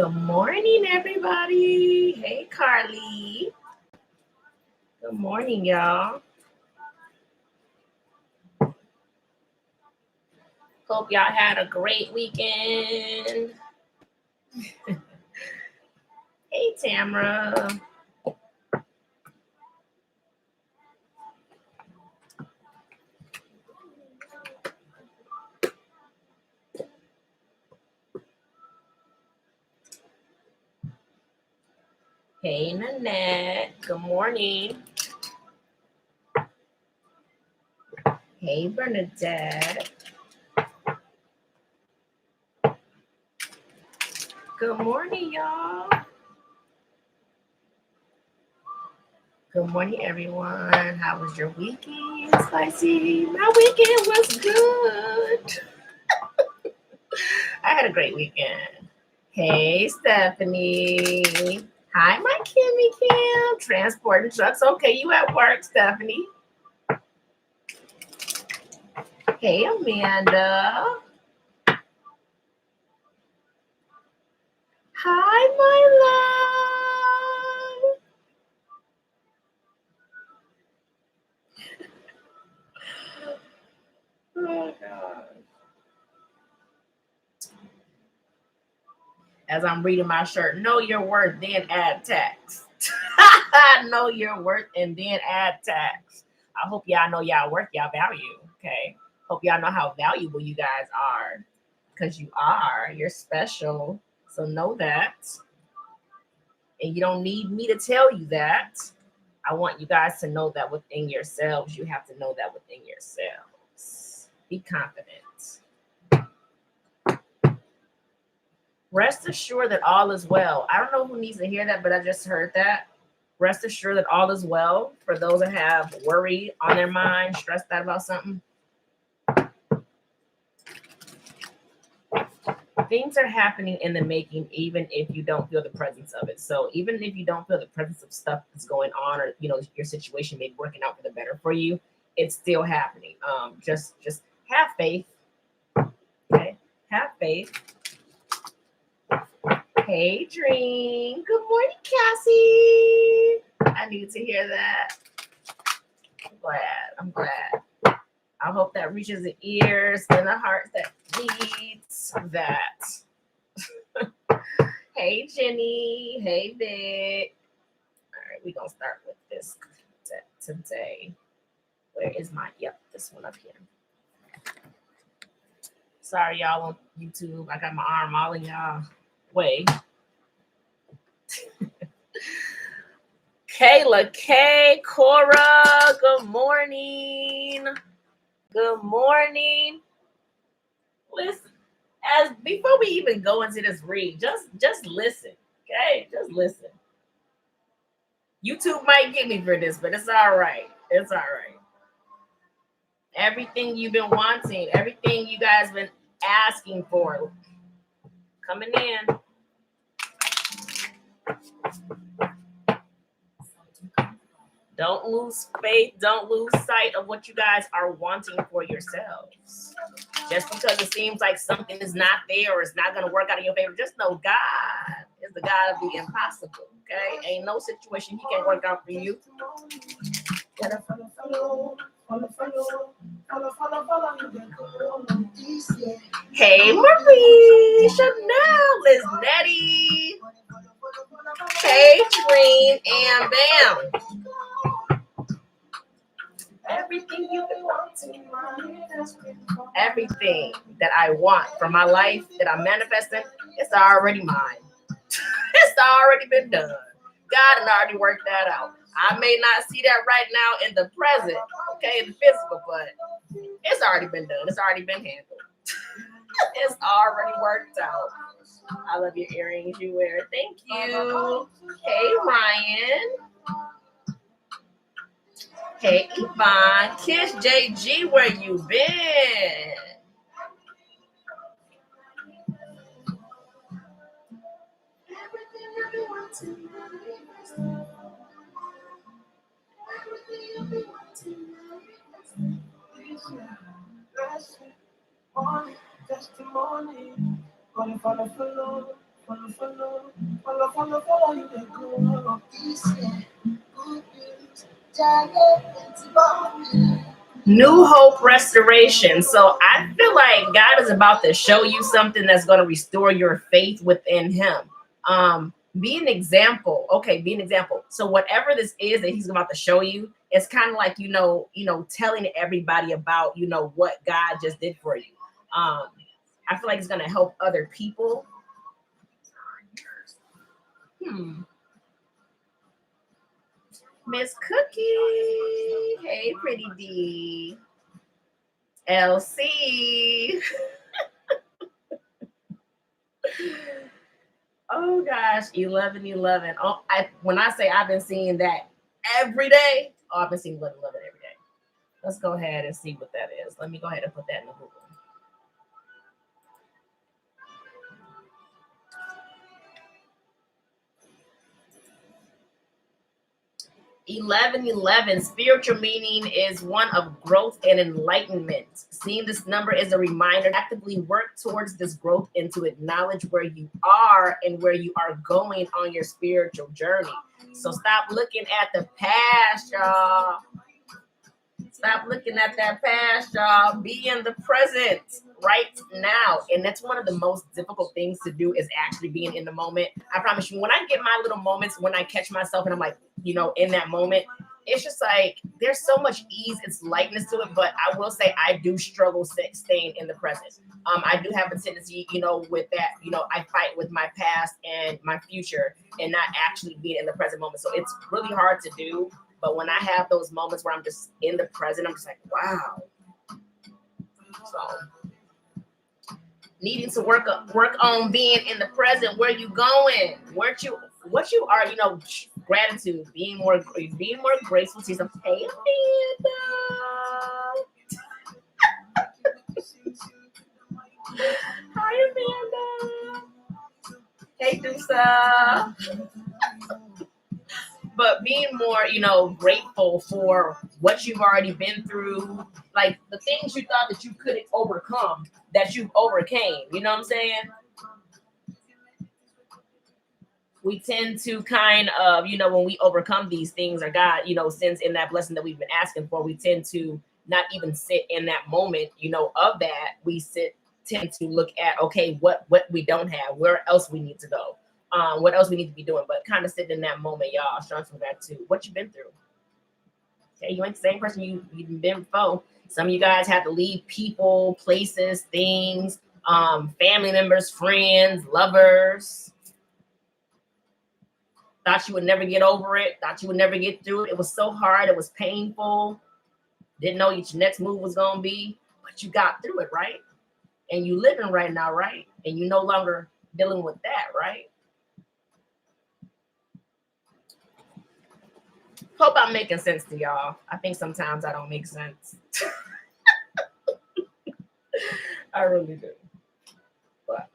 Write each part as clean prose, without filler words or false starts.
Good morning, everybody. Hey, Carly. Good morning, y'all. Hope y'all had a great weekend. Hey, Tamara. Hey, Nanette. Good morning. Hey, Bernadette. Good morning, y'all. Good morning, everyone. How was your weekend, Spicy? My weekend was good. I had a great weekend. Hey, Stephanie. Hi, my Kimmy Kim. Transporting trucks. Okay, you at work, Stephanie. Hey, Amanda. Hi, my love. Oh, God. As I'm reading my shirt, know your worth, then add tax. Know your worth and then add tax. I hope y'all know y'all worth, y'all value. Okay. Hope y'all know how valuable you guys are. Because you are. You're special. So know that. And you don't need me to tell you that. I want you guys to know that within yourselves. You have to know that within yourselves. Be confident. Rest assured that all is well. I don't know who needs to hear that, but I just heard that. Rest assured that all is well for those that have worry on their mind, stressed out about something. Things are happening in the making, even if you don't feel the presence of it. So even if you don't feel the presence of stuff that's going on, or your situation may be working out for the better for you, it's still happening. Just have faith. Okay, have faith. Hey, Dream. Good morning, Cassie. I needed to hear that. I'm glad. I hope that reaches the ears and the hearts that needs that. Hey, Jenny. Hey, Vic. All right, we're going to start with this today. Where is my, this one up here. Sorry, y'all, on YouTube. I got my arm all in y'all way. Kayla K. Cora, good morning. Good morning. Listen, before we even go into this read, just listen. Okay, just listen. YouTube might get me for this, but it's all right. It's all right. Everything you've been wanting, everything you guys been asking for, coming in. Don't lose faith. Don't lose sight of what you guys are wanting for yourselves. Just because it seems like something is not there or it's not going to work out in your favor, just know God is the God of the impossible. Okay? Ain't no situation He can't work out for you. Hey, Marie, Chanel, Liz Nettie. Hey, Dream, and Bam. Everything you've been wanting, everything that I want from my life that I'm manifesting, it's already mine. It's already been done. God had already worked that out. I may not see that right now in the present, okay, in the physical, but it's already been done. It's already been handled. It's already worked out. I love your earrings you wear. Thank you. Hey, Ryan. Hey, Yvonne. Kiss JG, where you been? Follow you and go. New hope, restoration. So I feel like God is about to show you something that's going to restore your faith within Him. Be an example. Okay, be an example. So whatever this is that He's about to show you, it's kind of like telling everybody about what God just did for you. I feel like it's going to help other people. Miss Cookie. Hey, pretty D. LC. Oh gosh, 11:11. Oh, when I say I've been seeing that every day, I've been seeing 11:11 every day. Let's go ahead and see what that is. Let me go ahead and put that in the Google. 11:11. Spiritual meaning is one of growth and enlightenment. Seeing this number is a reminder to actively work towards this growth and to acknowledge where you are and where you are going on your spiritual journey. So stop looking at the past, y'all. Stop looking at that past, y'all. Be in the present right now. And that's one of the most difficult things to do, is actually being in the moment. I promise you, when I get my little moments, when I catch myself and I'm like, in that moment, it's just like there's so much ease, it's lightness to it. But I will say I do struggle staying in the present. I do have a tendency, with that, I fight with my past and my future and not actually being in the present moment. So it's really hard to do. But when I have those moments where I'm just in the present, I'm just like, wow. So needing to work on being in the present. Where you going? What you are, gratitude, being more graceful to yourself. Hey, Amanda. Hi, Amanda. Hey, Dusa. But being more, grateful for what you've already been through, like the things you thought that you couldn't overcome, that you overcame. You know what I'm saying? We tend to kind of, when we overcome these things, or God, sends in that blessing that we've been asking for, we tend to not even sit in that moment, of that. We tend to look at, okay, what we don't have, where else we need to go. What else we need to be doing, but kind of sitting in that moment, y'all, showing some gratitude. What you been through? Okay, you ain't the same person you've been before. Some of you guys had to leave people, places, things, family members, friends, lovers. Thought you would never get over it. Thought you would never get through it. It was so hard. It was painful. Didn't know what your next move was gonna be, but you got through it, right? And you living right now, right? And you no longer dealing with that, right? Hope I'm making sense to y'all. I think sometimes I don't make sense. I really do. But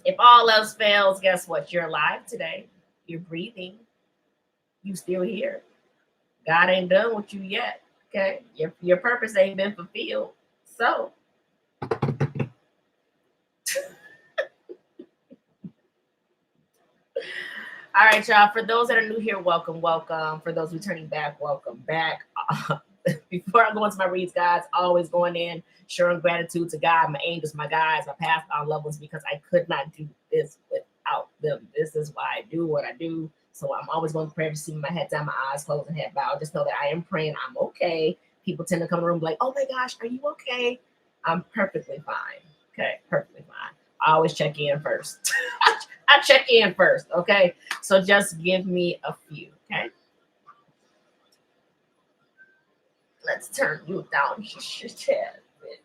if all else fails, guess what? You're alive today. You're breathing. You still here. God ain't done with you yet. Okay? Your purpose ain't been fulfilled. So all right, y'all. For those that are new here, welcome, welcome. For those returning back, welcome back. Before I go into my reads, guys, always going in, showing gratitude to God, my angels, my guides, my past, our loved ones, because I could not do this without them. This is why I do what I do. So I'm always going to pray, see my head down, my eyes closed, and head bowed. Just know that I am praying. I'm okay. People tend to come in the room like, oh my gosh, are you okay? I'm perfectly fine. Okay, perfectly fine. I always check in first. I check in first, okay? So just give me a few, okay? Let's turn you down just a tad bit.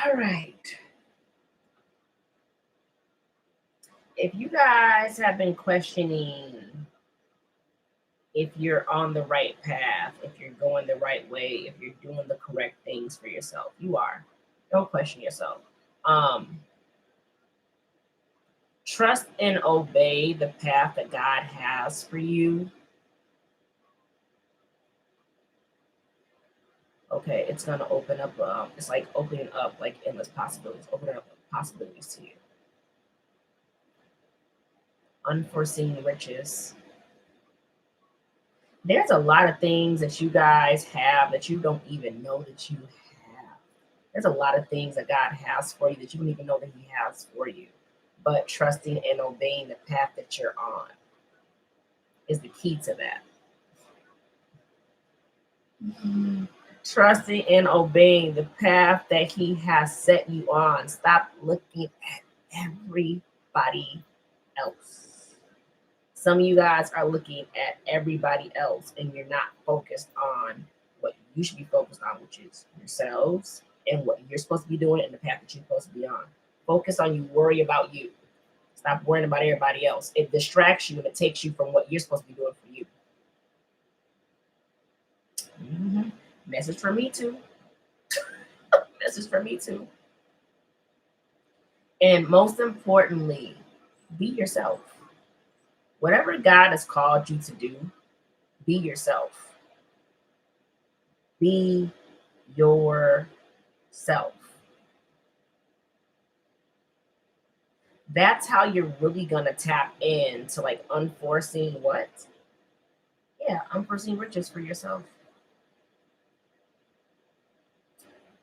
All right. If you guys have been questioning if you're on the right path, if you're going the right way, if you're doing the correct things for yourself, you are. Don't question yourself. Trust and obey the path that God has for you. Okay, it's gonna open up. It's like opening up like endless possibilities. Open up possibilities to you. Unforeseen riches. There's a lot of things that you guys have that you don't even know that you have. There's a lot of things that God has for you that you don't even know that He has for you. But trusting and obeying the path that you're on is the key to that. Trusting and obeying the path that He has set you on. Stop looking at everybody else. Some of you guys are looking at everybody else and you're not focused on what you should be focused on, which is yourselves and what you're supposed to be doing and the path that you're supposed to be on. Focus on you, worry about you. Stop worrying about everybody else. It distracts you and it takes you from what you're supposed to be doing for you. Message for me too. Message for me too. And most importantly, be yourself. Whatever God has called you to do, be yourself. Be yourself. That's how you're really gonna tap into like unforeseen what? Yeah, unforeseen riches for yourself.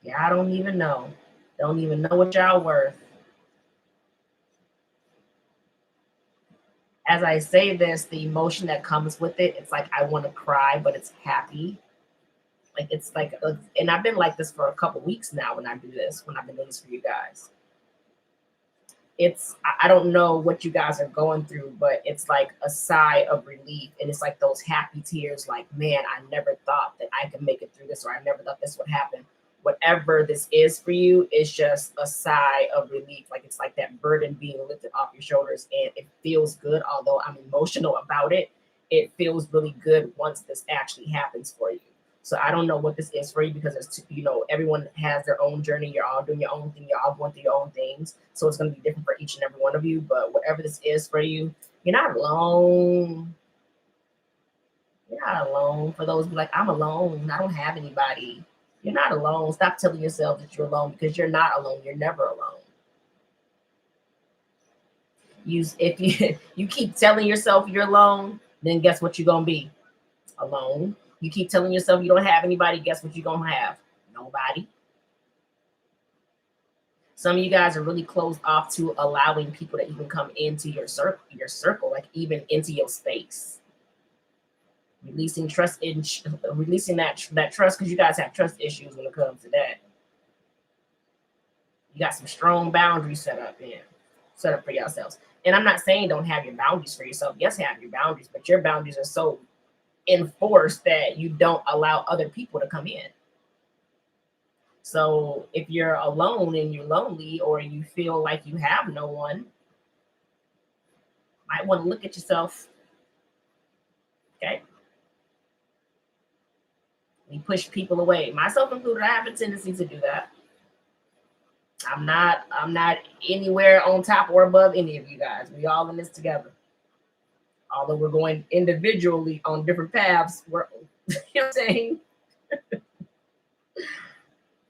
Yeah, I don't even know. Don't even know what y'all worth. As I say this, the emotion that comes with it, it's like I want to cry, but it's happy. Like it's like, and I've been like this for a couple weeks now when I do this, when I've been doing this for you guys. It's, I don't know what you guys are going through, but it's like a sigh of relief. And it's like those happy tears, like, man, I never thought that I could make it through this, or I never thought this would happen. Whatever this is for you, it's just a sigh of relief. Like it's like that burden being lifted off your shoulders, and it feels good. Although I'm emotional about it, it feels really good once this actually happens for you. So I don't know what this is for you because it's, you know, everyone has their own journey. You're all doing your own thing. You're all going through your own things. So it's going to be different for each and every one of you. But whatever this is for you, you're not alone. You're not alone. For those who be like, I'm alone, I don't have anybody. You're not alone. Stop telling yourself that you're alone, because you're not alone. You're never alone. If you keep telling yourself you're alone, then guess what you're gonna be? Alone. You keep telling yourself you don't have anybody, guess what you're gonna have? Nobody. Some of you guys are really closed off to allowing people to even come into your circle, like even into your space. Releasing trust in releasing that trust, because you guys have trust issues when it comes to that. You got some strong boundaries set up for yourselves. And I'm not saying don't have your boundaries for yourself. Yes, have your boundaries, but your boundaries are so enforced that you don't allow other people to come in. So if you're alone and you're lonely, or you feel like you have no one, might want to look at yourself. Okay. We push people away, myself included. I have a tendency to do that. I'm not anywhere on top or above any of you guys. We all in this together. Although we're going individually on different paths, we're you know what I'm saying?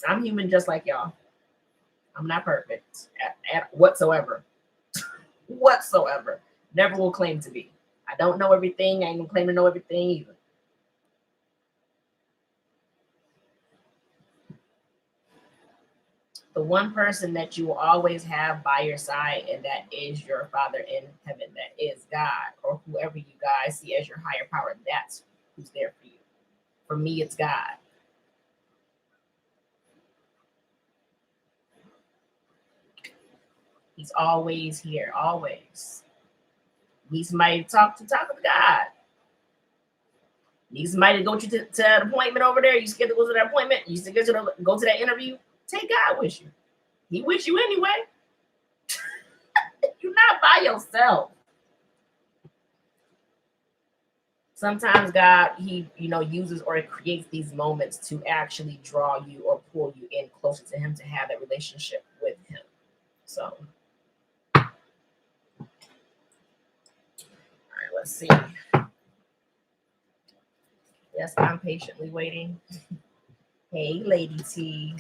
I'm human just like y'all. I'm not perfect at whatsoever. Whatsoever. Never will claim to be. I don't know everything. I ain't gonna claim to know everything either. The one person that you will always have by your side, and that is your Father in heaven, that is God, or whoever you guys see as your higher power. That's who's there for you. For me, it's God. He's always here, always. Need somebody to talk to God. Need somebody to go to that appointment over there. You scared to go to that appointment? You scared to go to that interview? Take God with you. He with you anyway. You're not by yourself. Sometimes God, he, uses or creates these moments to actually draw you or pull you in closer to him to have that relationship with him. So, all right, let's see. Yes, I'm patiently waiting. Hey, Lady T.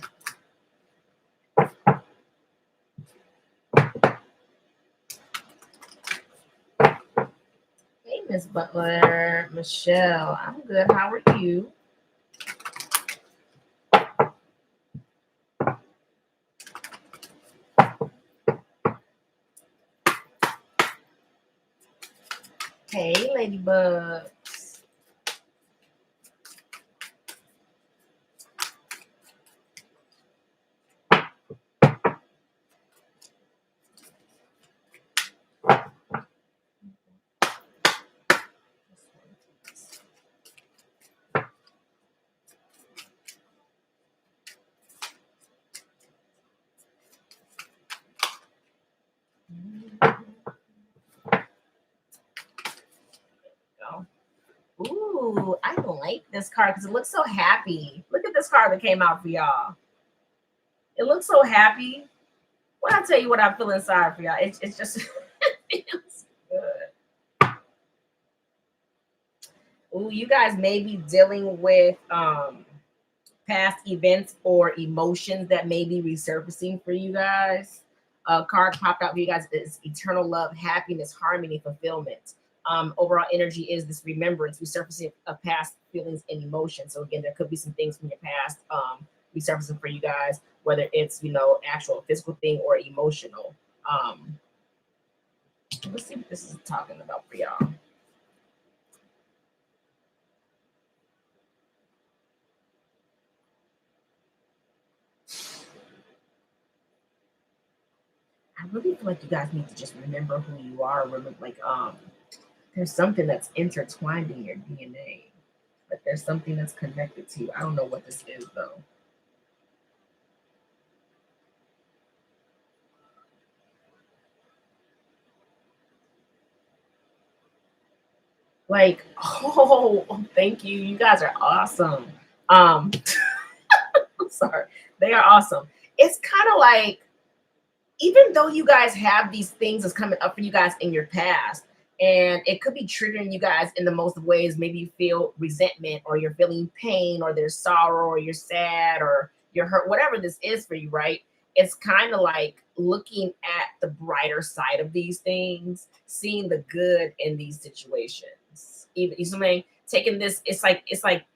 Hey, Miss Butler. Michelle, I'm good. How are you? Hey, Ladybug. Ooh, I like this card because it looks so happy. Look at this card that came out for y'all. It looks so happy. When I tell you what I feel inside for y'all, it's just it feels good. Ooh, you guys may be dealing with past events or emotions that may be resurfacing for you guys. A card popped out for you guys is eternal love, happiness, harmony, fulfillment. Overall energy is this remembrance, resurfacing of past feelings and emotions. So again, there could be some things from your past resurfacing for you guys, whether it's actual physical thing or emotional. Let's see what this is talking about for y'all. I really feel like you guys need to just remember who you are. Remember, there's something that's intertwined in your DNA. Like there's something that's connected to you. I don't know what this is though. Like, oh, thank you. You guys are awesome. I'm sorry. They are awesome. It's kind of like, even though you guys have these things that's coming up for you guys in your past, and it could be triggering you guys in the most of ways. Maybe you feel resentment, or you're feeling pain, or there's sorrow, or you're sad, or you're hurt, whatever this is for you, right? It's kind of like looking at the brighter side of these things, seeing the good in these situations. Even you know what I mean? Taking this, it's like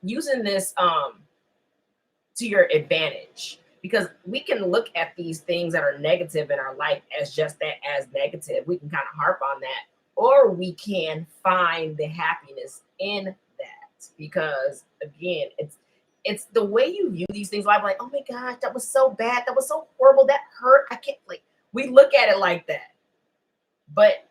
using this to your advantage, because we can look at these things that are negative in our life as just that, as negative. We can kind of harp on that, or we can find the happiness in that, because again, it's the way you view these things. Like, oh my gosh, that was so bad, that was so horrible, that hurt. I can't, like, we look at it like that, but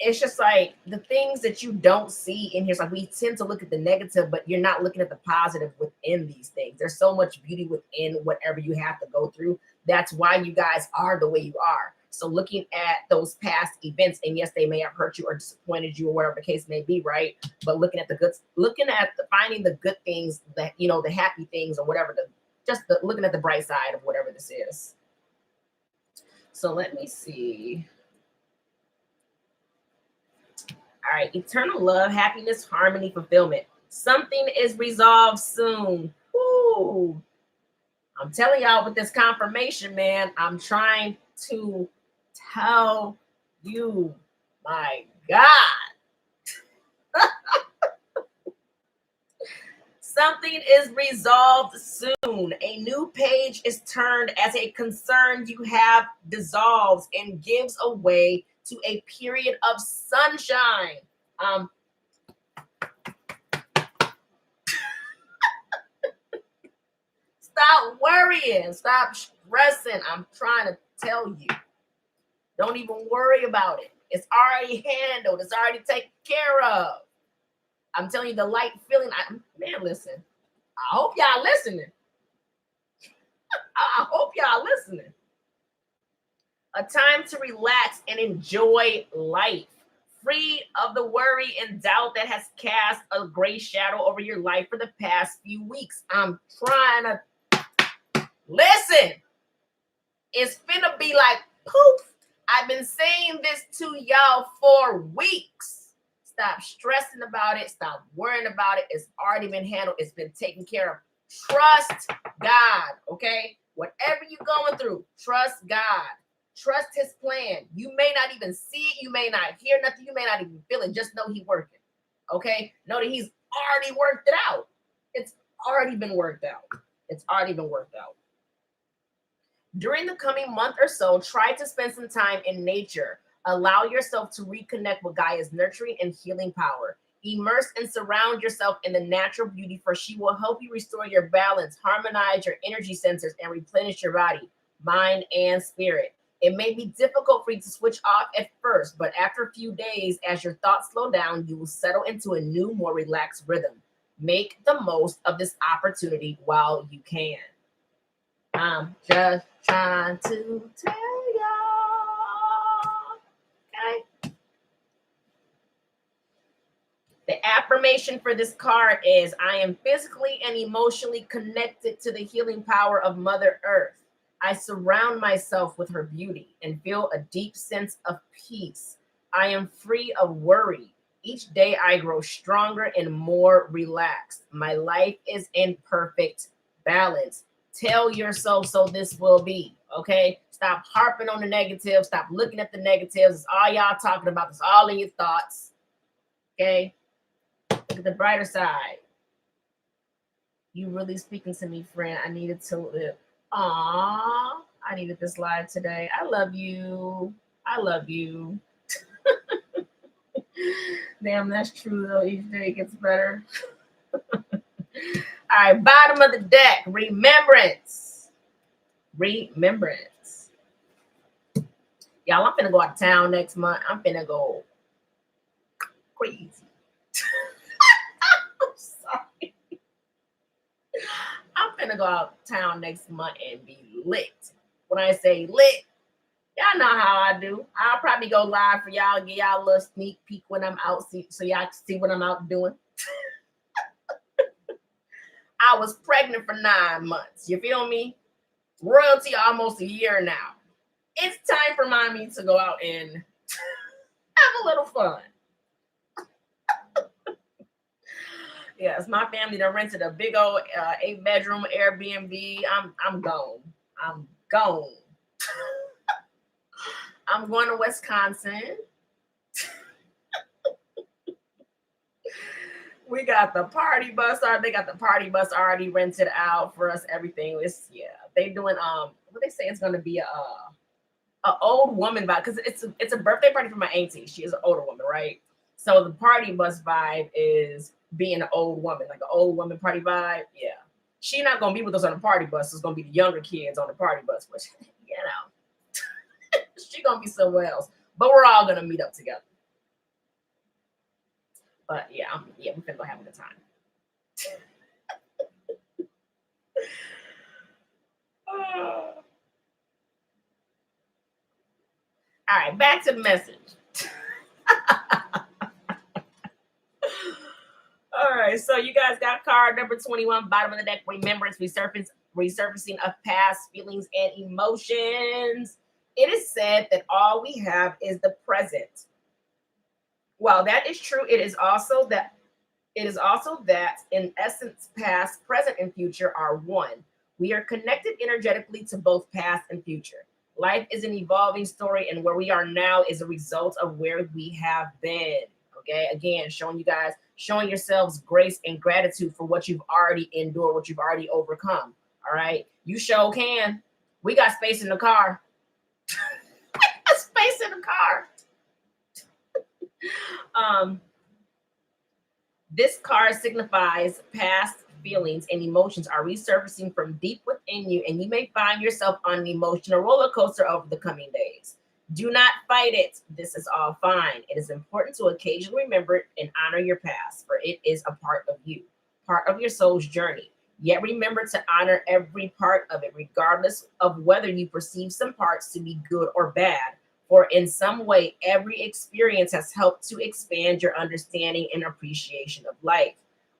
it's just like the things that you don't see in here. It's like we tend to look at the negative, but you're not looking at the positive within these things. There's so much beauty within whatever you have to go through. That's why you guys are the way you are. So looking at those past events, and yes, they may have hurt you or disappointed you or whatever the case may be, right? But looking at the good, finding the good things, that the happy things, or whatever, looking at the bright side of whatever this is. So let me see. All right, eternal love, happiness, harmony, fulfillment. Something is resolved soon. Woo. I'm telling y'all with this confirmation, man, I'm trying to tell you, my God. Something is resolved soon. A new page is turned as a concern you have dissolves and gives away to a period of sunshine. Stop worrying. Stop stressing. I'm trying to tell you. Don't even worry about it. It's already handled. It's already taken care of. I'm telling you, the light feeling. Man, listen. I hope y'all listening. I hope y'all listening. A time to relax and enjoy life. Free of the worry and doubt that has cast a gray shadow over your life for the past few weeks. I'm trying to listen. It's finna be like poof. I've been saying this to y'all for weeks. Stop stressing about it. Stop worrying about it. It's already been handled. It's been taken care of. Trust God, okay? Whatever you're going through, trust God. Trust his plan. You may not even see it. You may not hear nothing. You may not even feel it. Just know he's working, okay? Know that he's already worked it out. It's already been worked out. It's already been worked out. During the coming month or so, try to spend some time in nature. Allow yourself to reconnect with Gaia's nurturing and healing power. Immerse and surround yourself in the natural beauty, for she will help you restore your balance, harmonize your energy centers, and replenish your body, mind, and spirit. It may be difficult for you to switch off at first, but after a few days, as your thoughts slow down, you will settle into a new, more relaxed rhythm. Make the most of this opportunity while you can. I'm just trying to tell y'all. Okay. The affirmation for this card is, I am physically and emotionally connected to the healing power of Mother Earth. I surround myself with her beauty and feel a deep sense of peace. I am free of worry. Each day I grow stronger and more relaxed. My life is in perfect balance. Tell yourself so this will be, okay? Stop harping on the negative. Stop looking at the negatives. It's all y'all talking about. It's all in your thoughts, okay? Look at the brighter side. You really speaking to me, friend. I needed to live. Aww, I needed this live today. I love you. I love you. Damn, that's true, though. Each day gets better. All right, bottom of the deck, remembrance. Remembrance. Y'all, I'm finna go out of town next month. I'm finna go crazy. I'm sorry. I'm finna go out of town next month and be lit. When I say lit, y'all know how I do. I'll probably go live for y'all, give y'all a little sneak peek when I'm out, so y'all can see what I'm out doing. I was pregnant for 9 months. You feel me? Royalty almost a year now. It's time for mommy to go out and have a little fun. Yes, my family done rented a big old 8-bedroom Airbnb. I'm gone. I'm gone. I'm going to Wisconsin. We got the party bus. They got the party bus already rented out for us. Everything is They doing what they say it's gonna be a old woman vibe, because it's a birthday party for my auntie. She is an older woman, right? So the party bus vibe is being an old woman, like an old woman party vibe. Yeah, she not gonna be with us on the party bus. It's gonna be the younger kids on the party bus, which she gonna be somewhere else. But we're all gonna meet up together. But yeah, we're finna go have a good time. All right, back to the message. All right, so you guys got card number 21, bottom of the deck, remembrance, resurfacing of past feelings and emotions. It is said that all we have is the present. While that is true, it is also that in essence, past, present, and future are one. We are connected energetically to both past and future. Life is an evolving story, and where we are now is a result of where we have been. Okay, again, showing yourselves grace and gratitude for what you've already endured, what you've already overcome. All right, you sure can. We got space in the car. Space in the car. This card signifies past feelings and emotions are resurfacing from deep within you, and you may find yourself on an emotional roller coaster over the coming days. Do not fight it. This is all fine. It is important to occasionally remember and honor your past, for it is a part of you, part of your soul's journey. Yet remember to honor every part of it, regardless of whether you perceive some parts to be good or bad. For in some way, every experience has helped to expand your understanding and appreciation of life.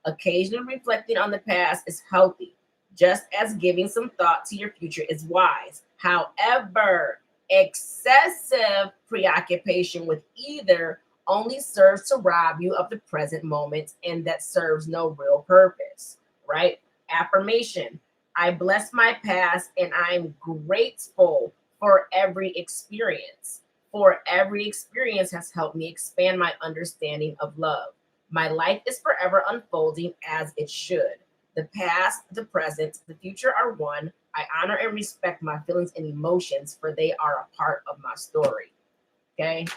Occasionally reflecting on the past is healthy, just as giving some thought to your future is wise. However, excessive preoccupation with either only serves to rob you of the present moment, and that serves no real purpose, right? Affirmation: I bless my past and I'm grateful for every experience. For every experience has helped me expand my understanding of love. My life is forever unfolding as it should. The past, the present, the future are one. I honor and respect my feelings and emotions, for they are a part of my story. Okay.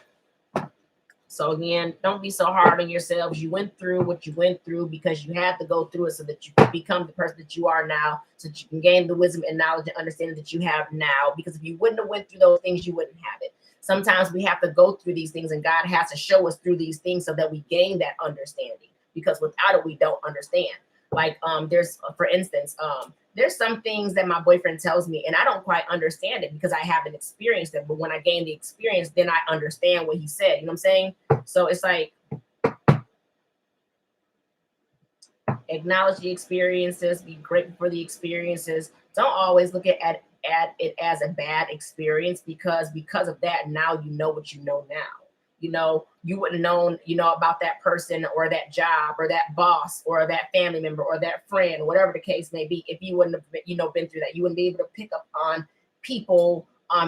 So again, don't be so hard on yourselves. You went through what you went through because you had to go through it so that you can become the person that you are now, so that you can gain the wisdom and knowledge and understanding that you have now. Because if you wouldn't have went through those things, you wouldn't have it. Sometimes we have to go through these things, and God has to show us through these things so that we gain that understanding. Because without it, we don't understand. Like there's, for instance, there's some things that my boyfriend tells me, and I don't quite understand it because I haven't experienced it. But when I gain the experience, then I understand what he said. You know what I'm saying? So it's like, acknowledge the experiences, be grateful for the experiences. Don't always look at it as a bad experience, because of that, now you know what you know now. You know, you wouldn't known, about that person or that job or that boss or that family member or that friend, whatever the case may be, if you wouldn't have, been through that. You wouldn't be able to pick up on people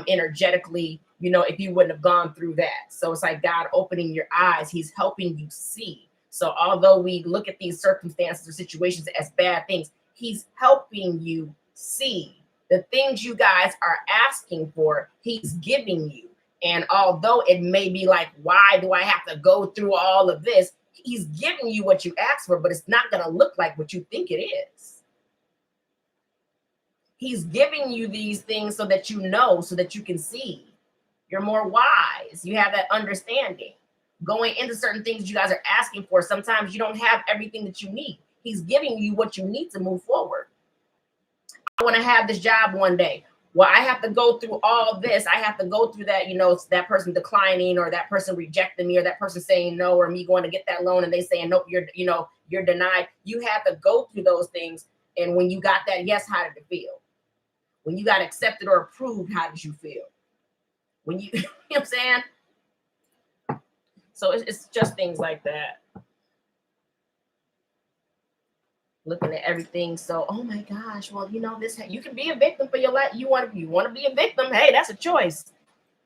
energetically, if you wouldn't have gone through that. So it's like God opening your eyes. He's helping you see. So although we look at these circumstances or situations as bad things, he's helping you see the things you guys are asking for. He's giving you. And although it may be like, why do I have to go through all of this? He's giving you what you asked for, but it's not going to look like what you think it is. He's giving you these things so that you know, so that you can see. You're more wise. You have that understanding. Going into certain things you guys are asking for, sometimes you don't have everything that you need. He's giving you what you need to move forward. I want to have this job one day. Well, I have to go through all this. I have to go through that, that person declining, or that person rejecting me, or that person saying no, or me going to get that loan and they saying, nope, you're denied. You have to go through those things. And when you got that yes, how did it feel? When you got accepted or approved, how did you feel? When you, you know what I'm saying? So it's just things like that. Looking at everything. So, oh my gosh, well, this, you can be a victim for your life. You want to be a victim. Hey, that's a choice.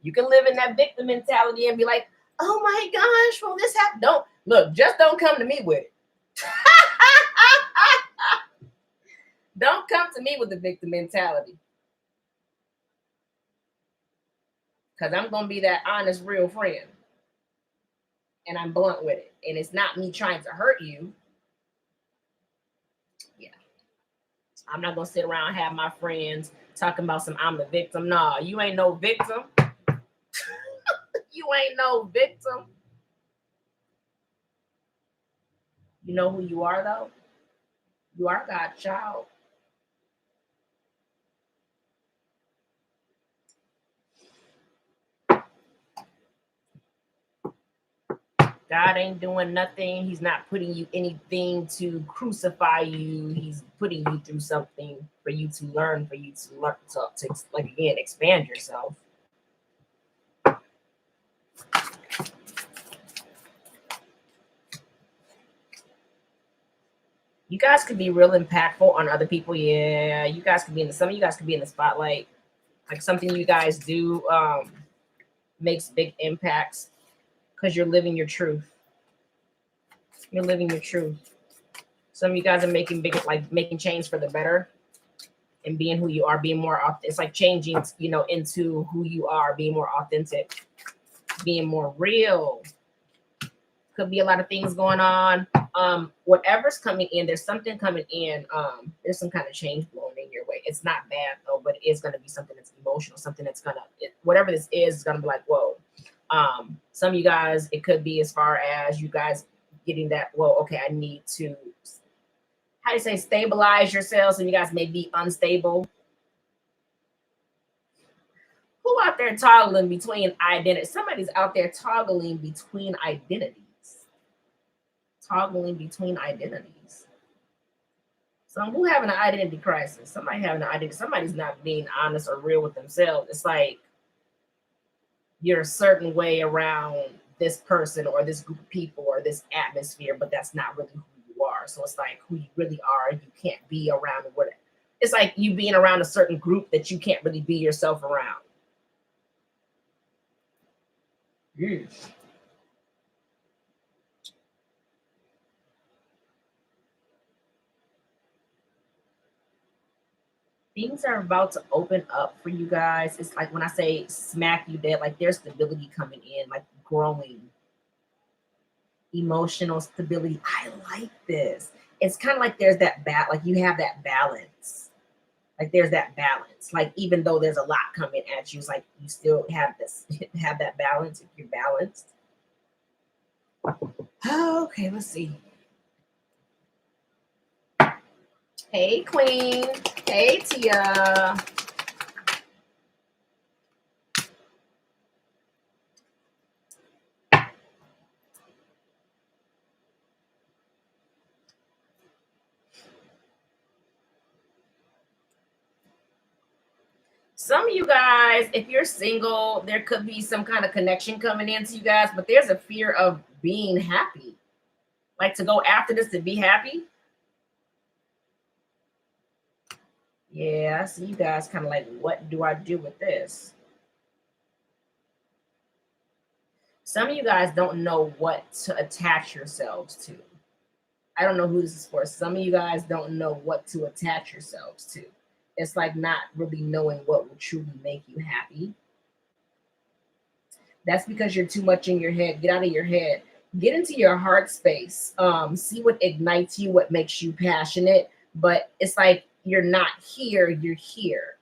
You can live in that victim mentality and be like, oh my gosh, well, this happened. Don't come to me with it. Don't come to me with the victim mentality. Because I'm going to be that honest, real friend. And I'm blunt with it. And it's not me trying to hurt you. Yeah. I'm not going to sit around and have my friends talking about I'm the victim. Nah, you ain't no victim. You ain't no victim. You know who you are, though? You are God's child. God ain't doing nothing. He's not putting you anything to crucify you. He's putting you through something for you to learn, to like, again, expand yourself. You guys could be real impactful on other people. Yeah, you guys could be some of you guys could be in the spotlight. Like something you guys do makes big impacts because you're living your truth. You're living your truth. Some of you guys are making change for the better and being who you are, being more authentic. It's like changing, into who you are, being more authentic, being more real. Could be a lot of things going on. Whatever's coming in, there's something coming in. There's some kind of change blowing in your way. It's not bad though, but it is going to be something that's emotional, something that's whatever this is going to be like, whoa. Some of you guys, it could be as far as you guys getting that, well, okay, I need to how do you say, stabilize yourselves, and you guys may be unstable. Who out there toggling between identities? Somebody's out there toggling between identities. Toggling between identities. So who having an identity crisis? Somebody having an identity. Somebody's not being honest or real with themselves. It's like you're a certain way around this person or this group of people or this atmosphere, but that's not really who you are. So it's like who you really are, you can't be around what. It's like you being around a certain group that you can't really be yourself around. Things are about to open up for you guys. It's like when I say smack you dead, like there's stability coming in, like growing. Emotional stability. I like this. It's kind of like there's that like you have that balance. Like there's that balance. Like even though there's a lot coming at you, it's like you still have this, have that balance if you're balanced. Okay, let's see. Hey, Queen. Hey, Tia. Some of you guys, if you're single, there could be some kind of connection coming into you guys, but there's a fear of being happy. Like to go after this to be happy. Yeah, I see you guys kind of like, what do I do with this? Some of you guys don't know what to attach yourselves to. I don't know who this is for. Some of you guys don't know what to attach yourselves to. It's like not really knowing what will truly make you happy. That's because you're too much in your head. Get out of your head. Get into your heart space. See what ignites you, what makes you passionate. But it's like you're not here, you're here.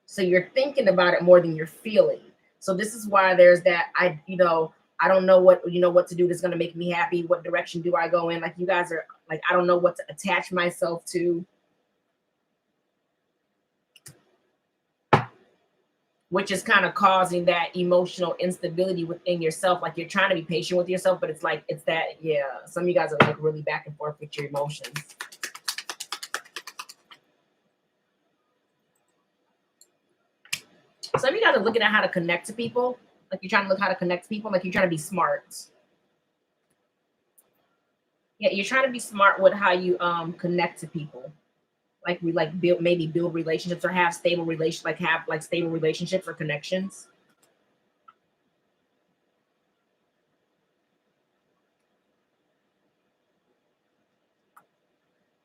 So you're thinking about it more than you're feeling. So this is why there's that, I don't know what to do that's gonna make me happy. What direction do I go in? Like you guys are like, I don't know what to attach myself to. Which is kind of causing that emotional instability within yourself. Like you're trying to be patient with yourself, but it's like, it's that, yeah, some of you guys are like really back and forth with your emotions. Some of you guys are looking at how to connect to people. Like you're trying to look how to connect to people. Like you're trying to be smart. Yeah, you're trying to be smart with how you connect to people. Like we like build relationships or have stable relations, like have like stable relationships or connections.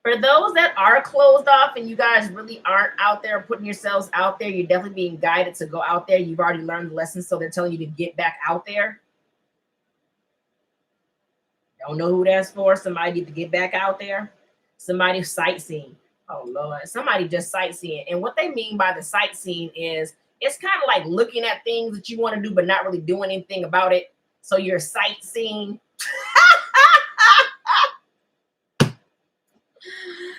For those that are closed off and you guys really aren't out there putting yourselves out there, you're definitely being guided to go out there. You've already learned the lessons, so they're telling you to get back out there. Don't know who that's for. Somebody need to get back out there. Somebody sightseeing. Oh Lord, somebody just sightseeing. And what they mean by the sightseeing is it's kind of like looking at things that you want to do, but not really doing anything about it. So you're sightseeing.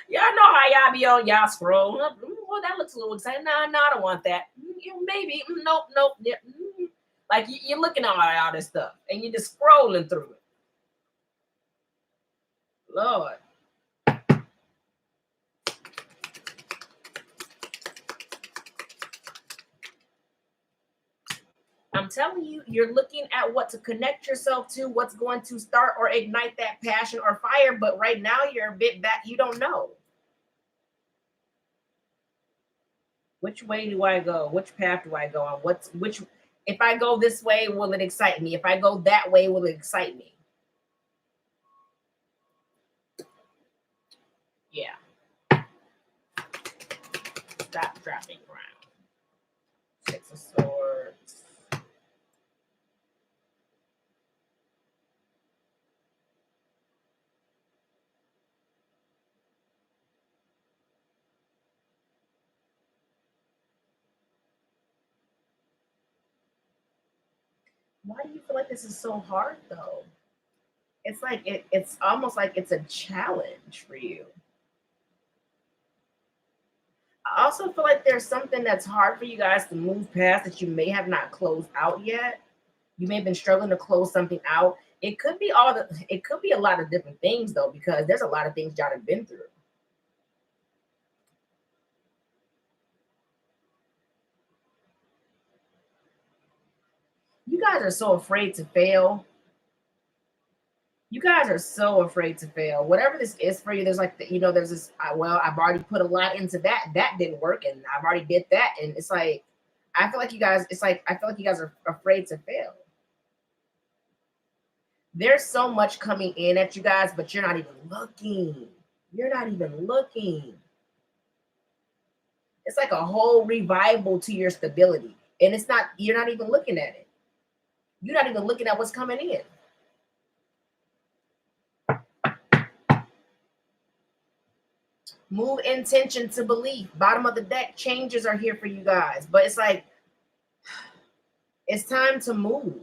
Y'all know how y'all be on y'all scroll. Well, that looks a little exciting. No, I don't want that. Maybe nope. Yeah. Like you're looking at all this stuff and you're just scrolling through it. Lord. I'm telling you, you're looking at what to connect yourself to, what's going to start or ignite that passion or fire. But right now, you're a bit back. You don't know. Which way do I go? Which path do I go on? Which? If I go this way, will it excite me? If I go that way, will it excite me? Yeah. Stop dropping ground. Six of Swords. Why do you feel like this is so hard though? It's like it's almost like it's a challenge for you. I also feel like there's something that's hard for you guys to move past that you may have not closed out yet. You may have been struggling to close something out. It could be it could be a lot of different things though, because there's a lot of things y'all have been through. You guys are so afraid to fail. You guys are so afraid to fail. Whatever this is for you, there's like, there's this, well, I've already put a lot into that. That didn't work. And I've already did that. And it's like, I feel like you guys, I feel like you guys are afraid to fail. There's so much coming in at you guys, but you're not even looking. You're not even looking. It's like a whole revival to your stability. And you're not even looking at it. You're not even looking at what's coming in. Move intention to belief. Bottom of the deck, changes are here for you guys. But it's like, it's time to move.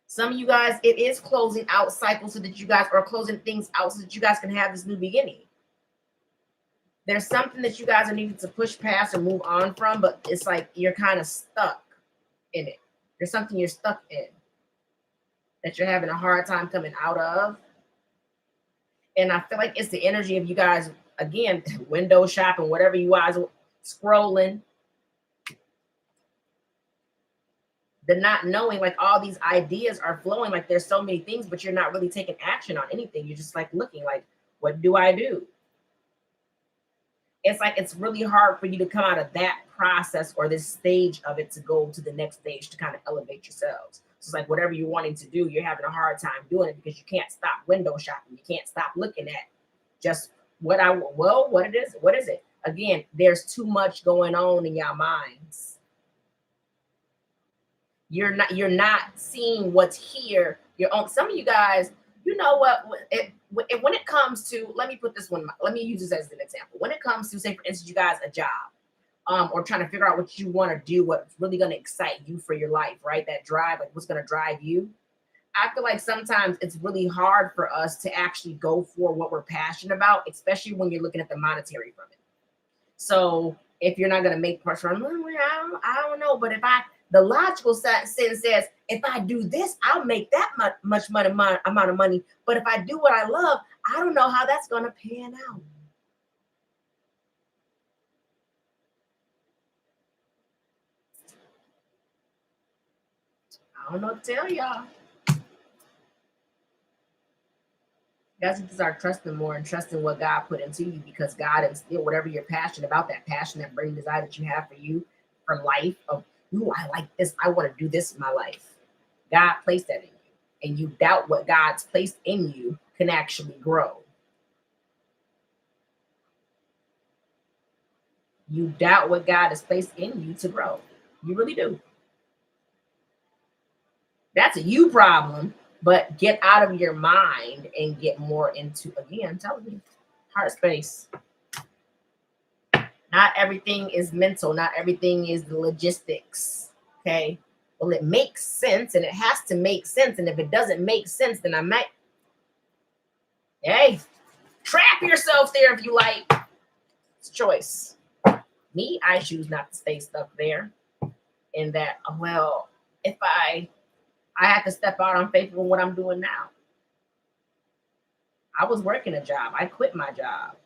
Some of you guys, it is closing out cycles so that you guys are closing things out so that you guys can have this new beginning. There's something that you guys are needing to push past or move on from, but it's like you're kind of stuck in it. There's something you're stuck in that you're having a hard time coming out of. And I feel like it's the energy of you guys, again, window shopping, whatever you guys scrolling. The not knowing, like all these ideas are flowing, like there's so many things, but you're not really taking action on anything. You're just like looking like, what do I do? It's like it's really hard for you to come out of that process or this stage of it to go to the next stage to kind of elevate yourselves. So it's like whatever you're wanting to do, you're having a hard time doing it because you can't stop window shopping. You can't stop looking at just what is it? Again, there's too much going on in your minds. You're not seeing what's here. Some of you guys, you know what? When it comes to, let me use this as an example. When it comes to, say, for instance, you guys, a job, or trying to figure out what you want to do, what's really going to excite you for your life, right? That drive, like what's going to drive you. I feel like sometimes it's really hard for us to actually go for what we're passionate about, especially when you're looking at the monetary from it. So if you're not going to make pressure on, I don't know, but the logical sense says, if I do this, I'll make that much money, amount of money. But if I do what I love, I don't know how that's going to pan out. I don't know what to tell y'all. You guys need to start trusting more and trusting what God put into you, because God instilled whatever you're passionate about, that passion, that burning desire that you have for you, for life, of, ooh, I like this, I want to do this in my life. God placed that in you. And you doubt what God's placed in you can actually grow. You doubt what God has placed in you to grow. You really do. That's a you problem, but get out of your mind and get more into, again, tell me, heart space. Not everything is mental. Not everything is the logistics. Okay. Well, it makes sense, and it has to make sense. And if it doesn't make sense, then I might, hey, trap yourself there if you like. It's a choice. Me, I choose not to stay stuck there. In that, well, if I have to step out on faith with what I'm doing now. I was working a job. I quit my job.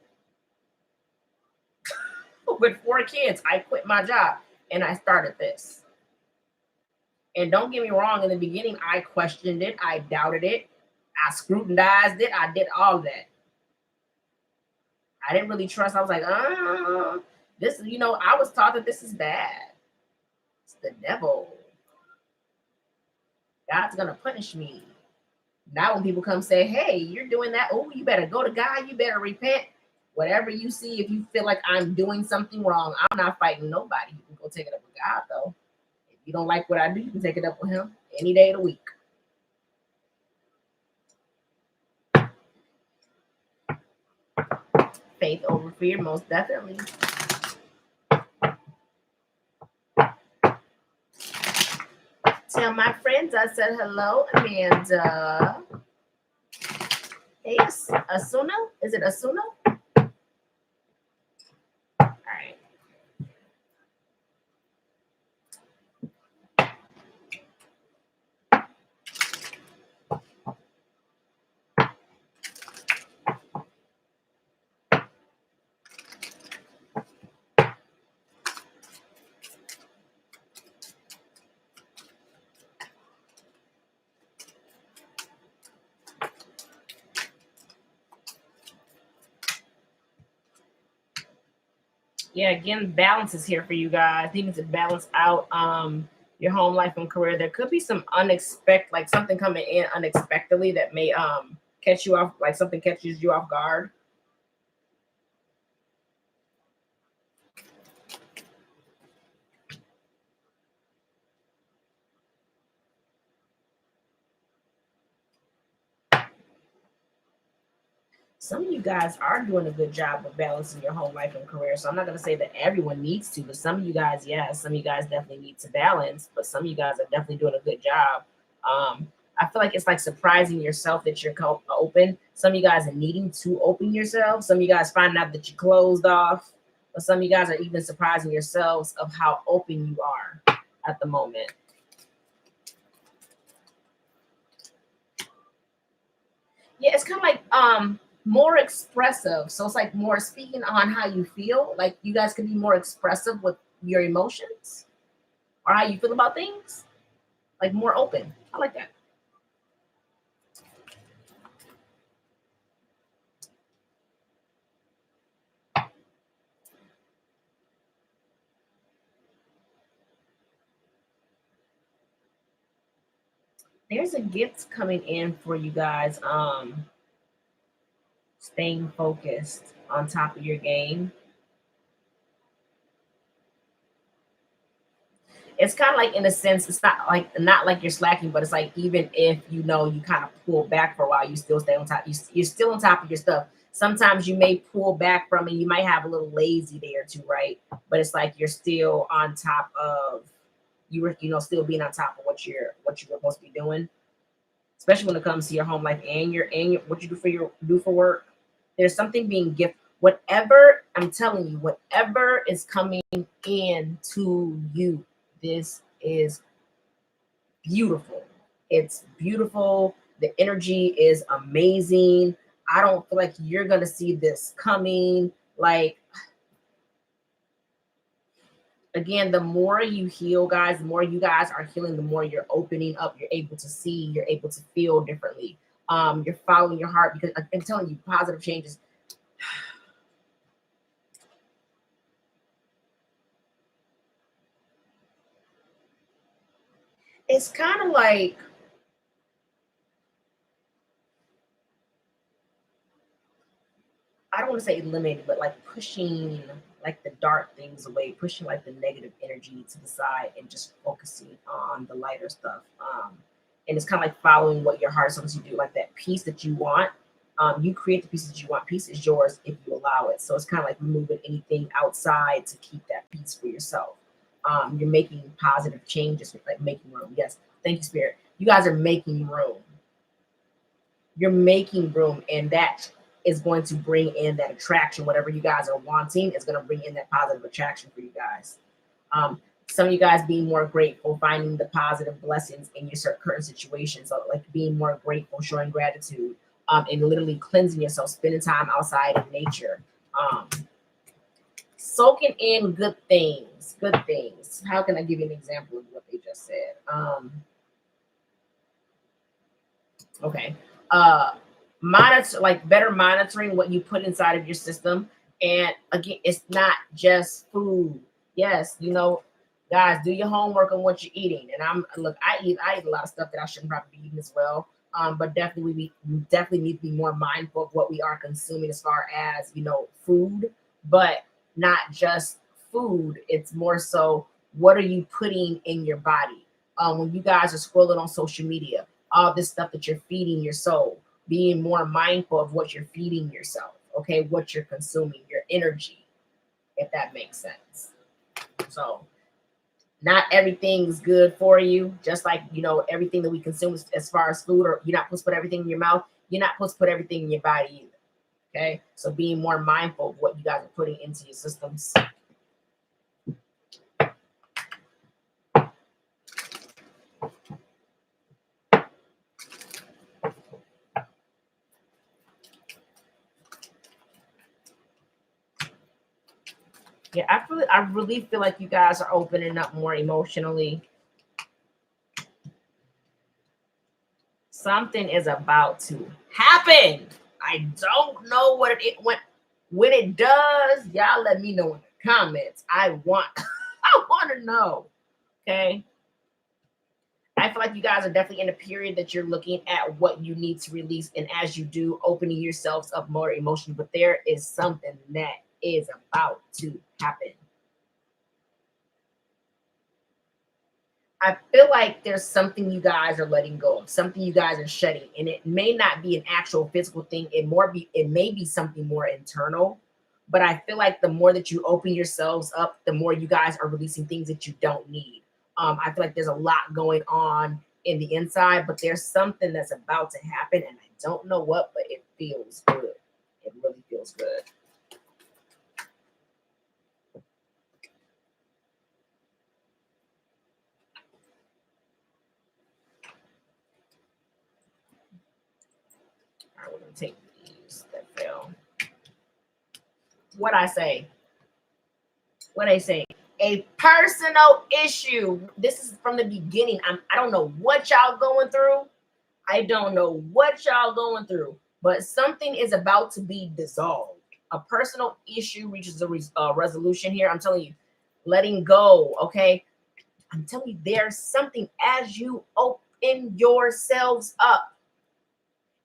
With 4 kids, I quit my job and I started this. And don't get me wrong, in the beginning, I questioned it. I doubted it. I scrutinized it. I did all of that. I didn't really trust. I was like, this, I was taught that this is bad. It's the devil. God's going to punish me. Now when people come say, hey, you're doing that, oh, you better go to God. You better repent. Whatever you see, if you feel like I'm doing something wrong, I'm not fighting nobody. You can go take it up with God, though. If you don't like what I do, you can take it up with him any day of the week. Faith over fear, most definitely. Tell my friends I said hello, Amanda. Hey, Asuna? Is it Asuna? All right. Yeah, again, balance is here for you guys. Needing to balance out your home life and career. There could be some unexpected, like something coming in unexpectedly that may catch you off, like something catches you off guard. Some of you guys are doing a good job of balancing your home life and career. So I'm not going to say that everyone needs to, but some of you guys, yes, some of you guys definitely need to balance, but some of you guys are definitely doing a good job. I feel like it's like surprising yourself that you're open. Some of you guys are needing to open yourself. Some of you guys find out that you closed off, but some of you guys are even surprising yourselves of how open you are at the moment. Yeah, it's kind of like more expressive. So it's like more speaking on how you feel. Like you guys can be more expressive with your emotions or how you feel about things. Like more open. I like that. There's a gift coming in for you guys. Staying focused on top of your game. It's kind of like, in a sense, it's not like you're slacking, but it's like even if you know you kind of pull back for a while, you still stay on top. You're still on top of your stuff. Sometimes you may pull back from it. You might have a little lazy there too, right? But it's like you're still on top of still being on top of what you're supposed to be doing, especially when it comes to your home life and your what you do for work. There's something being gift. Whatever I'm telling you, whatever is coming in to you, this is beautiful. It's beautiful. The energy is amazing. I don't feel like you're gonna see this coming. Like, again, the more you heal, guys, the more you guys are healing, the more you're opening up. You're able to see. You're able to feel differently. You're following your heart, because I'm telling you, positive changes. It's kind of like, I don't want to say eliminating, but like pushing like the dark things away, pushing like the negative energy to the side and just focusing on the lighter stuff. And it's kind of like following what your heart wants you to do, like that peace that you want. You create the peace that you want. Peace is yours if you allow it. So it's kind of like removing anything outside to keep that peace for yourself. You're making positive changes, like making room. Yes, thank you, Spirit. You guys are making room. You're making room, and that is going to bring in that attraction. Whatever you guys are wanting is going to bring in that positive attraction for you guys. Some of you guys being more grateful, finding the positive blessings in your current situation. So like being more grateful, showing gratitude, and literally cleansing yourself, spending time outside in nature, soaking in good things. Good things. How can I give you an example of what they just said? Okay. Monitor, like better monitoring what you put inside of your system. And again, it's not just food. Yes, guys, do your homework on what you're eating. And I eat a lot of stuff that I shouldn't probably be eating as well. But definitely we definitely need to be more mindful of what we are consuming as far as food, but not just food. It's more so, what are you putting in your body? When you guys are scrolling on social media, all this stuff that you're feeding your soul, being more mindful of what you're feeding yourself, okay, what you're consuming, your energy, if that makes sense. So not everything's good for you, just like everything that we consume as far as food, or you're not supposed to put everything in your mouth, you're not supposed to put everything in your body either. Okay, so being more mindful of what you guys are putting into your systems. Yeah, I really feel like you guys are opening up more emotionally. Something is about to happen. I don't know what when it does. Y'all let me know comments. I want to know. Okay. I feel like you guys are definitely in a period that you're looking at what you need to release. And as you do, opening yourselves up more emotionally. But there is something that is about to happen. I feel like there's something you guys are letting go of, something you guys are shedding. And it may not be an actual physical thing. It may be something more internal. But I feel like the more that you open yourselves up, the more you guys are releasing things that you don't need. I feel like there's a lot going on in the inside, but there's something that's about to happen, and I don't know what, but it feels good. It really feels good. I want to take these that fell. What I say? What I say? A personal issue. This is from the beginning. I don't know what y'all going through. I don't know what y'all going through, but something is about to be dissolved. A personal issue reaches a resolution here. I'm telling you, letting go. Okay. I'm telling you, there's something as you open yourselves up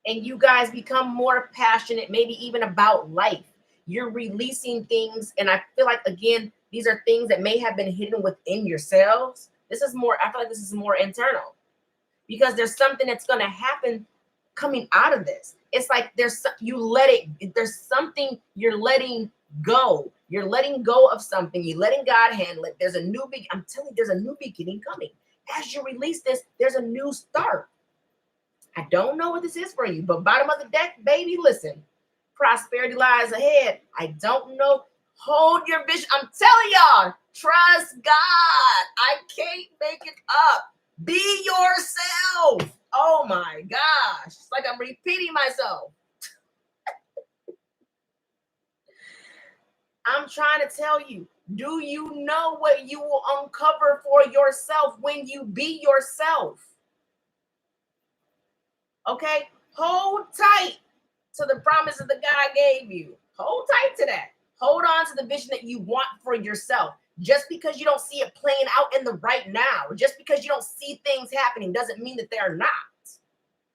and you guys become more passionate, maybe even about life. You're releasing things. And I feel like, again, these are things that may have been hidden within yourselves. This is more, I feel like this is more internal because there's something that's going to happen coming out of this. It's like there's something you're letting go. You're letting go of something. You're letting God handle it. There's a new I'm telling you, there's a new beginning coming. As you release this, there's a new start. I don't know what this is for you, but bottom of the deck, baby, listen. Prosperity lies ahead. I don't know. Hold your vision. I'm telling y'all, trust God. I can't make it up. Be yourself. Oh my gosh. It's like I'm repeating myself. I'm trying to tell you, do you know what you will uncover for yourself when you be yourself? Okay? Hold tight to the promises that God gave you. Hold tight to that. Hold on to the vision that you want for yourself. Just because you don't see it playing out in the right now, or just because you don't see things happening doesn't mean that they're not.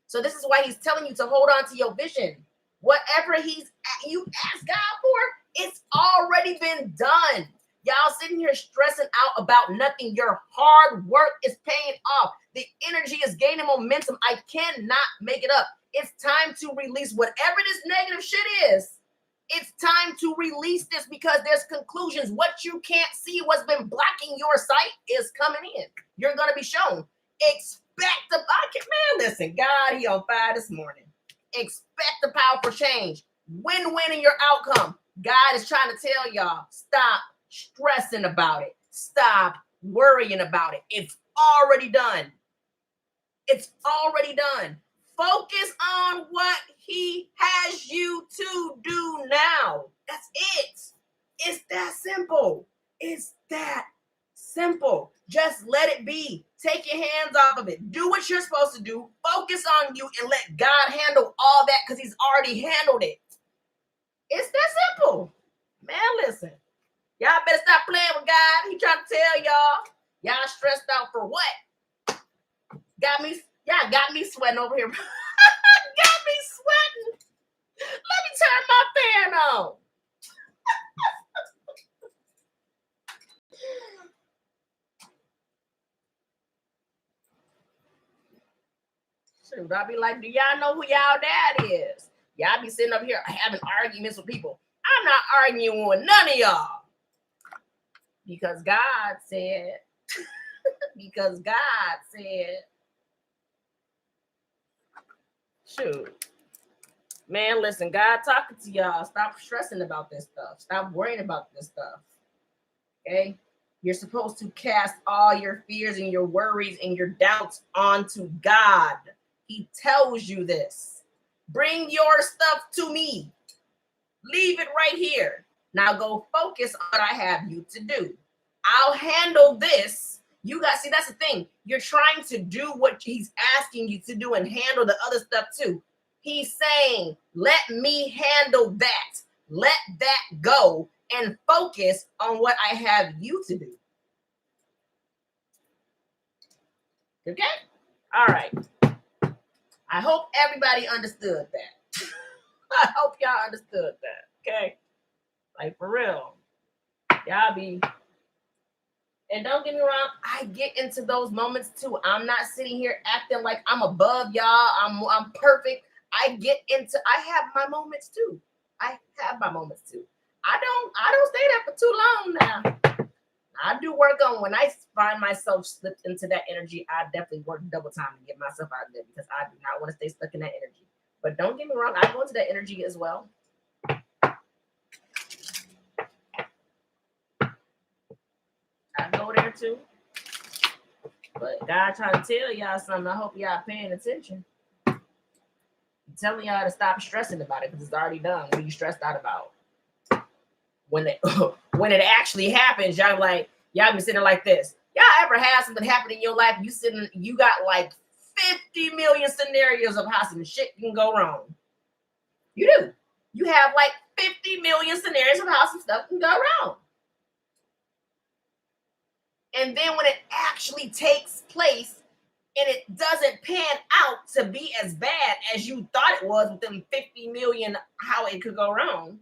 So this is why he's telling you to hold on to your vision. Whatever you ask God for, it's already been done. Y'all sitting here stressing out about nothing. Your hard work is paying off. The energy is gaining momentum. I cannot make it up. It's time to release whatever this negative shit is. It's time to release this because there's conclusions. What you can't see, what's been blocking your sight is coming in. You're going to be shown. Expect the pocket. Man, listen, God, he on fire this morning. Expect the powerful change. Win-win in your outcome. God is trying to tell y'all, stop stressing about it. Stop worrying about it. It's already done. It's already done. Focus on what he has you to do now. That's it. It's that simple. It's that simple. Just let it be. Take your hands off of it. Do what you're supposed to do. Focus on you and let God handle all that because he's already handled it. It's that simple. Man, listen. Y'all better stop playing with God. He trying to tell y'all stressed out for what? Y'all got me sweating over here. Got me sweating. Let me turn my fan on. Shoot, I'll be like, do y'all know who y'all dad is? Y'all be sitting up here having arguments with people. I'm not arguing with none of y'all. Because God said, because God said, shoot. Man, listen, God talking to y'all. Stop stressing about this stuff. Stop worrying about this stuff. Okay? You're supposed to cast all your fears and your worries and your doubts onto God. He tells you this. Bring your stuff to me. Leave it right here. Now go focus on what I have you to do. I'll handle this. You guys, see, that's the thing. You're trying to do what he's asking you to do and handle the other stuff too. He's saying, let me handle that. Let that go and focus on what I have you to do. Okay? All right. I hope everybody understood that. I hope y'all understood that. Okay? Like, for real. Y'all be... And don't get me wrong, I get into those moments too. I'm not sitting here acting like I'm above y'all. I'm perfect. I have my moments too. I have my moments too. I don't stay there for too long now. I do work on when I find myself slipped into that energy. I definitely work double time to get myself out of there because I do not want to stay stuck in that energy. But don't get me wrong, I go into that energy as well. I go there too. But God trying to tell y'all something. I hope y'all paying attention. I'm telling y'all to stop stressing about it because it's already done. What are you stressed out about? When it actually happens, y'all be sitting there like this. Y'all ever had something happen in your life? You got like 50 million scenarios of how some shit can go wrong. You do. You have like 50 million scenarios of how some stuff can go wrong. And then when it actually takes place and it doesn't pan out to be as bad as you thought it was with them 50 million, how it could go wrong,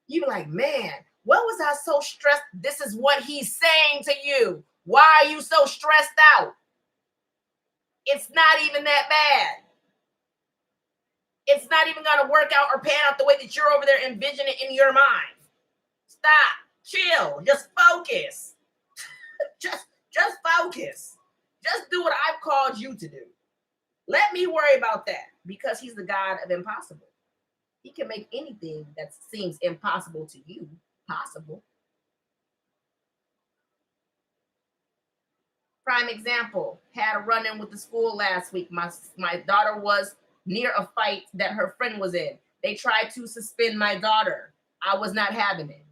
you be like, man, what was I so stressed? This is what he's saying to you. Why are you so stressed out? It's not even that bad. It's not even going to work out or pan out the way that you're over there envisioning it in your mind. Stop. Chill. Just focus. Just focus. Just do what I've called you to do. Let me worry about that because he's the God of impossible. He can make anything that seems impossible to you possible. Prime example, had a run-in with the school last week. My daughter was near a fight that her friend was in. They tried to suspend my daughter. I was not having it.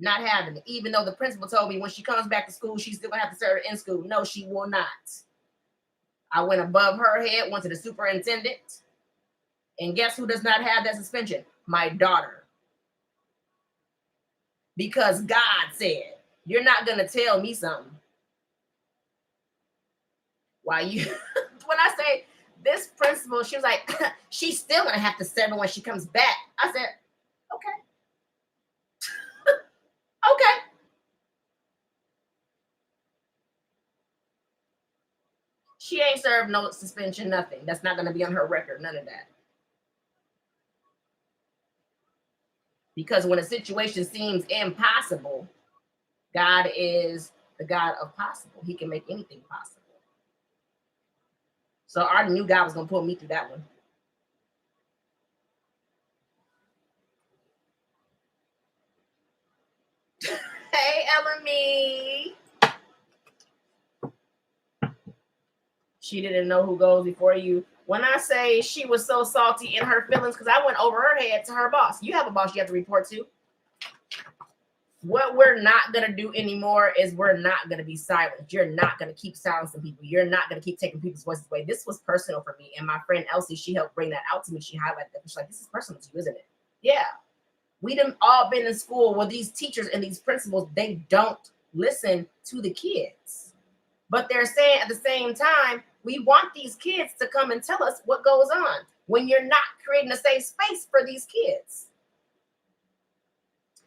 Not having it. Even though the principal told me when she comes back to school, she's still going to have to serve in school. No, she will not. I went above her head, went to the superintendent. And guess who does not have that suspension? My daughter. Because God said, you're not going to tell me something. Why you, when I say this principal, she was like, she's still going to have to serve when she comes back. I said, okay. Okay. She ain't served no suspension, nothing. That's not going to be on her record, none of that. Because when a situation seems impossible, God is the God of possible. He can make anything possible. So I already knew God was going to pull me through that one. Hey, Elamy. She didn't know who goes before you. When I say she was so salty in her feelings, because I went over her head to her boss. You have a boss you have to report to. What we're not going to do anymore is we're not going to be silent. You're not going to keep silencing people. You're not going to keep taking people's voices away. This was personal for me. And my friend Elsie, she helped bring that out to me. She highlighted that. She's like, this is personal to you, isn't it? Yeah. We done all been in school where these teachers and these principals, they don't listen to the kids. But they're saying at the same time, we want these kids to come and tell us what goes on when you're not creating a safe space for these kids.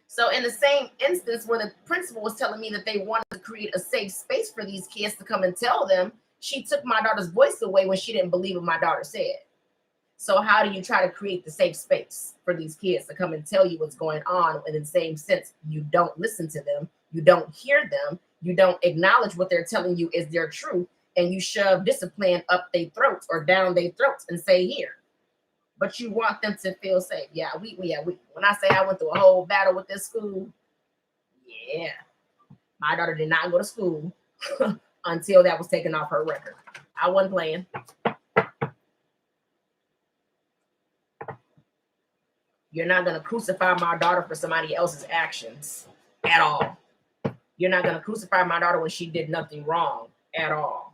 So in the same instance where the principal was telling me that they wanted to create a safe space for these kids to come and tell them, she took my daughter's voice away when she didn't believe what my daughter said. So how do you try to create the safe space for these kids to come and tell you what's going on? And in the same sense, you don't listen to them. You don't hear them. You don't acknowledge what they're telling you is their truth. And you shove discipline up their throats or down their throats and say, here. But you want them to feel safe. Yeah, we. When I say I went through a whole battle with this school, yeah. My daughter did not go to school until that was taken off her record. I wasn't playing. You're not going to crucify my daughter for somebody else's actions at all. You're not going to crucify my daughter when she did nothing wrong at all.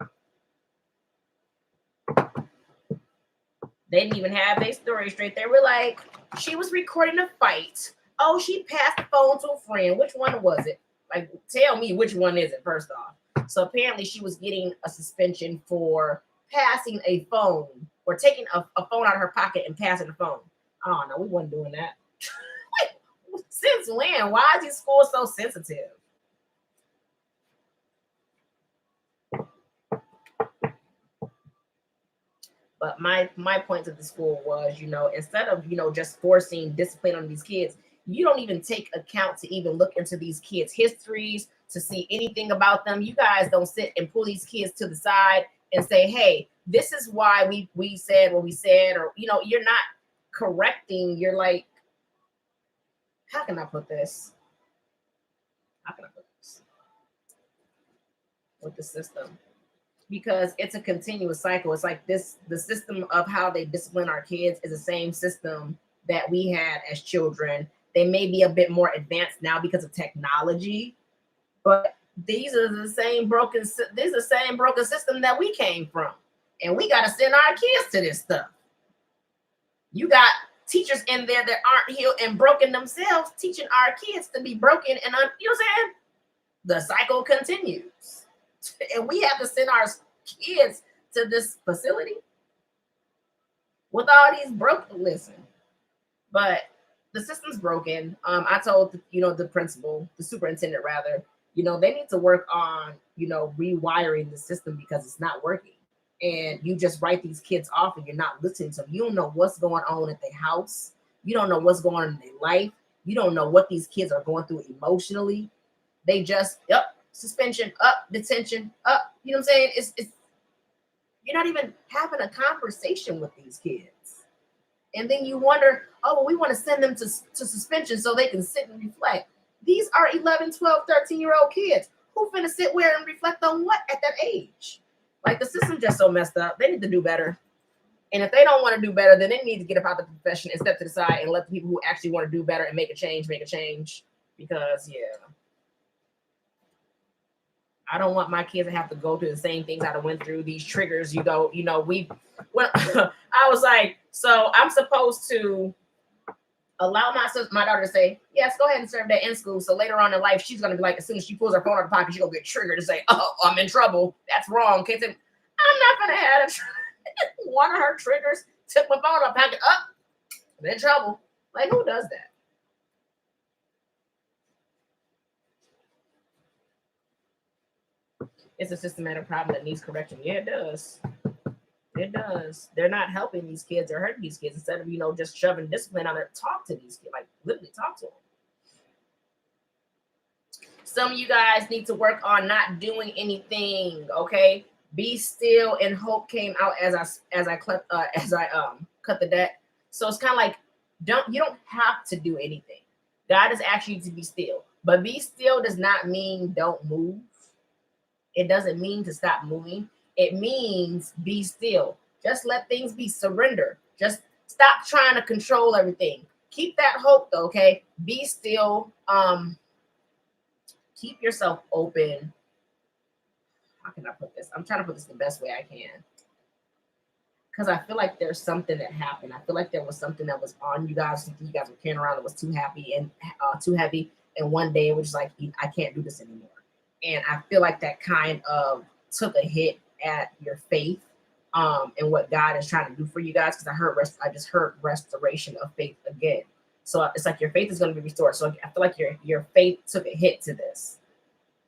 They didn't even have their story straight. They were like, she was recording a fight Oh, she passed the phone to a friend. Which one was it? Like, tell me which one is it, first off. So apparently she was getting a suspension for passing a phone or taking a phone out of her pocket and passing the phone. Oh, no, we wasn't doing that. Since when? Why is these schools so sensitive? But my point to the school was, instead of, just forcing discipline on these kids, you don't even take account to even look into these kids' histories to see anything about them. You guys don't sit and pull these kids to the side and say, hey, this is why we said what we said, or, you're not correcting. You're like, how can I put this? How can I put this? With the system. Because it's a continuous cycle. It's like this, the system of how they discipline our kids is the same system that we had as children. They may be a bit more advanced now because of technology, but these are the same broken system that we came from. And we got to send our kids to this stuff. You got teachers in there that aren't healed and broken themselves, teaching our kids to be broken, and you know what I'm saying? The cycle continues. And we have to send our kids to this facility with all these broken. Listen, but the system's broken. I told the principal, the superintendent rather, they need to work on rewiring the system because it's not working. And you just write these kids off and you're not listening to them. You don't know what's going on at their house. You don't know what's going on in their life. You don't know what these kids are going through emotionally. They just suspension, up, detention, up. You know what I'm saying? It's you're not even having a conversation with these kids. And then you wonder, oh, well, we want to send them to suspension so they can sit and reflect. These are 11, 12, 13-year-old kids. Who finna sit where and reflect on what at that age? Like, the system's just so messed up. They need to do better. And if they don't want to do better, then they need to get up out the profession and step to the side and let the people who actually want to do better and make a change. Because, yeah. I don't want my kids to have to go through the same things I went through. These triggers, when I was like, so I'm supposed to allow my daughter to say, yes, go ahead and serve that in school. So later on in life, she's going to be like, as soon as she pulls her phone out of the pocket, she's going to get triggered to say, oh, I'm in trouble. That's wrong. Kids, I'm not going to have one of her triggers took my phone out of the pocket. I'm in trouble. Like, who does that? It's a systematic problem that needs correction. Yeah, it does. It does. They're not helping these kids or hurting these kids. Instead of, just shoving discipline on it, talk to these kids. Like, literally talk to them. Some of you guys need to work on not doing anything, okay? Be still and hope came out as I cut the deck. So it's kind of like, you don't have to do anything. God is asking you to be still. But be still does not mean don't move. It doesn't mean to stop moving. It means be still. Just let things be. Surrender. Just stop trying to control everything. Keep that hope though, okay? Be still. Keep yourself open. How can I put this? I'm trying to put this the best way I can. Because I feel like there's something that happened. I feel like there was something that was on you guys. You guys were carrying around that was too heavy. And one day it was just like, I can't do this anymore. And I feel like that kind of took a hit at your faith and what God is trying to do for you guys. Because I just heard restoration of faith again. So it's like your faith is going to be restored. So I feel like your faith took a hit to this.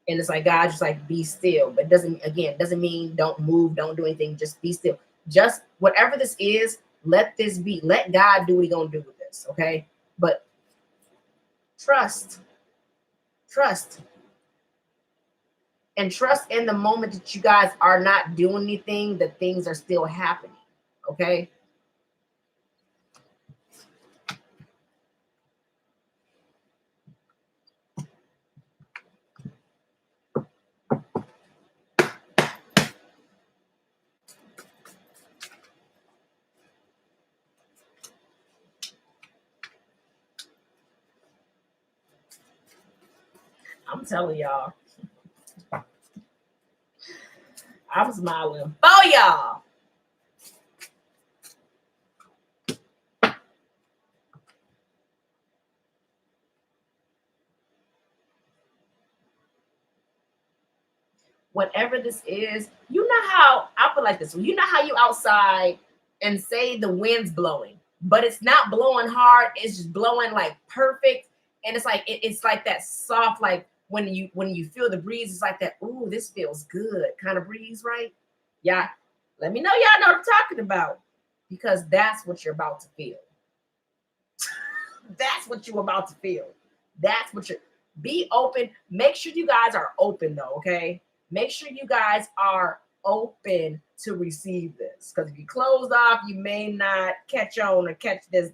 And it's like God just like be still. But doesn't mean don't move, don't do anything. Just be still. Just whatever this is, let this be. Let God do what He's going to do with this. Okay. But trust. And trust in the moment that you guys are not doing anything, that things are still happening. Okay. I'm telling y'all. I'm smiling for y'all. whatever this is, you know how, I'll put it like this, you know how you outside and say the wind's blowing, but it's not blowing hard, it's just blowing like perfect. And it's like it's like that soft, like when you feel the breeze, it's like that, ooh, this feels good kind of breeze, right? Yeah. Let me know y'all know what I'm talking about, because that's what you're about to feel. That's what you're about to feel. That's what you're, be open. Make sure you guys are open though, okay? Make sure you guys are open to receive this. Because if you closed off, you may not catch on or catch this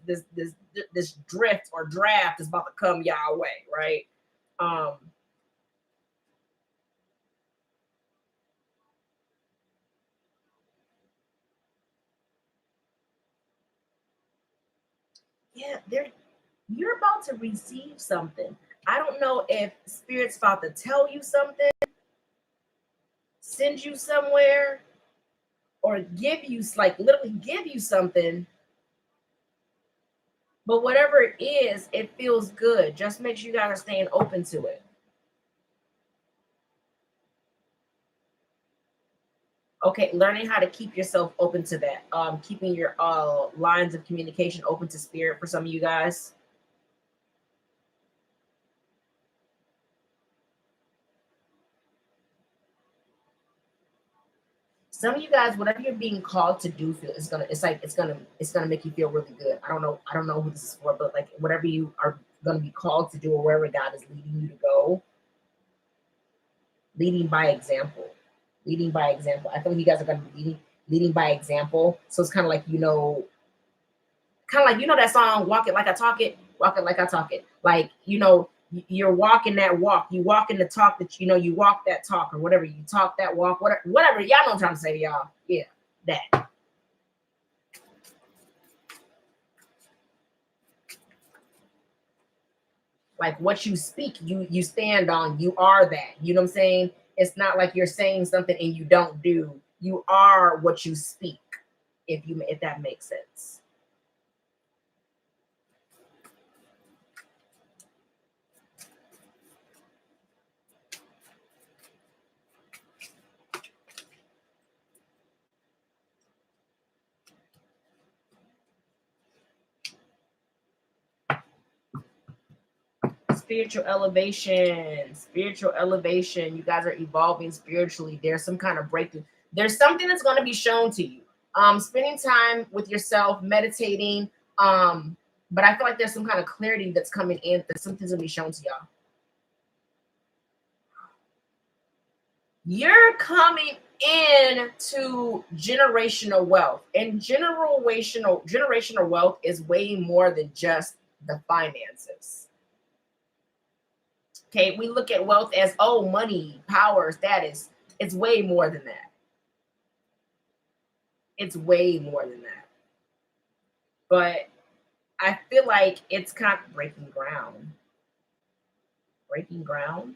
drift or draft is about to come your way, right? Yeah, you're about to receive something. I don't know if Spirit's about to tell you something, send you somewhere, or give you, like, literally give you something. But whatever it is, it feels good. Just make sure you guys are staying open to it. Okay, learning how to keep yourself open to that. Keeping your lines of communication open to Spirit for some of you guys. Some of you guys, whatever you're being called to do, feel it's gonna make you feel really good. I don't know who this is for, but like whatever you are gonna be called to do, or wherever God is leading you to go, leading by example. Leading by example. I feel like you guys are gonna be leading by example. So it's kind of like, that song, Walk It Like I Talk It, Walk It Like I Talk It. Like, you're walking that walk, you walk in the talk that you walk that talk, or whatever, you talk that walk, whatever. Y'all know what I'm trying to say to y'all. Yeah, that. Like what you speak, you stand on, you are that. You know what I'm saying? It's not like you're saying something and you don't do. You are what you speak, if that makes sense. Spiritual elevation, spiritual elevation. You guys are evolving spiritually. There's some kind of breakthrough. There's something that's going to be shown to you. Spending time with yourself, meditating. But I feel like there's some kind of clarity that's coming in. That something's gonna be shown to y'all. You're coming into generational wealth, and generational wealth is way more than just the finances. Okay, we look at wealth as, oh, money, power, status. It's way more than that. It's way more than that. But I feel like it's kind of breaking ground. Breaking ground.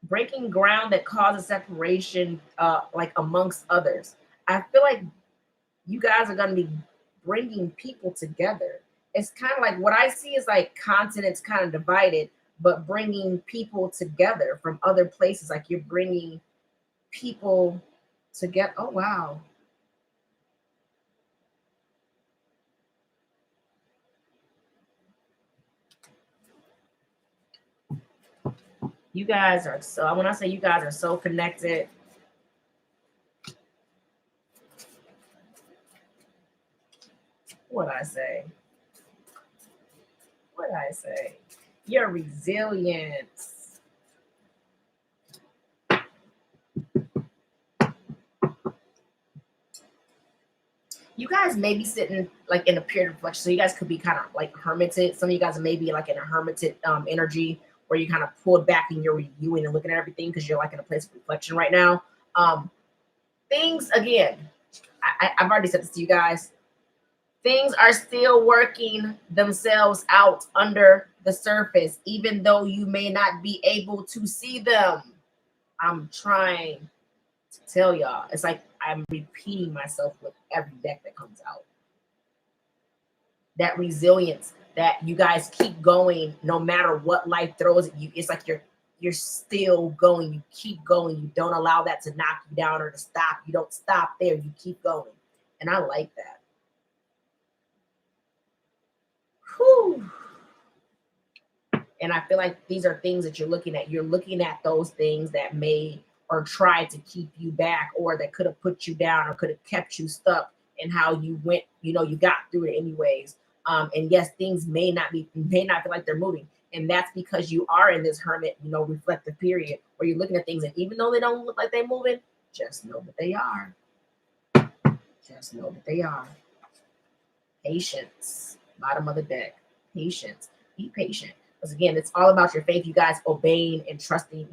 Breaking ground that causes separation, like amongst others. I feel like you guys are going to be bringing people together. It's kind of like what I see is like continents kind of divided, but bringing people together from other places. Like you're bringing people together. Oh, wow. You guys are so, when I say you guys are so connected, what I say? What I say? Your resilience. You guys may be sitting like in a period of reflection. So you guys could be kind of like hermited. Some of you guys may be like in a hermited energy where you kind of pulled back and you're reviewing and looking at everything because you're like in a place of reflection right now. Things, again, I've already said this to you guys. Things are still working themselves out under the surface, even though you may not be able to see them. I'm trying to tell y'all. It's like I'm repeating myself with every deck that comes out. That resilience, that you guys keep going no matter what life throws at you. It's like you're still going. You keep going. You don't allow that to knock you down or to stop. You don't stop there. You keep going. And I like that. Whew. And I feel like these are things that you're looking at. You're looking at those things that may or tried to keep you back, or that could have put you down, or could have kept you stuck in how you went, you got through it anyways. And yes, things may not feel like they're moving. And that's because you are in this hermit, reflective period where you're looking at things, and even though they don't look like they're moving, just know that they are. Just know that they are. Patience. Bottom of the deck. Patience. Be patient. Because again, it's all about your faith, you guys, obeying and trusting,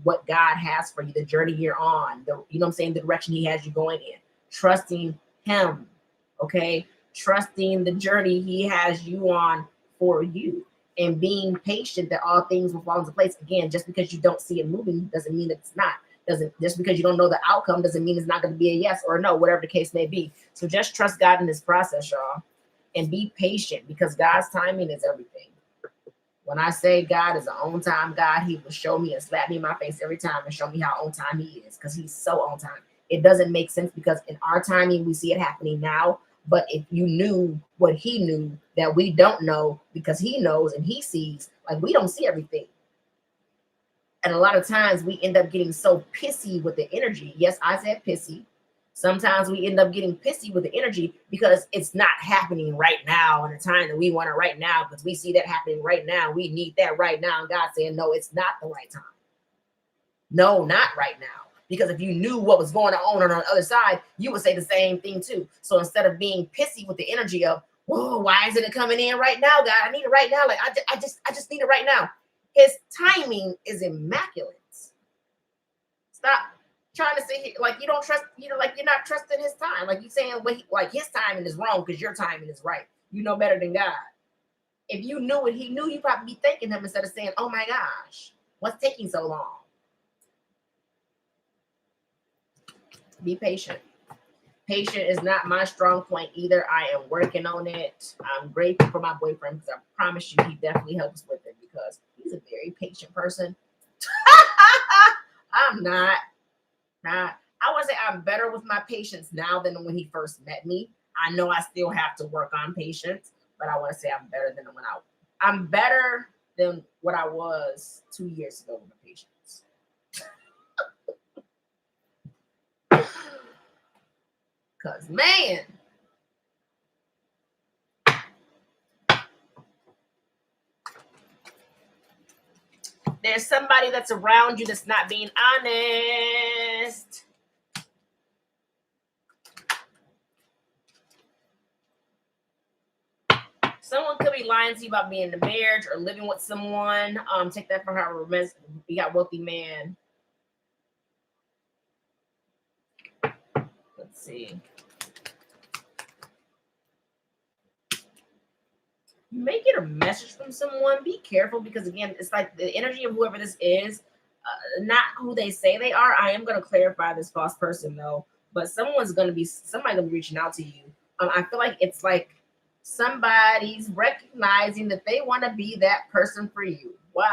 what God has for you, the journey you're on, the direction he has you going in. Trusting him. Okay? Trusting the journey he has you on for you. And being patient that all things will fall into place. Again, just because you don't see it moving doesn't mean it's not. Just because you don't know the outcome doesn't mean it's not going to be a yes or a no, whatever the case may be. So just trust God in this process, y'all. And be patient, because God's timing is everything. When I say God is an on-time God, he will show me and slap me in my face every time and show me how on time he is, because he's so on time. It doesn't make sense, because in our timing, we see it happening now. But if you knew what he knew that we don't know, because he knows and he sees, like we don't see everything. And a lot of times we end up getting so pissy with the energy. Yes, I said pissy. Sometimes we end up getting pissy with the energy because it's not happening right now in the time that we want it right now, because we see that happening right now. We need that right now. And God's saying, no, it's not the right time. No, not right now. Because if you knew what was going on the other side, you would say the same thing too. So instead of being pissy with the energy of, whoa, why isn't it coming in right now, God? I need it right now. Like I just need it right now. His timing is immaculate. Stop trying to say like you don't trust, like you're not trusting his time. Like you're saying, like his timing is wrong because your timing is right. You know better than God. If you knew what he knew, you'd probably be thanking him instead of saying, oh my gosh, what's taking so long? Be patient. Patient is not my strong point either. I am working on it. I'm grateful for my boyfriend, because I promise you he definitely helps with it, because he's a very patient person. I'm not. I want to say I'm better with my patience now than when he first met me. I know I still have to work on patience, but I want to say I'm better than I'm better than what I was 2 years ago with my patience. Because, man, there's somebody that's around you that's not being honest. Someone could be lying to you about being in a marriage or living with someone. Take that for however you got wealthy man. Let's see. You may get a message from someone. Be careful, because again, it's like the energy of whoever this is, not who they say they are. I am going to clarify this false person though, but somebody's going to be reaching out to you. I feel like it's like somebody's recognizing that they want to be that person for you. Wow.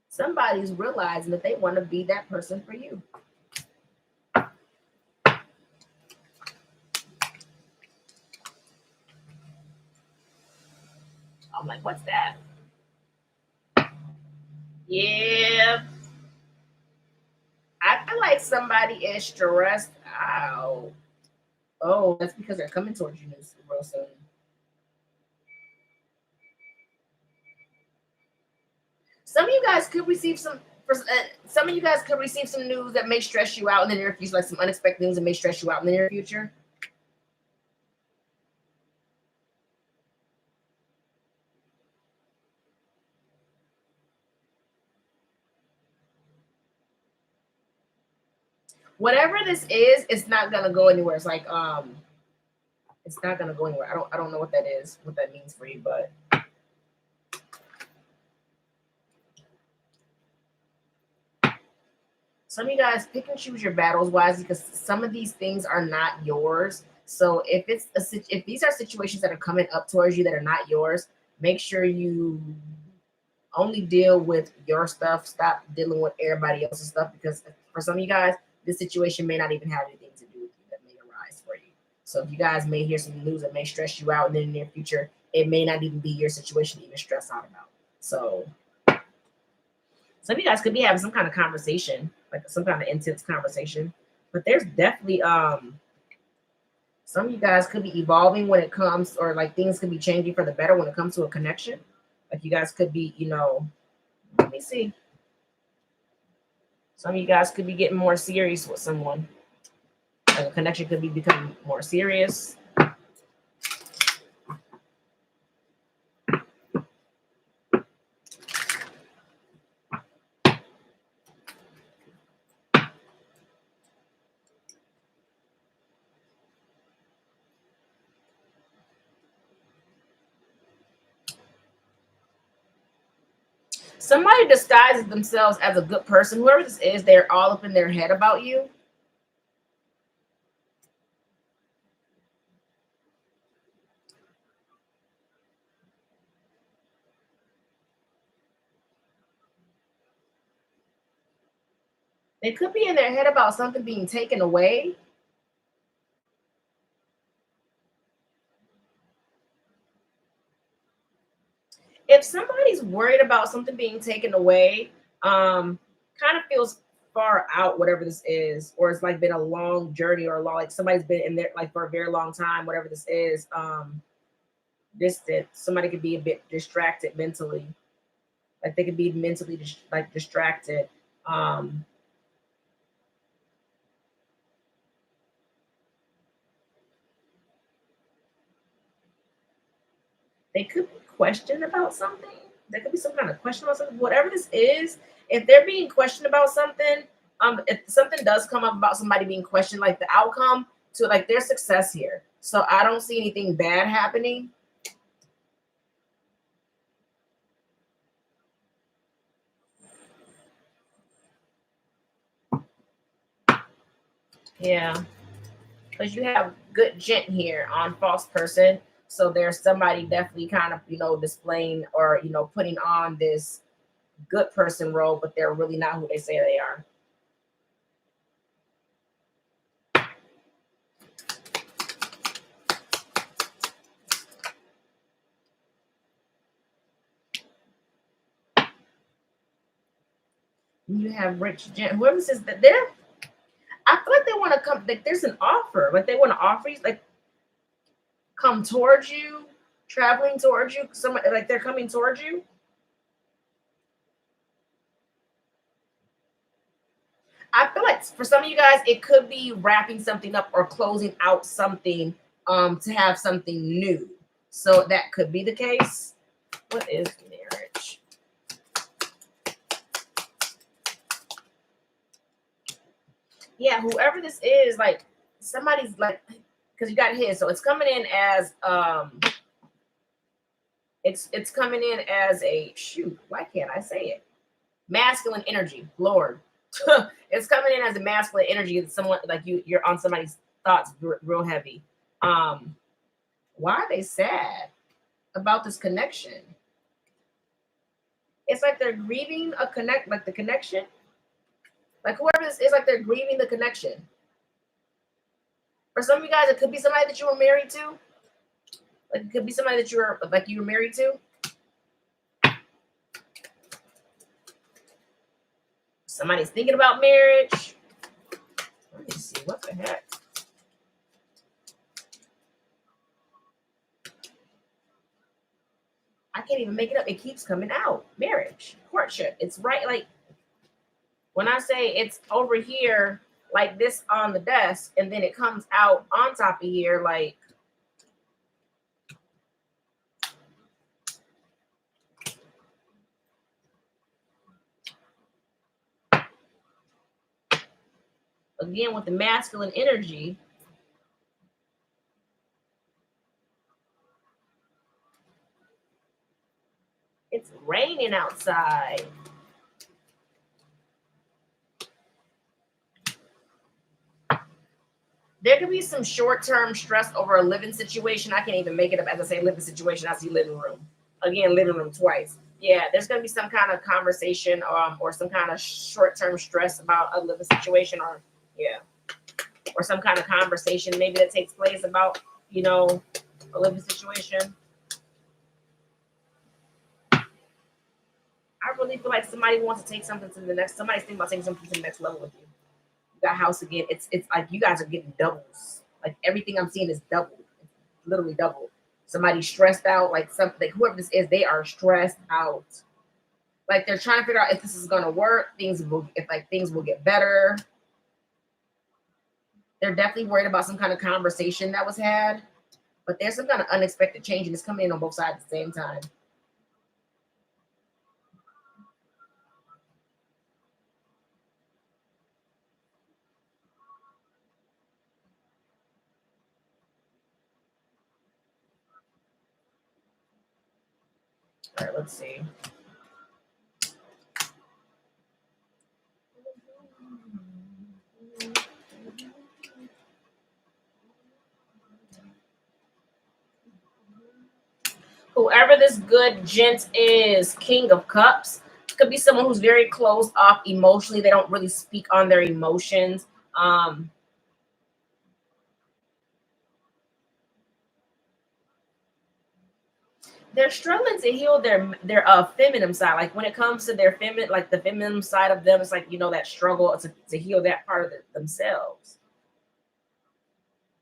Somebody's realizing that they want to be that person for you. I'm like, what's that? Yeah. I feel like somebody is stressed out. Oh, that's because they're coming towards you real soon. Some of you guys could receive some news that may stress you out in the near future, like some unexpected news that may stress you out in the near future. Whatever this is, it's not gonna go anywhere. It's like it's not gonna go anywhere. I don't know what that is, what that means for you, but Some of you guys pick and choose your battles wisely because some of these things are not yours. So if if these are situations that are coming up towards you that are not yours, make sure you only deal with your stuff. Stop dealing with everybody else's stuff because for some of you guys, this situation may not even have anything to do with you that may arise for you. So if you guys may hear some news that may stress you out in the near future, it may not even be your situation to even stress out about. So some of you guys could be having some kind of conversation, like some kind of intense conversation. But there's definitely some of you guys could be evolving when it comes, or like things could be changing for the better when it comes to a connection. Like you guys could be, let me see. Some of you guys could be getting more serious with someone. Like a connection could be becoming more serious. Somebody disguises themselves as a good person. Whoever this is, they're all up in their head about you. They could be in their head about something being taken away. If somebody's worried about something being taken away, kind of feels far out, whatever this is, or it's like been a long journey or like somebody's been in there like for a very long time, whatever this is, distant. Somebody could be a bit distracted mentally. Like they could be mentally distracted. Um, they could be questioned about something. There could be some kind of question about something. Whatever this is, if they're being questioned about something, if something does come up about somebody being questioned, like the outcome to like their success here. So I don't see anything bad happening. Yeah, because you have good gent here on false person. So there's somebody definitely kind of, displaying or, putting on this good person role, but they're really not who they say they are. You have rich gent, whoever says that I feel like they want to come, like there's an offer, like they want to offer you, like come towards you, traveling towards you, somebody like they're coming towards you. I feel like for some of you guys, it could be wrapping something up or closing out something to have something new. So that could be the case. What is marriage? Yeah, whoever this is, like somebody's like, because you got his, so it's coming in as it's coming in as a shoot. Why can't I say it? Masculine energy, Lord. It's coming in as a masculine energy. That someone like you're on somebody's thoughts real heavy. Why are they sad about this connection? It's like they're grieving like the connection. Like whoever this is, like they're grieving the connection. For some of you guys, it could be somebody that you were married to. Like it could be somebody that you were married to. Somebody's thinking about marriage. Let me see, what the heck? I can't even make it up. It keeps coming out. Marriage, courtship. It's right. Like when I say it's over here, like this on the desk, and then it comes out on top of here, like again with the masculine energy. It's raining outside. There could be some short-term stress over a living situation. I can't even make it up as I say living situation. I see living room. Again, living room twice. Yeah, there's going to be some kind of conversation or some kind of short-term stress about a living situation yeah, or some kind of conversation maybe that takes place about, a living situation. I really feel like somebody wants to take something to the next. Somebody's thinking about taking something to the next level with you. You got house again. It's like you guys are getting doubles. Like everything I'm seeing is double. It's literally double. Somebody's stressed out. Like something. Whoever this is, they are stressed out. Like they're trying to figure out if this is gonna work. Things will get better. They're definitely worried about some kind of conversation that was had. But there's some kind of unexpected change and it's coming in on both sides at the same time. All right, let's see. Whoever this good gent is, King of Cups, could be someone who's very closed off emotionally. They don't really speak on their emotions. They're struggling to heal their feminine side. Like when it comes to their feminine, like the feminine side of them, it's like that struggle to heal that part of themselves.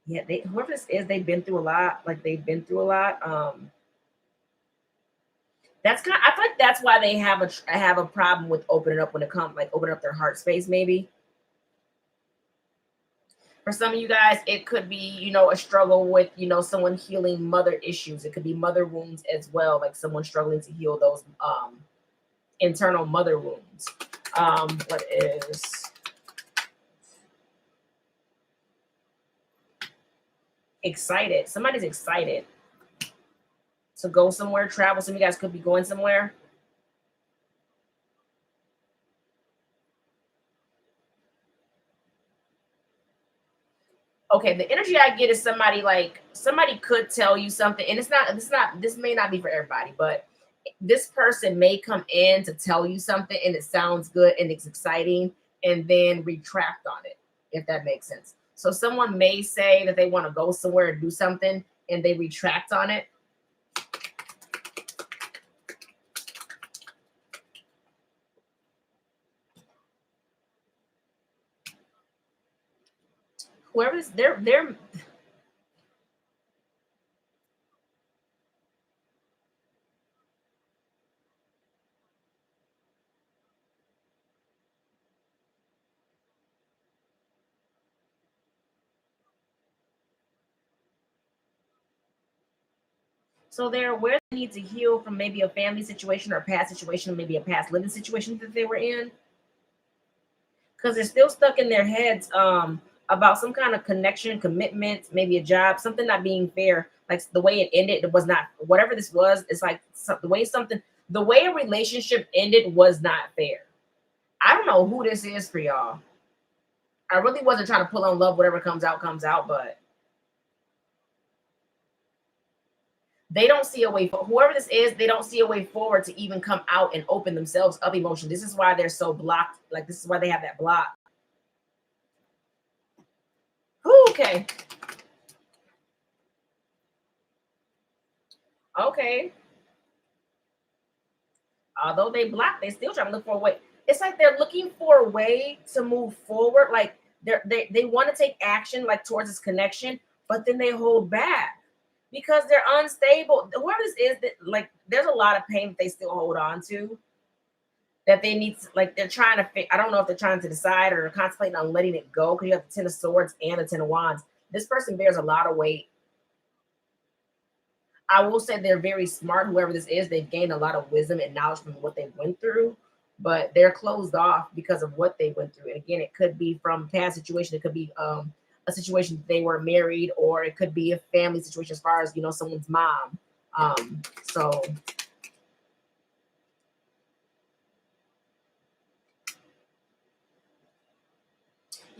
Yeah, whoever this is, they've been through a lot. Like they've been through a lot. That's kind. I feel like that's why they have a problem with opening up when it comes like opening up their heart space. Maybe for some of you guys, it could be a struggle with someone healing mother issues. It could be mother wounds as well, like someone struggling to heal those internal mother wounds. What is excited? Somebody's excited to go somewhere, travel. Some of you guys could be going somewhere. Okay, the energy I get is somebody could tell you something, and this may not be for everybody, but this person may come in to tell you something and it sounds good and it's exciting and then retract on it, if that makes sense. So someone may say that they want to go somewhere and do something and they retract on it. Whoever's they're so they're aware they need to heal from maybe a family situation or a past situation, maybe a past living situation that they were in. Because they're still stuck in their heads about some kind of connection, commitment, maybe a job, something not being fair. Like the way it ended, it was not whatever this was. It's like the way a relationship ended was not fair. I don't know who this is for y'all. I really wasn't trying to pull on love. Whatever comes out, but they don't see a way. Whoever this is, they don't see a way forward to even come out and open themselves up emotion. This is why they're so blocked. Like this is why they have that block. Okay. Okay. Although they block, they still trying to look for a way. It's like they're looking for a way to move forward. Like they want to take action like towards this connection, but then they hold back because they're unstable. Whoever this is, that like there's a lot of pain that they still hold on to. That they need to, like they're trying to I don't know if they're trying to decide or contemplating on letting it go because you have the 10 of Swords and the 10 of Wands. This person bears a lot of weight. I will say they're very smart. Whoever this is, they've gained a lot of wisdom and knowledge from what they went through, but they're closed off because of what they went through. And again, it could be from past situation. It could be a situation that they were married, or it could be a family situation as far as someone's mom. So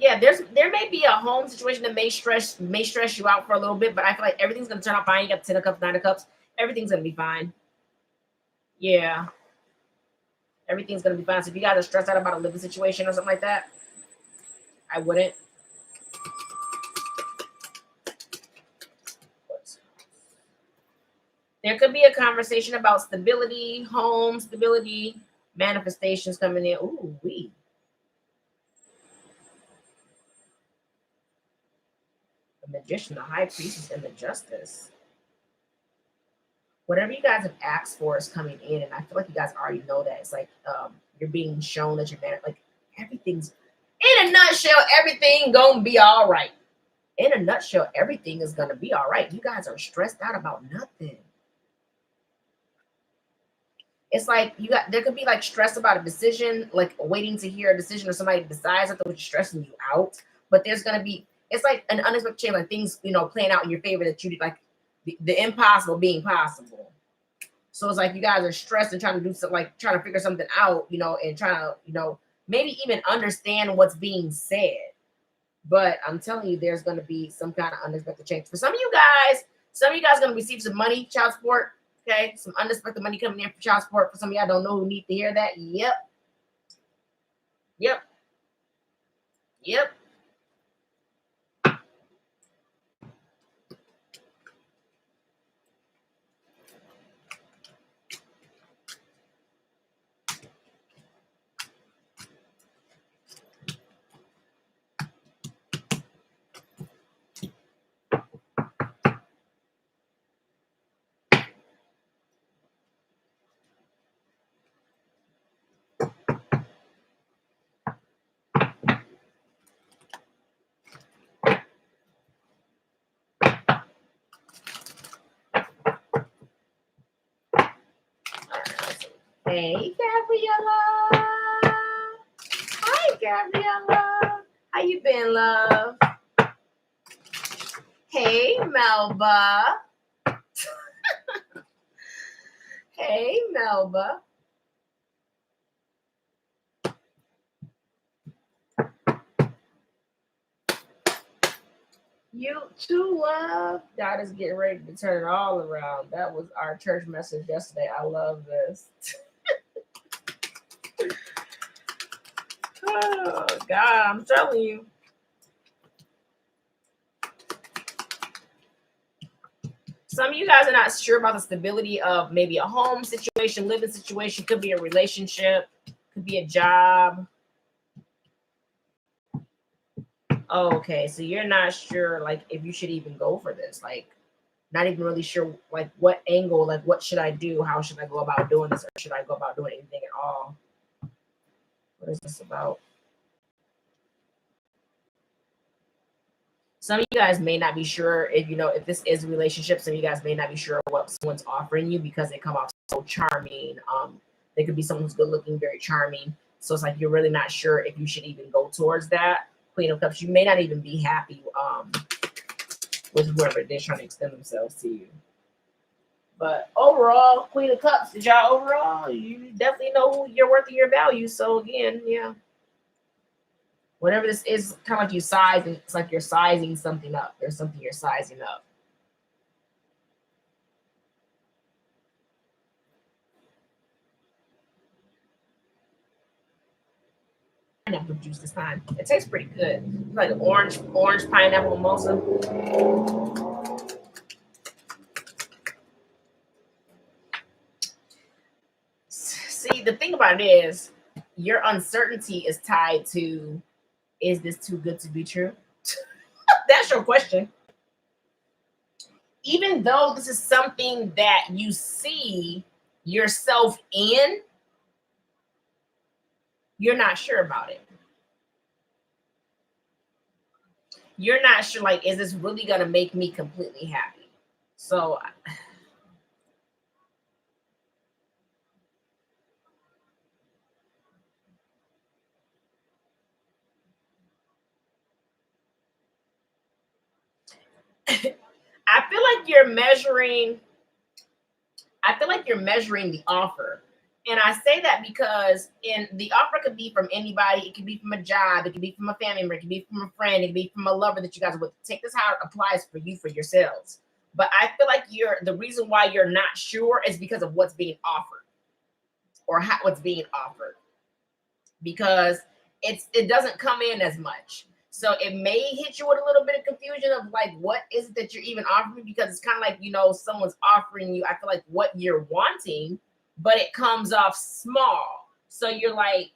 Yeah, there may be a home situation that may stress you out for a little bit, but I feel like everything's gonna turn out fine. You got 10 of cups, 9 of cups, everything's gonna be fine. Yeah, everything's gonna be fine. So if you guys are stressed out about a living situation or something like that, I wouldn't. There could be a conversation about stability, home stability, manifestations coming in. Ooh, the Magician, the High Priestess, and the Justice. Whatever you guys have asked for is coming in, and I feel like you guys already know that. It's like you're being shown that you're married. Like everything's, in a nutshell, everything gonna be all right. In a nutshell, everything is gonna be all right. You guys are stressed out about nothing. It's like there could be like stress about a decision, like waiting to hear a decision or somebody decides something which is stressing you out. But there's gonna be, it's like an unexpected change, like things, playing out in your favor that you did, like the impossible being possible. So it's like you guys are stressed and trying to do something, like trying to figure something out, and trying to, maybe even understand what's being said. But I'm telling you, there's gonna be some kind of unexpected change. For some of you guys gonna receive some money, child support. Okay, some unexpected money coming in for child support. For some of y'all don't know who need to hear that. Yep. Hey, Gabriella. Hi, Gabriella. How you been, love? Hey, Melba. Hey, Melba. You too, love. God is getting ready to turn it all around. That was our church message yesterday. I love this. Oh, God, I'm telling you. Some of you guys are not sure about the stability of maybe a home situation, living situation, could be a relationship, could be a job. Okay, so you're not sure, like, if you should even go for this, like, not even really sure, like, what angle, like, what should I do? How should I go about doing this? Or should I go about doing anything at all? What is this about? Some of you guys may not be sure if this is a relationship. Some of you guys may not be sure what someone's offering you because they come off so charming. They could be someone who's good looking, very charming. So it's like you're really not sure if you should even go towards that. Queen of Cups, you may not even be happy with whoever they're trying to extend themselves to you. But overall, Queen of Cups, you definitely know your worth and your value. So again, yeah. Whatever this is, kind of like you size, and it's like you're sizing something up. There's something you're sizing up. Pineapple juice this time. It tastes pretty good. It's like orange pineapple mimosa. See, the thing about it is, your uncertainty is tied to, is this too good to be true? That's your question. Even though this is something that you see yourself in, you're not sure about it. You're not sure, like, is this really going to make me completely happy? So I feel like you're measuring the offer. And I say that because in the offer could be from anybody. It could be from a job. It could be from a family member. It could be from a friend. It could be from a lover that you guys would take this how it applies for you, for yourselves. But I feel like the reason why you're not sure is because of what's being offered or how what's being offered, because it doesn't come in as much. So it may hit you with a little bit of confusion of like, what is it that you're even offering? Because it's kind of like, someone's offering you, I feel like, what you're wanting, but it comes off small. So you're like,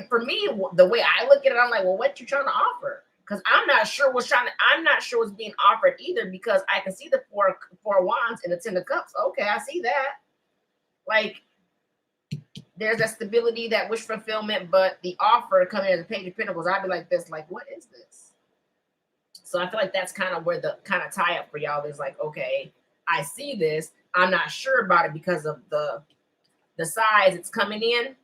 for me, the way I look at it, I'm like, well, what you trying to offer? Because I'm not sure what's being offered either, because I can see the four of wands and the 10 of cups. Okay, I see that. Like, there's that stability, that wish fulfillment, but the offer coming as a page of pentacles, I'd be like this, like, what is this? So I feel like that's kind of where the kind of tie up for y'all is like, okay, I see this. I'm not sure about it because of the size it's coming in.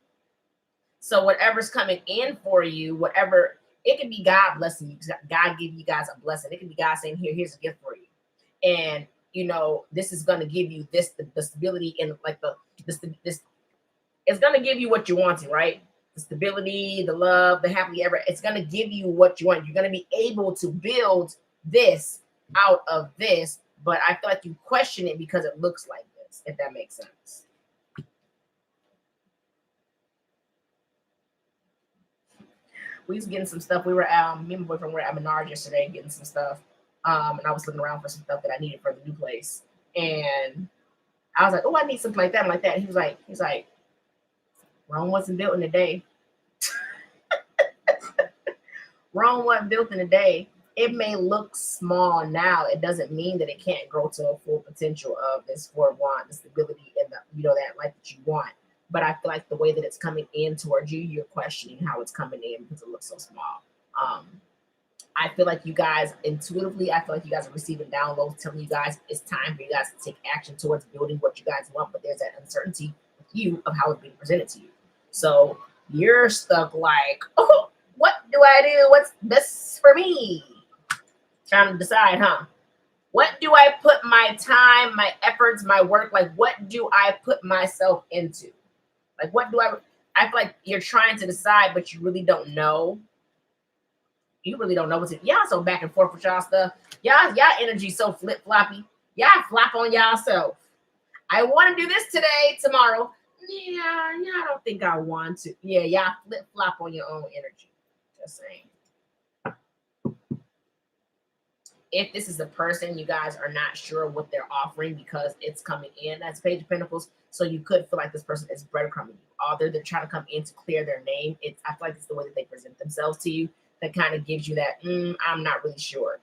So whatever's coming in for you, whatever, it can be God blessing you. God give you guys a blessing. It can be God saying, here's a gift for you. And, this is going to give you this, the stability and like this, it's going to give you what you're wanting, right? The stability, the love, the happily ever. It's going to give you what you want. You're going to be able to build this out of this. But I feel like you question it because it looks like this, if that makes sense. We was getting some stuff. We were me and my boyfriend were at Menards yesterday getting some stuff. And I was looking around for some stuff that I needed for the new place. And I was like, oh, I need something like that and like that. And he was like, Rome wasn't built in a day. Rome wasn't built in a day. It may look small now. It doesn't mean that it can't grow to a full potential of this Four of Wands, the stability and that life that you want. But I feel like the way that it's coming in towards you, you're questioning how it's coming in because it looks so small. I feel like you guys intuitively, I feel like you guys are receiving downloads telling you guys it's time for you guys to take action towards building what you guys want. But there's that uncertainty with you of how it's being presented to you. So you're stuck like, oh, what do I do? What's best for me? Trying to decide, huh? What do I put my time, my efforts, my work, like what do I put myself into? Like what do I feel like you're trying to decide, but you really don't know. You really don't know what's it. Y'all so back and forth with y'all stuff. Y'all energy so flip-floppy. Y'all flop on y'all self. I want to do this today, tomorrow. Yeah, I don't think I want to. Yeah, y'all flip-flop on your own energy. Just saying. If this is a person, you guys are not sure what they're offering because it's coming in as Page of Pentacles. So you could feel like this person is breadcrumbing you. Although they're trying to come in to clear their name. I feel like it's the way that they present themselves to you that kind of gives you that, I'm not really sure.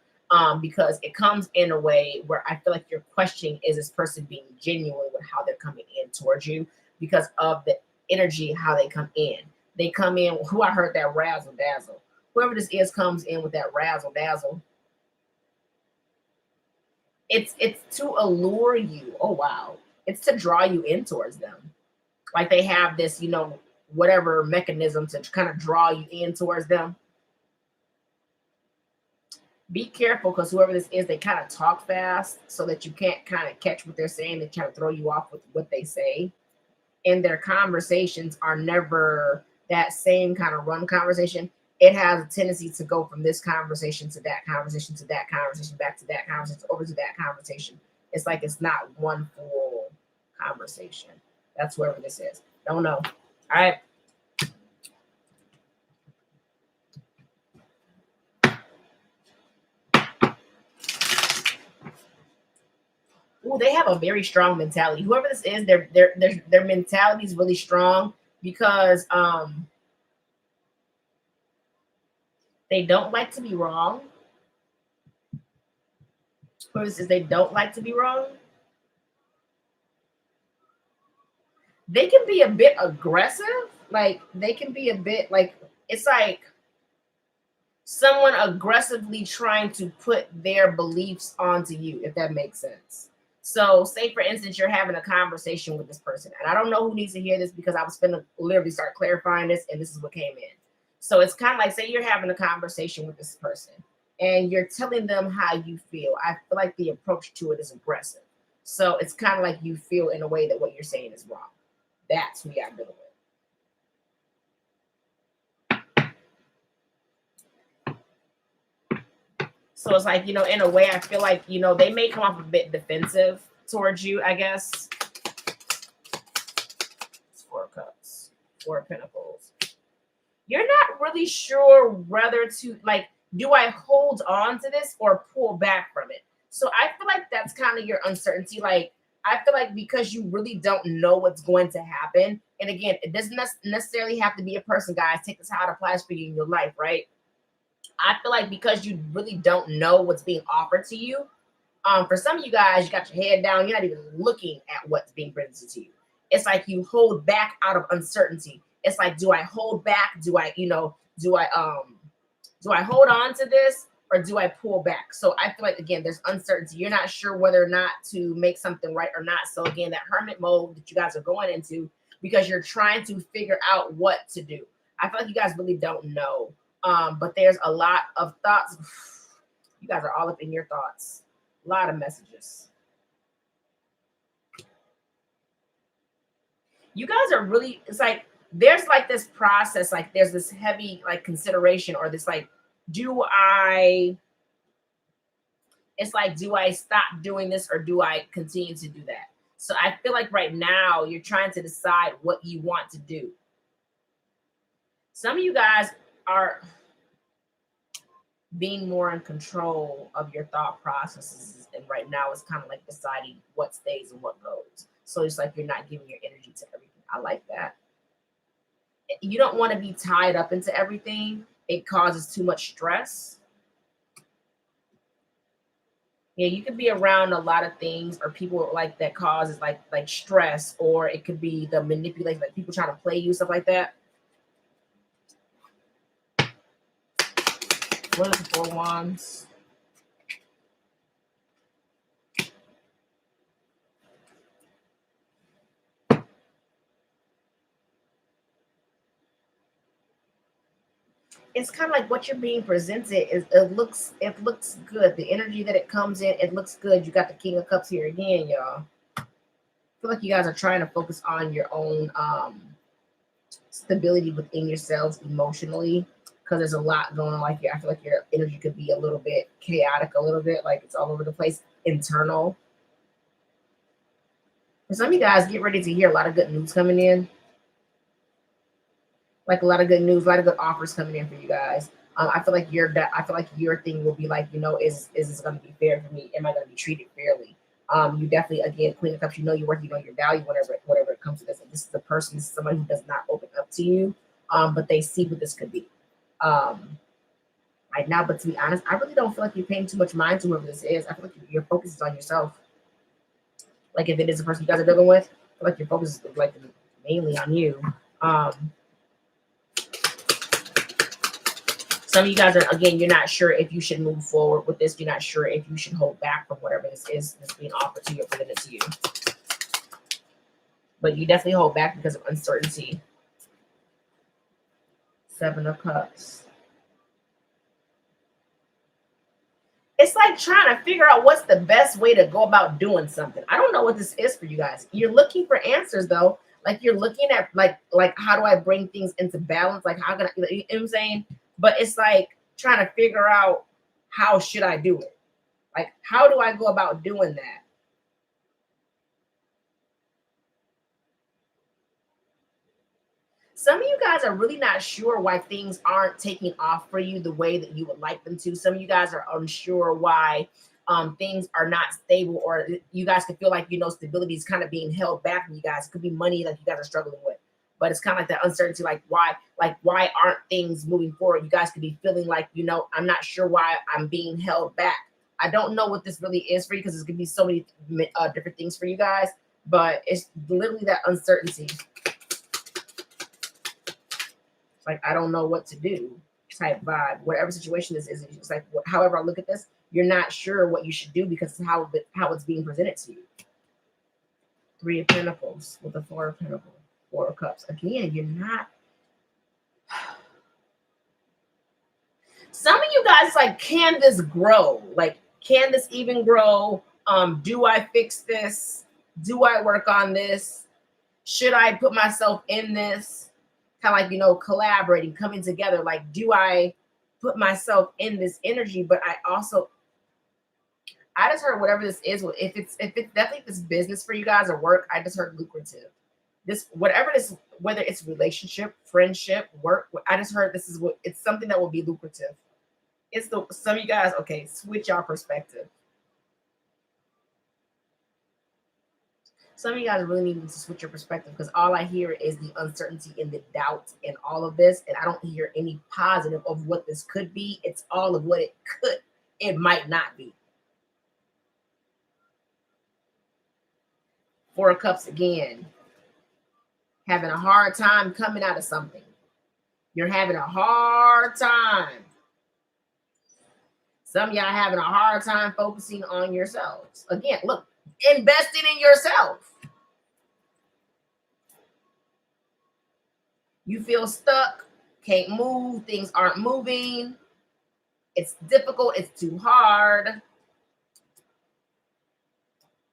Because it comes in a way where I feel like you're questioning, is this person being genuine with how they're coming in towards you because of the energy, how they come in. They come in, who I heard that razzle dazzle. Whoever this is comes in with that razzle dazzle. It's to allure you. Oh, wow. It's to draw you in towards them. Like they have this, whatever mechanism to kind of draw you in towards them. Be careful because whoever this is, they kind of talk fast so that you can't kind of catch what they're saying. They try to throw you off with what they say. And their conversations are never that same kind of run conversation. It has a tendency to go from this conversation to that conversation to that conversation, back to that conversation, over to that conversation. It's like it's not one full conversation. That's whoever this is. Don't know. All right. Oh, they have a very strong mentality. Whoever this is, their mentality is really strong because they don't like to be wrong. Whoever this is, they don't like to be wrong. They can be a bit aggressive. Like they can be a bit like, it's like someone aggressively trying to put their beliefs onto you, if that makes sense. So say, for instance, you're having a conversation with this person. And I don't know who needs to hear this because I was going to literally start clarifying this. And this is what came in. So it's kind of like, say you're having a conversation with this person and you're telling them how you feel. I feel like the approach to it is aggressive. So it's kind of like you feel in a way that what you're saying is wrong. That's who y'all dealing with. So it's like, in a way, I feel like, they may come off a bit defensive towards you, I guess. It's 4 of Cups, 4 of Pentacles. You're not really sure whether to, like, do I hold on to this or pull back from it? So I feel like that's kind of your uncertainty. Like, I feel like because you really don't know what's going to happen. And again, it doesn't necessarily have to be a person, guys. Take this how it applies for you in your life, right? I feel like because you really don't know what's being offered to you, for some of you guys, you got your head down. You're not even looking at what's being presented to you. It's like you hold back out of uncertainty. It's like, do I hold back? Do I hold on to this or do I pull back? So I feel like, again, there's uncertainty. You're not sure whether or not to make something right or not. So again, that hermit mode that you guys are going into because you're trying to figure out what to do. I feel like you guys really don't know. But there's a lot of thoughts. You guys are all up in your thoughts. A lot of messages. You guys are really, it's like, there's like this process, like there's this heavy like consideration or this like, it's like, do I stop doing this or do I continue to do that? So I feel like right now you're trying to decide what you want to do. Some of you guys are being more in control of your thought processes. And right now it's kind of like deciding what stays and what goes. So it's like you're not giving your energy to everything. I like that. You don't want to be tied up into everything. It causes too much stress. Yeah, you could be around a lot of things or people like that causes like stress, or it could be the manipulation, like people trying to play you, stuff like that. What is the 4 Wands? It's kind of like what you're being presented is it looks good. The energy that it comes in, it looks good. You got the King of Cups here again, y'all. I feel like you guys are trying to focus on your own stability within yourselves emotionally, because there's a lot going on. Like, I feel like your energy could be a little bit chaotic, a little bit like it's all over the place, internal. For some of you guys, get ready to hear a lot of good news coming in. Like a lot of good news, a lot of good offers coming in for you guys. I feel like your thing will be like, is this going to be fair for me? Am I going to be treated fairly? You definitely, again, Queen of Cups, your worth, your value, whatever it comes to this. And this is the person, this is somebody who does not open up to you, but they see what this could be right now. But to be honest, I really don't feel like you're paying too much mind to whoever this is. I feel like your focus is on yourself. Like if it is the person you guys are dealing with, I feel like your focus is like mainly on you. Some of you guys are, again, you're not sure if you should move forward with this. You're not sure if you should hold back from whatever this is that's being offered to you or presented to you. But you definitely hold back because of uncertainty. 7 of Cups. It's like trying to figure out what's the best way to go about doing something. I don't know what this is for you guys. You're looking for answers though. Like you're looking at like how do I bring things into balance? Like how can I, you know what I'm saying? But it's like trying to figure out how should I do it? Like, how do I go about doing that? Some of you guys are really not sure why things aren't taking off for you the way that you would like them to. Some of you guys are unsure why things are not stable, or you guys can feel like, stability is kind of being held back from you guys. It could be money that you guys are struggling with. But it's kind of like that uncertainty, like why aren't things moving forward? You guys could be feeling like, I'm not sure why I'm being held back. I don't know what this really is for you because there's going to be so many different things for you guys, but it's literally that uncertainty. It's like, I don't know what to do type vibe. Whatever situation this is, it's like, however I look at this, you're not sure what you should do because of how it's being presented to you. 3 of Pentacles with the 4 of Pentacles. 4 of Cups. Again, you're not. Some of you guys like, can this grow? Like, can this even grow? Do I fix this? Do I work on this? Should I put myself in this? Kind of like, collaborating, coming together. Like, do I put myself in this energy? But I just heard whatever this is. If it's definitely this business for you guys or work, I just heard lucrative. This, whatever this, whether it's relationship, friendship, work, I just heard this is what it's something that will be lucrative. It's some of you guys, okay, switch your perspective. Some of you guys really need to switch your perspective, because all I hear is the uncertainty and the doubt and all of this, and I don't hear any positive of what this could be. It's all of what it might not be. Four of Cups again. Having a hard time coming out of something. You're having a hard time. Some of y'all having a hard time focusing on yourselves. Again, look, investing in yourself. You feel stuck, can't move, things aren't moving. It's difficult, it's too hard.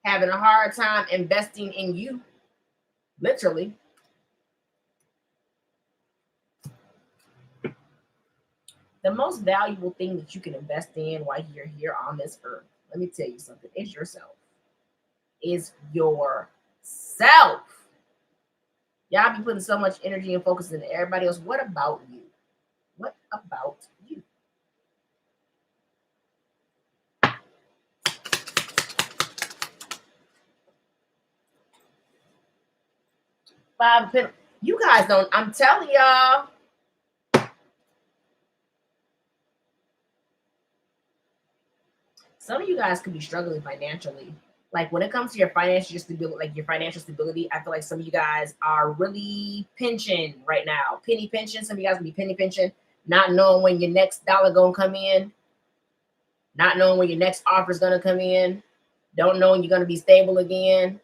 Having a hard time investing in you, literally. The most valuable thing that you can invest in while you're here on this earth, let me tell you something, is yourself. Is yourself. Y'all be putting so much energy and focus into everybody else. What about you? What about you? Five of Pentacles. You guys don't, I'm telling y'all. Some of you guys could be struggling financially. Like when it comes to your financial stability, I feel like some of you guys are really pinching right now. Penny pinching. Some of you guys will be penny pinching, not knowing when your next dollar gonna come in, not knowing when your next offer is gonna come in, don't know when you're gonna be stable again,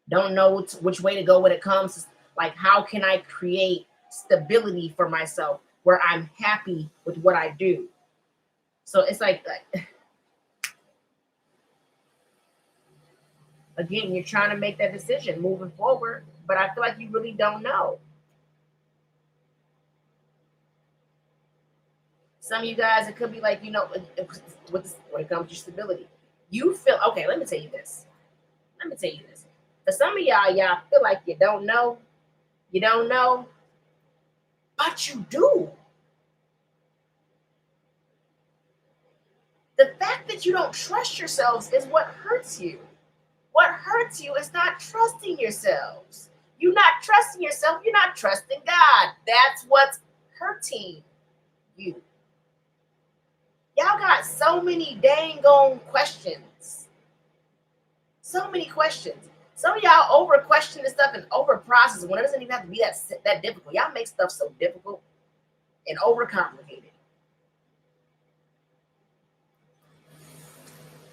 don't know which way to go when it comes. Like, how can I create stability for myself where I'm happy with what I do? So it's like again, you're trying to make that decision moving forward, but I feel like you really don't know. Some of you guys, it could be like, when it comes to stability, you feel, okay, let me tell you this. For some of y'all feel like you don't know, but you do. The fact that you don't trust yourselves is what hurts you. What hurts you is not trusting yourselves. You're not trusting yourself. You're not trusting God. That's what's hurting you. Y'all got so many dang on questions. So many questions. Some of y'all over question this stuff and over process when it doesn't even have to be that difficult. Y'all make stuff so difficult and over complicated.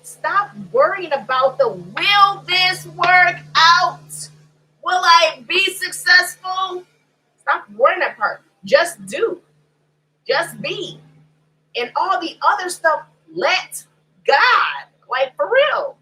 Stop worrying about will this work out? Will I be successful? Stop worrying that part. Just do. Just be. And all the other stuff, let God. Like, for real.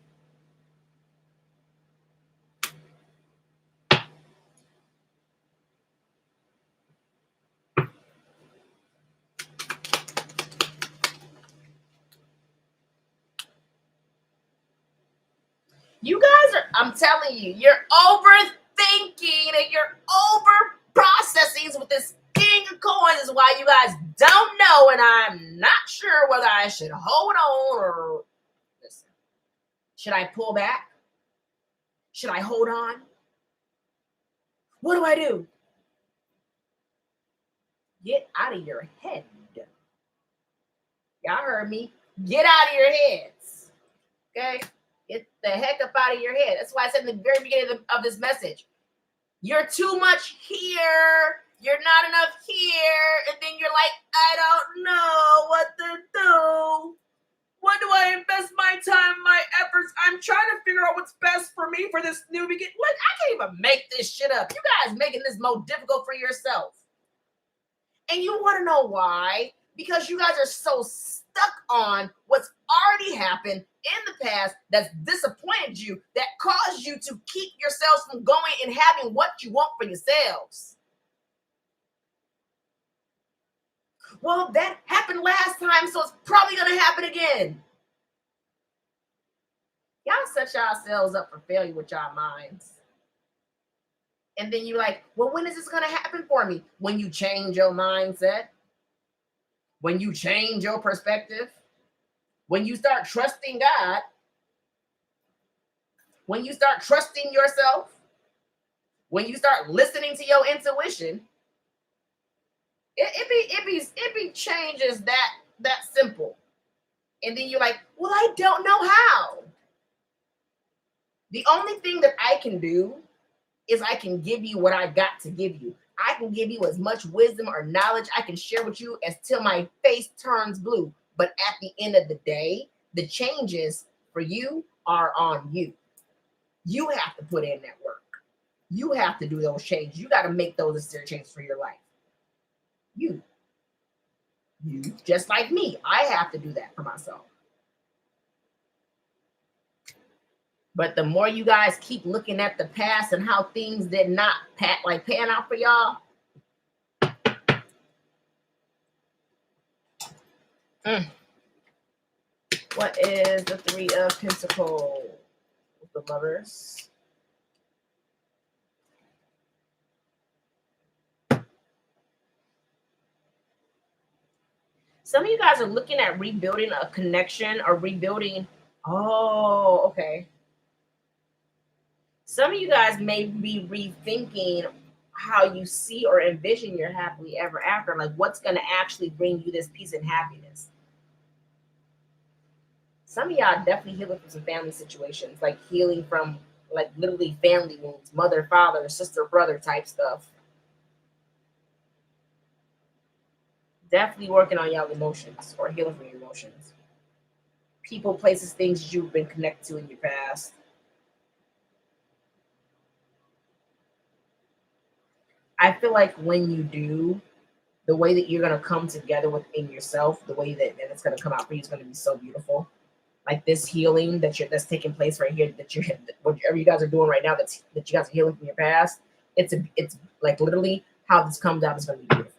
You guys are, I'm telling you, you're overthinking and you're over processing with this King of Coins is why you guys don't know, and I'm not sure whether I should hold on or listen. Should I pull back? Should I hold on? What do I do? Get out of your head. Y'all heard me. Get out of your heads. Okay? Get the heck up out of your head. That's why I said in the very beginning of this message, you're too much here. You're not enough here. And then you're like, I don't know what to do. What do I invest my time, my efforts? I'm trying to figure out what's best for me for this new beginning. Look, I can't even make this shit up. You guys making this more difficult for yourself. And you want to know why? Because you guys are so stuck stuck on what's already happened in the past that's disappointed you, that caused you to keep yourselves from going and having what you want for yourselves. Well, that happened last time, so it's probably going to happen again. Y'all set yourselves up for failure with y'all minds. And then you're like, well, when is this going to happen for me? When you change your mindset, when you change your perspective, when you start trusting God, when you start trusting yourself, when you start listening to your intuition, it be changes that simple. And then you're like, well, I don't know how. The only thing that I can do is I can give you what I got to give you. I can give you as much wisdom or knowledge I can share with you as till my face turns blue. But at the end of the day, the changes for you are on you. You have to put in that work. You have to do those changes. You got to make those necessary changes for your life. You, just like me, I have to do that for myself. But the more you guys keep looking at the past and how things did not pan out for y'all, What is the Three of Pentacles? The Lovers. Some of you guys are looking at rebuilding a connection or rebuilding. Oh, okay. Some of you guys may be rethinking how you see or envision your happily ever after. Like what's going to actually bring you this peace and happiness. Some of y'all definitely healing from some family situations, like healing from like literally family wounds, mother, father, sister, brother type stuff. Definitely working on y'all emotions or healing from your emotions. People, places, things you've been connected to in your past. I feel like when you do, the way that you're going to come together within yourself, the way that it's going to come out for you is going to be so beautiful. Like this healing that's taking place right here, whatever you guys are doing right now, that you guys are healing from your past. It's like literally how this comes out is going to be beautiful.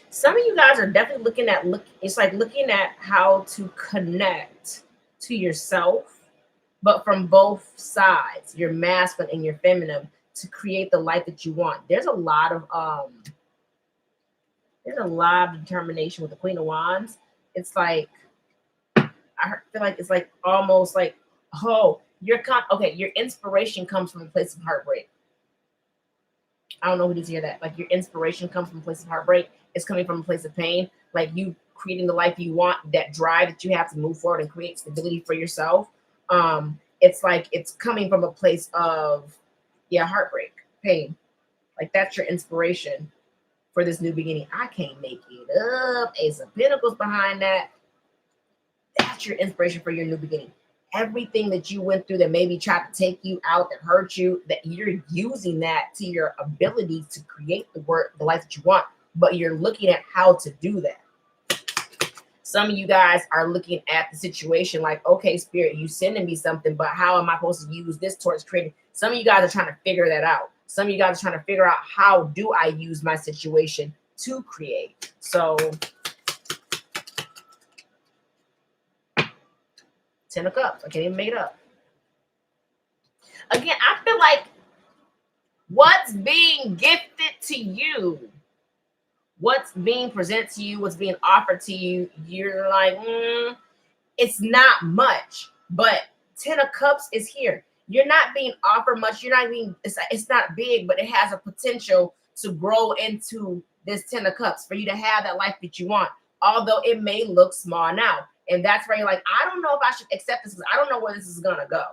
Some of you guys are definitely looking at how to connect to yourself, but from both sides, your masculine and your feminine, to create the life that you want. There's a lot of determination with the Queen of Wands. It's like feel like it's like almost like, oh, your inspiration comes from a place of heartbreak. I don't know who needs to hear that. Like your inspiration comes from a place of heartbreak. It's coming from a place of pain. Like you creating the life you want, that drive that you have to move forward and create stability for yourself. It's like it's coming from a place of heartbreak, pain. Like that's your inspiration for this new beginning. I can't make it up. Ace of Pentacles behind that. That's your inspiration for your new beginning. Everything that you went through that maybe tried to take you out, that hurt you, that you're using that to your ability to create the life that you want, but you're looking at how to do that. Some of you guys are looking at the situation like, okay, Spirit, you sending me something, but how am I supposed to use this towards creating? Some of you guys are trying to figure that out. Some of you guys are trying to figure out, how do I use my situation to create? So 10 of Cups. I can't even make it up. Again, I feel like what's being gifted to you, what's being presented to you, what's being offered to you, you're like, it's not much. But 10 of Cups is here. You're not being offered much. You're not being, it's not big, but it has a potential to grow into this 10 of Cups for you to have that life that you want, although it may look small now. And that's where you're like, I don't know if I should accept this because I don't know where this is going to go.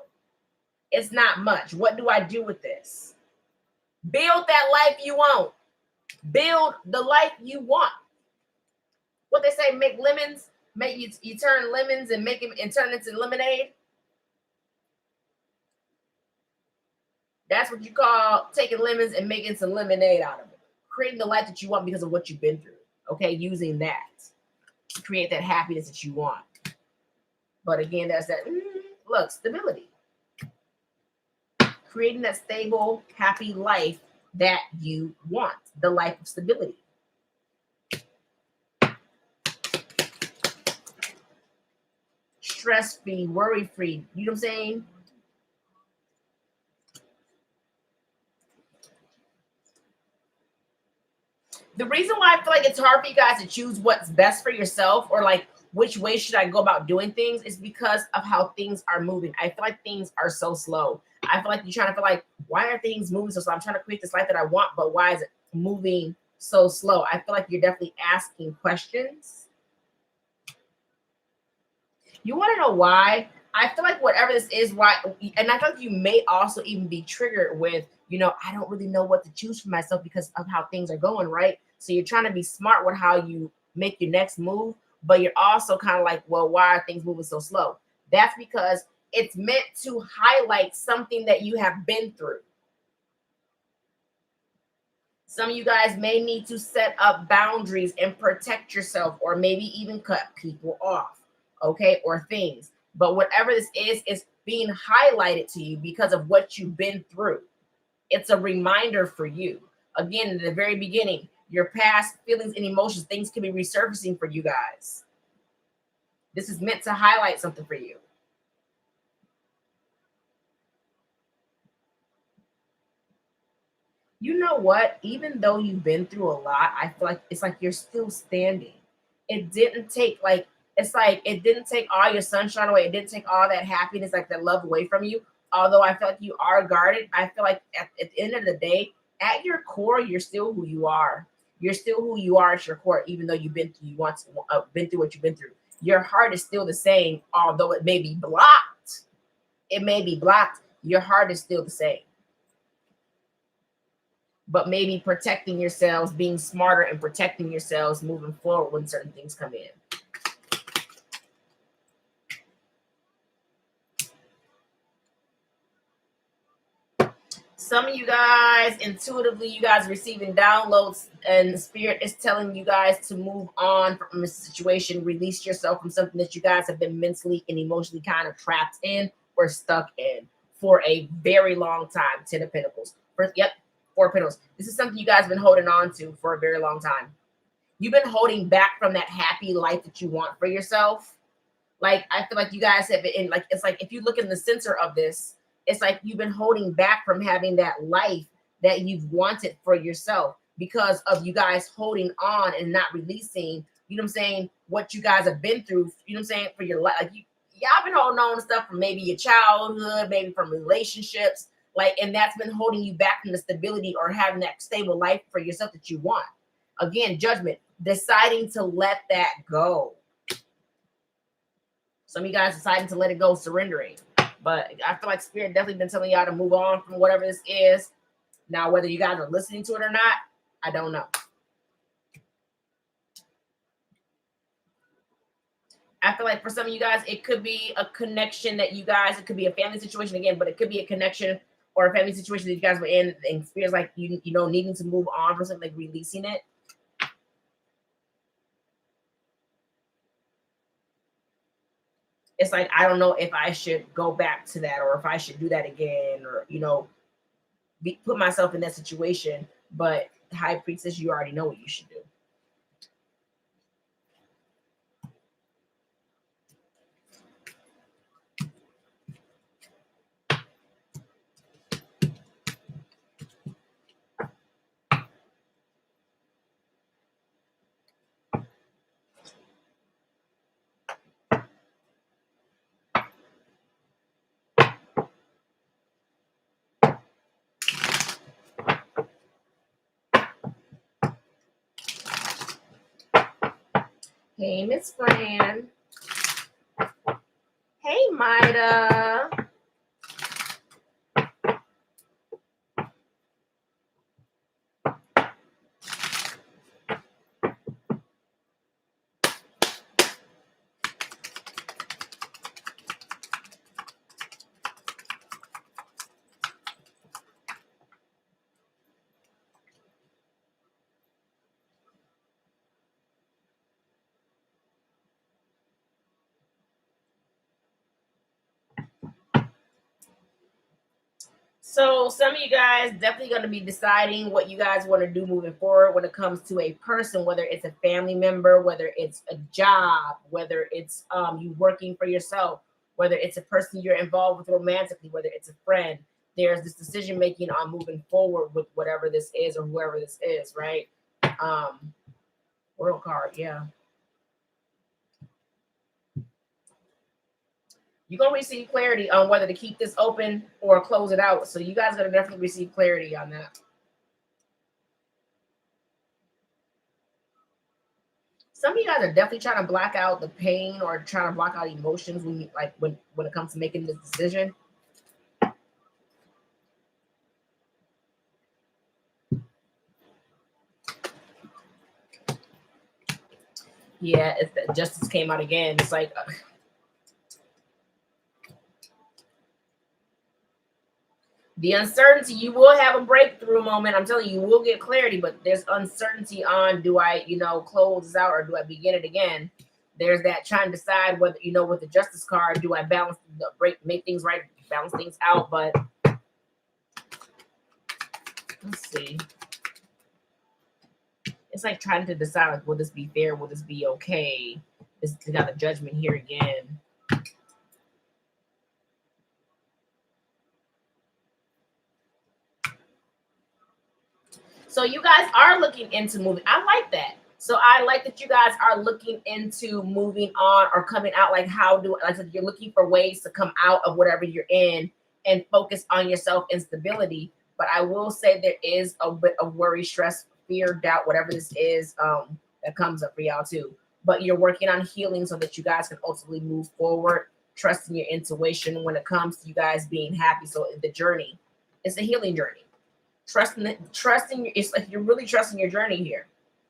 It's not much. What do I do with this? Build that life you want. Build the life you want. What they say, make lemons, make you turn lemons and make them and turn into lemonade. That's what you call taking lemons and making some lemonade out of it. Creating the life that you want because of what you've been through. Okay, using that to create that happiness that you want. But again, that's that, look, stability. Creating that stable, happy life that you want. The life of stability. Stress-free, worry-free. You know what I'm saying? The reason why I feel like it's hard for you guys to choose what's best for yourself or like which way should I go about doing things is because of how things are moving. I feel like things are so slow. I feel like you're trying to feel like, why are things moving so slow? I'm trying to create this life that I want, but why is it moving so slow? I feel like you're definitely asking questions. You want to know why? I feel like whatever this is, why, and I feel like you may also even be triggered with, I don't really know what to choose for myself because of how things are going, right? So you're trying to be smart with how you make your next move, but you're also kind of like, well, why are things moving so slow? That's because it's meant to highlight something that you have been through. Some of you guys may need to set up boundaries and protect yourself, or maybe even cut people off, okay, or things. But whatever this is being highlighted to you because of what you've been through. It's a reminder for you. Again, in the very beginning, your past feelings and emotions, things can be resurfacing for you guys. This is meant to highlight something for you. You know what? Even though you've been through a lot, I feel like it's like you're still standing. It didn't take it didn't take all your sunshine away. It didn't take all that happiness, like that love away from you. Although I feel like you are guarded, I feel like at the end of the day, at your core, you're still who you are. You're still who you are at your core, even though you've been through been through what you've been through. Your heart is still the same, although it may be blocked. It may be blocked. Your heart is still the same. But maybe protecting yourselves, being smarter and protecting yourselves moving forward when certain things come in. Some of you guys, intuitively, you guys receiving downloads and the spirit is telling you guys to move on from a situation, release yourself from something that you guys have been mentally and emotionally kind of trapped in or stuck in for a very long time. 10 of Pentacles. Four of Pentacles. This is something you guys have been holding on to for a very long time. You've been holding back from that happy life that you want for yourself. Like, I feel like you guys have been, like, it's like if you look in the center of this, it's like you've been holding back from having that life that you've wanted for yourself because of you guys holding on and not releasing, you know what I'm saying, what you guys have been through, you know what I'm saying, for your life. Like, y'all been holding on to stuff from maybe your childhood, maybe from relationships, like, and that's been holding you back from the stability or having that stable life for yourself that you want. Again, judgment, deciding to let that go. Some of you guys deciding to let it go, surrendering. But I feel like Spirit definitely been telling y'all to move on from whatever this is. Now, whether you guys are listening to it or not, I don't know. I feel like for some of you guys, it could be a connection that you guys, it could be a family situation again, but it could be a connection or a family situation that you guys were in and Spirit's like, you know, needing to move on from something, like releasing it. It's like, I don't know if I should go back to that or if I should do that again or, you know, put myself in that situation. But High Priestess, you already know what you should do. Hey, Miss Fran. Hey, Maida. So some of you guys definitely going to be deciding what you guys want to do moving forward when it comes to a person, whether it's a family member, whether it's a job, whether it's you working for yourself, whether it's a person you're involved with romantically, whether it's a friend. There's this decision making on moving forward with whatever this is or whoever this is, right? World card, yeah. You're going to receive clarity on whether to keep this open or close it out. So you guys are going to definitely receive clarity on that. Some of you guys are definitely trying to block out the pain or trying to block out emotions when you when it comes to making this decision. Yeah, it's that justice came out again. It's like the uncertainty. You will have a breakthrough moment. I'm telling you, you will get clarity, but there's uncertainty on, do I, close this out or do I begin it again? There's that trying to decide whether, with the justice card, do I balance the break, make things right, balance things out? But let's see. It's like trying to decide, like, will this be fair? Will this be okay? This got a judgment here again. So you guys are looking into moving. I like that. So I like that you guys are looking into moving on or coming out. Like, like I said, you're looking for ways to come out of whatever you're in and focus on yourself and stability. But I will say there is a bit of worry, stress, fear, doubt, whatever this is, that comes up for y'all too. But you're working on healing so that you guys can ultimately move forward, trusting your intuition when it comes to you guys being happy. So the journey, it's a healing journey. Trusting, it's like you're really trusting your journey here.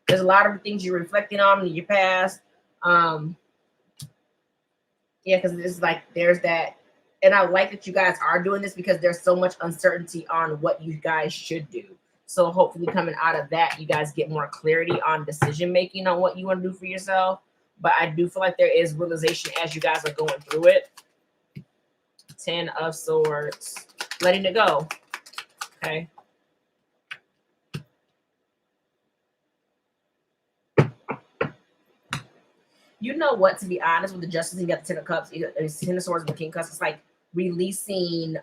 There's a lot of things you're reflecting on in your past. Yeah, because it's like there's that, and I like that you guys are doing this because there's so much uncertainty on what you guys should do. So hopefully coming out of that, you guys get more clarity on decision making on what you want to do for yourself. But I do feel like there is realization as you guys are going through it. 10 of Swords, letting it go. Okay. You know what, to be honest, with the Justice, you got the 10 of Cups, 10 of Swords, and the King of Cups. It's like releasing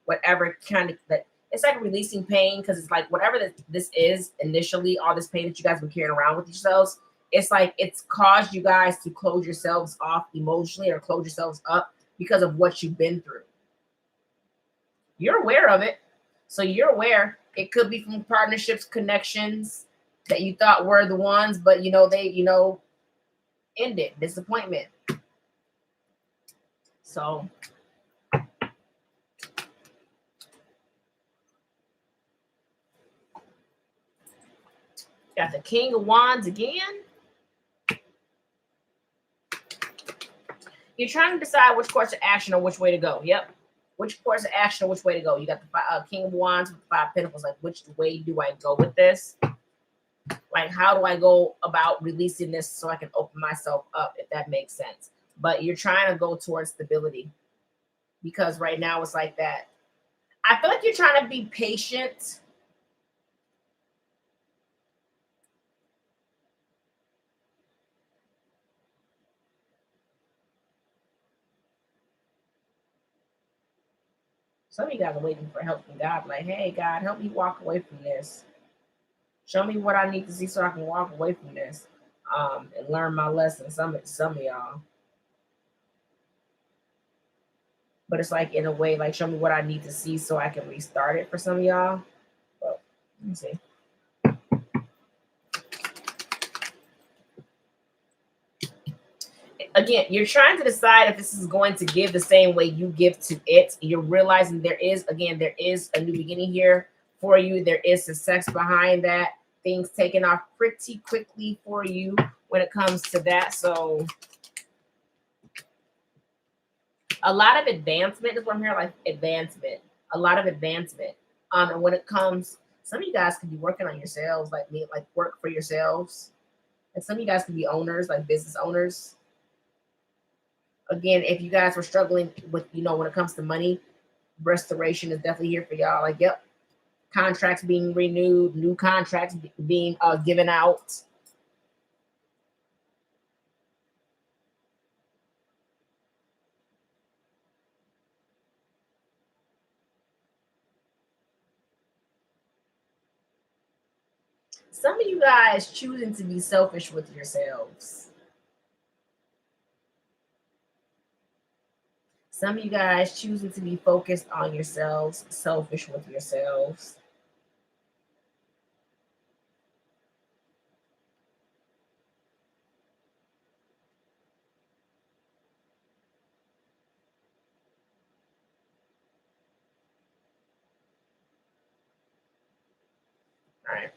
whatever kind of that. It's like releasing pain, because it's like whatever this is initially, all this pain that you guys have been carrying around with yourselves. It's like it's caused you guys to close yourselves off emotionally or close yourselves up because of what you've been through. You're aware of it, so you're aware. It could be from partnerships, connections that you thought were the ones, but they ended, disappointment. So got the King of Wands again. You're trying to decide which course of action or which way to go. Yep. Which course of action or which way to go. You got the King of Wands with 5 Pentacles. Like, which way do I go with this? Like, how do I go about releasing this so I can open myself up, if that makes sense? But you're trying to go towards stability, because right now it's like that. I feel like you're trying to be patient. Some of you guys are waiting for help from God. Like, hey, God, help me walk away from this. Show me what I need to see so I can walk away from this, and learn my lesson. Some of y'all. But it's like, in a way, like, show me what I need to see so I can restart it for some of y'all. But let me see. Again, you're trying to decide if this is going to give the same way you give to it. You're realizing there is a new beginning here for you. There is success behind that. Things taking off pretty quickly for you when it comes to that. So a lot of advancement is what I'm hearing, like advancement. A lot of advancement. And when it comes, some of you guys can be working on yourselves, like work for yourselves. And some of you guys can be owners, like business owners. Again, if you guys were struggling with, when it comes to money, Restoration is definitely here for y'all. Like, yep, contracts being renewed, new contracts being given out. Some of you guys choosing to be selfish with yourselves. Some of you guys choosing to be focused on yourselves, selfish with yourselves. All right.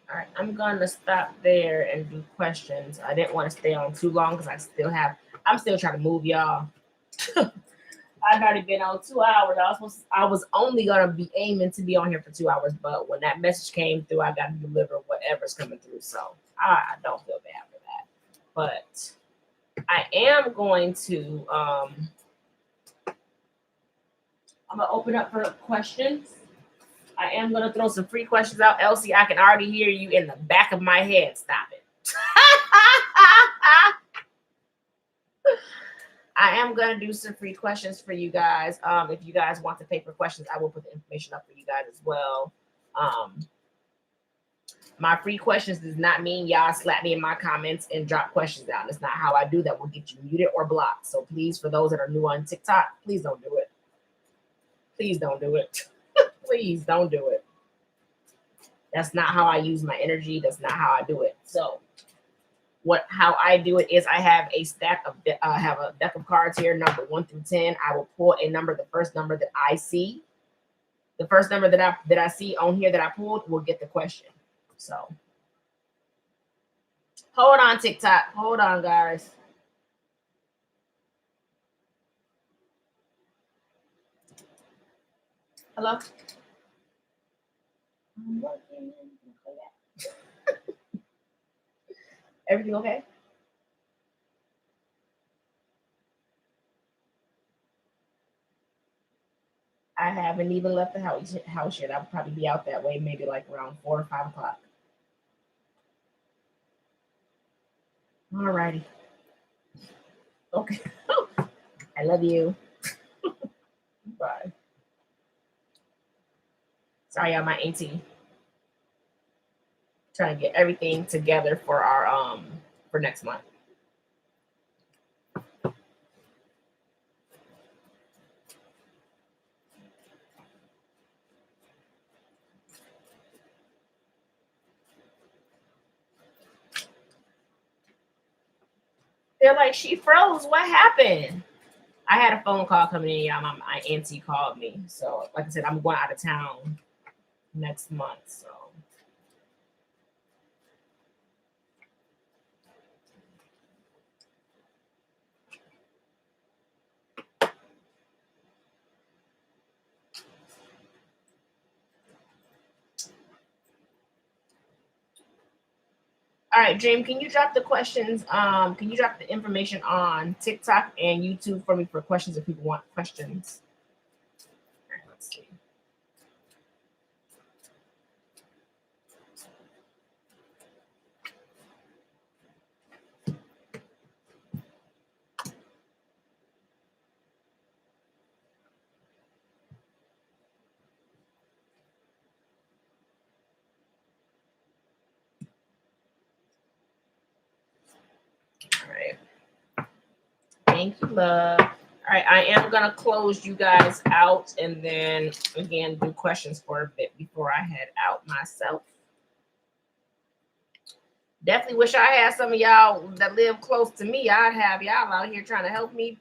All right, I'm gonna stop there and do questions. I didn't want to stay on too long because I'm still trying to move, y'all. I've already been on 2 hours. I was only gonna be aiming to be on here for 2 hours, but when that message came through, I got to deliver whatever's coming through. So I don't feel bad for that. But I am going to I'm gonna open up for questions. I am gonna throw some free questions out. Elsie, I can already hear you in the back of my head. Stop it. I am gonna do some free questions for you guys. If you guys want to pay for questions, I will put the information up for you guys as well. My free questions does not mean y'all slap me in my comments and drop questions down. That's not how I do that. Will get you muted or blocked. So please, for those that are new on TikTok, please don't do it. Please don't do it. Please don't do it. That's not how I use my energy. That's not how I do it. So how I do it is I have a deck of cards here, number 1 through 10. I will pull a number, the first number that I see. The first number that I see on here that I pulled will get the question. So hold on, TikTok. Hold on, guys. Hello? I'm working. Everything okay? I haven't even left the house yet. I'll probably be out that way, maybe like around 4 or 5 o'clock. All righty. Okay. I love you. Bye. Sorry, y'all, my auntie. Trying to get everything together for our for next month. They're like, she froze. What happened? I had a phone call coming in, y'all. My auntie called me. So, like I said, I'm going out of town next month. So all right, James, can you drop the questions? Can you drop the information on TikTok and YouTube for me for questions if people want questions? All right, let's see. All right. Thank you, love. All right, I am gonna close you guys out and then again do questions for a bit before I head out myself. Definitely wish I had some of y'all that live close to me. I'd have y'all out here trying to help me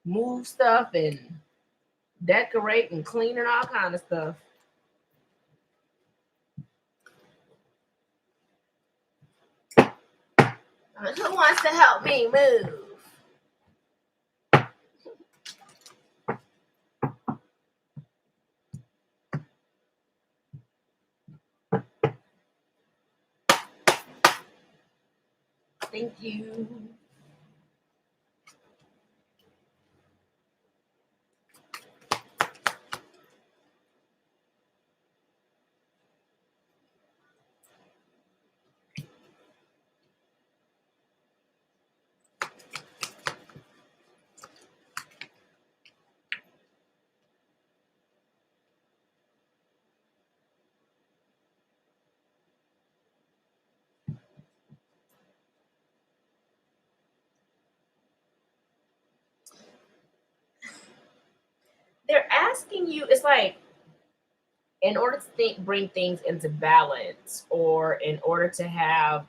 move stuff and decorate and clean and all kind of stuff. Who wants to help me move? Thank you. They're asking you, it's like, in order to bring things into balance, or in order to have,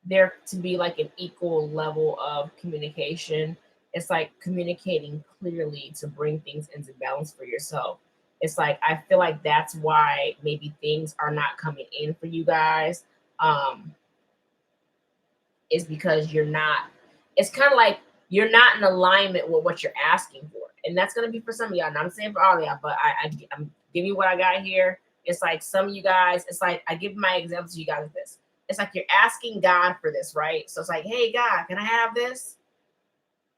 there to be like an equal level of communication, it's like communicating clearly to bring things into balance for yourself. It's like, I feel like that's why maybe things are not coming in for you guys. Is because you're not, it's kind of like you're not in alignment with what you're asking for. And that's going to be for some of y'all. Not I'm saying for all of y'all, but I'm giving you what I got here. It's like some of you guys, it's like, I give my example to you guys with this. It's like you're asking God for this, right? So it's like, hey, God, can I have this?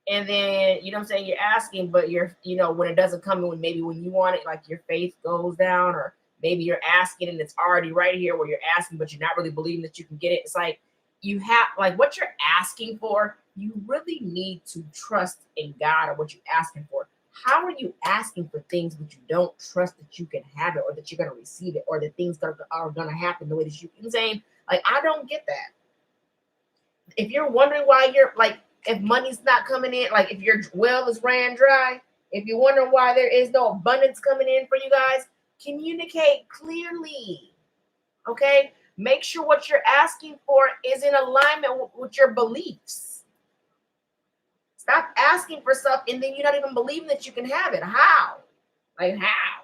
And then, you know what I'm saying? You're asking, but you're, when it doesn't come in, maybe when you want it, like your faith goes down, or maybe you're asking and it's already right here where you're asking, but you're not really believing that you can get it. It's like, you have, like, what you're asking for, you really need to trust in God or what you're asking for. How are you asking for things but you don't trust that you can have it, or that you're going to receive it, or that things are going to happen the way that you're saying? Like, I don't get that. If you're wondering why you're like, if money's not coming in, like if your well is ran dry, if you're wondering why there is no abundance coming in for you guys, communicate clearly. Okay? Make sure what you're asking for is in alignment with your beliefs. Stop asking for stuff and then you're not even believing that you can have it. How? Like, how?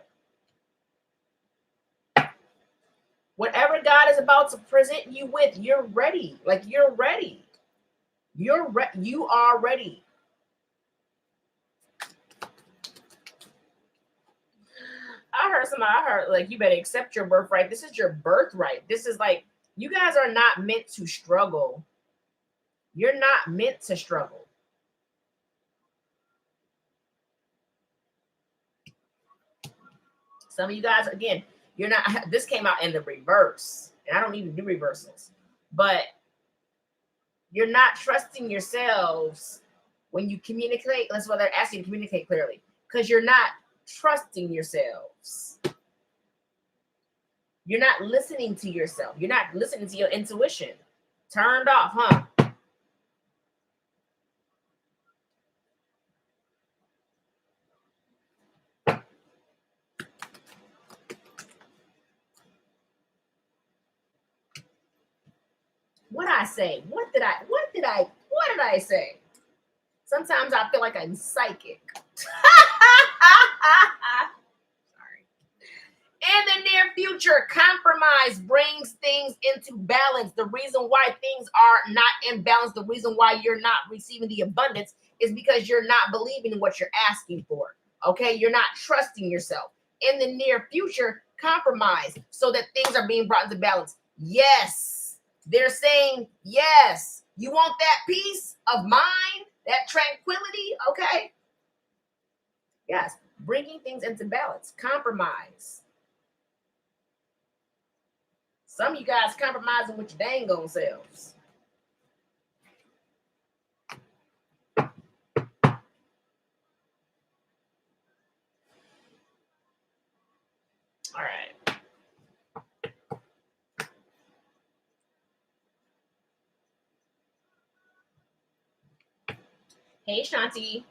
Whatever God is about to present you with, you're ready. Like, you're ready. You are ready. I heard like, you better accept your birthright. This is your birthright. This is like, you guys are not meant to struggle. You're not meant to struggle. Some of you guys, again, you're not, this came out in the reverse, and I don't need to do reversals, but you're not trusting yourselves when you communicate. That's why they're asking you to communicate clearly, because you're not trusting yourselves. You're not listening to yourself. You're not listening to your intuition. Turned off, huh? What I say? What did I say? Sometimes I feel like I'm psychic. Sorry. In the near future, compromise brings things into balance. The reason why things are not in balance, the reason why you're not receiving the abundance, is because you're not believing in what you're asking for. Okay? You're not trusting yourself. In the near future, compromise so that things are being brought into balance. Yes. They're saying, yes, you want that peace of mind, that tranquility, okay? Yes, bringing things into balance, compromise. Some of you guys compromising with your dang on selves. All right. Hey, Shanti.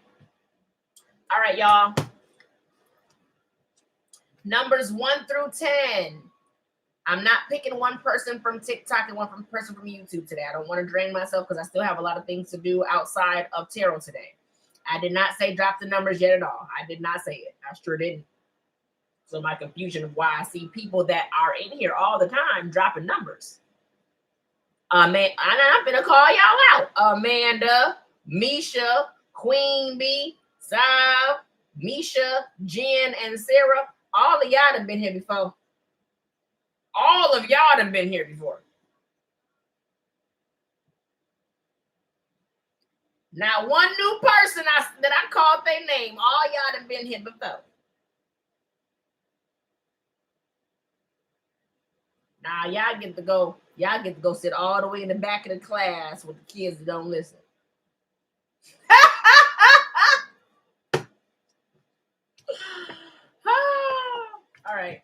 All right, y'all. Numbers 1 through 10. I'm not picking one person from TikTok and one person from YouTube today. I don't want to drain myself because I still have a lot of things to do outside of tarot today. I did not say drop the numbers yet at all. I did not say it. I sure didn't. So my confusion of why I see people that are in here all the time dropping numbers. I'm gonna call y'all out. Amanda, Misha, Queen B, Sav, Misha, Jen, and Sarah. All of y'all have been here before. All of y'all have been here before. Now, one new person that I called their name. All y'all have been here before. Now y'all get to go. Y'all get to go sit all the way in the back of the class with the kids that don't listen. All right.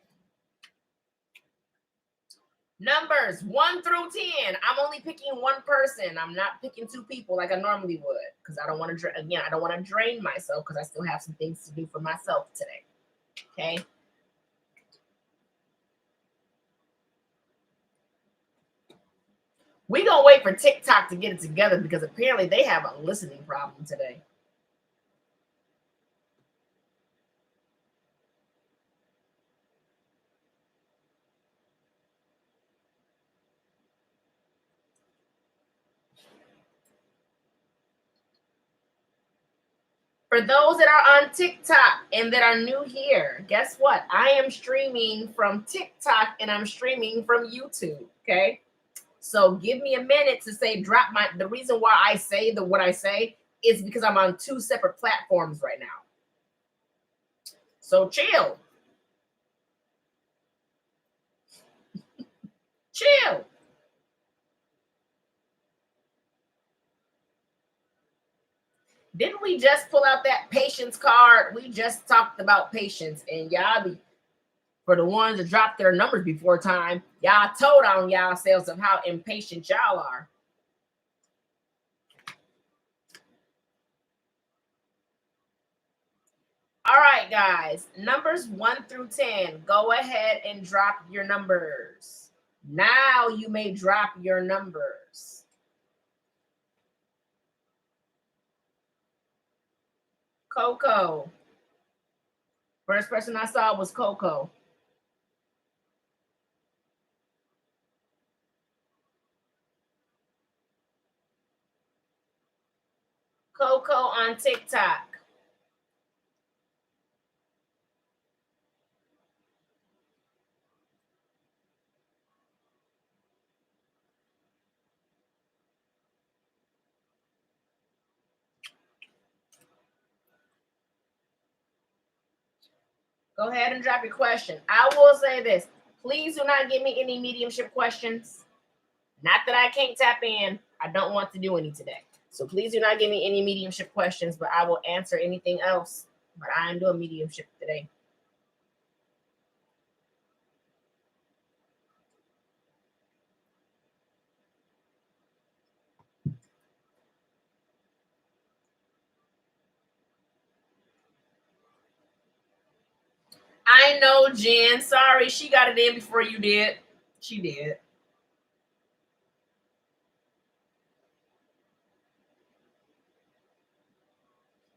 Numbers 1 through 10. I'm only picking one person. I'm not picking two people like I normally would because I don't want to. Again, I don't want to drain myself because I still have some things to do for myself today. Okay. We gonna wait for TikTok to get it together because apparently they have a listening problem today. For those that are on TikTok and that are new here, guess what? I am streaming from TikTok and I'm streaming from YouTube. Okay. So give me a minute to say the reason why I say what I say is because I'm on two separate platforms right now. So chill. Chill. Didn't we just pull out that patience card? We just talked about patience, and y'all for the ones that dropped their numbers before time, y'all told on y'all selves of how impatient y'all are. All right, guys, numbers 1 through 10. Go ahead and drop your numbers. Now you may drop your numbers. Coco. First person I saw was Coco. Coco on TikTok. Go ahead and drop your question. I will say this. Please do not give me any mediumship questions. Not that I can't tap in. I don't want to do any today. So please do not give me any mediumship questions, but I will answer anything else. But I am doing mediumship today. I know, Jen. Sorry, she got it in before you did. She did.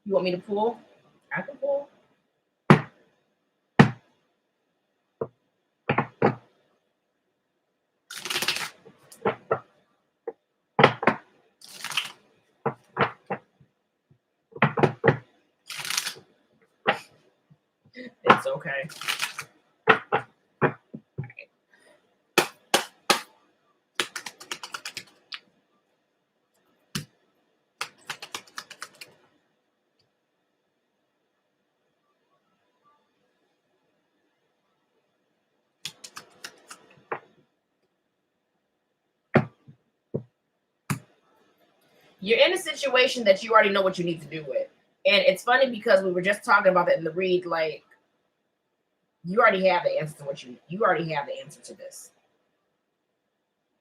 You want me to pull? I can pull. It's okay. You're in a situation that you already know what you need to do with. And it's funny because we were just talking about that in the read, like you already have the answer to you already have the answer to this.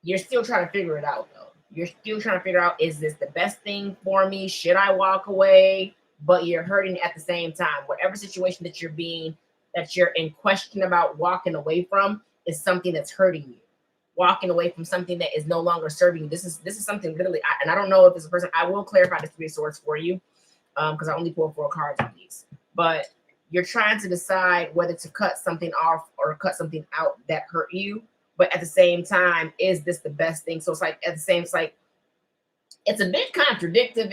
You're still trying to figure it out though. You're still trying to figure out, is this the best thing for me? Should I walk away? But you're hurting at the same time. Whatever situation that you're in question about walking away from is something that's hurting you. Walking away from something that is no longer serving you. This is something literally, and I don't know if it's a person. I will clarify this 3 of Swords for you. because I only pulled 4 cards on these. But you're trying to decide whether to cut something off or cut something out that hurt you. But at the same time, is this the best thing? So it's like at the same, it's like it's a bit contradictory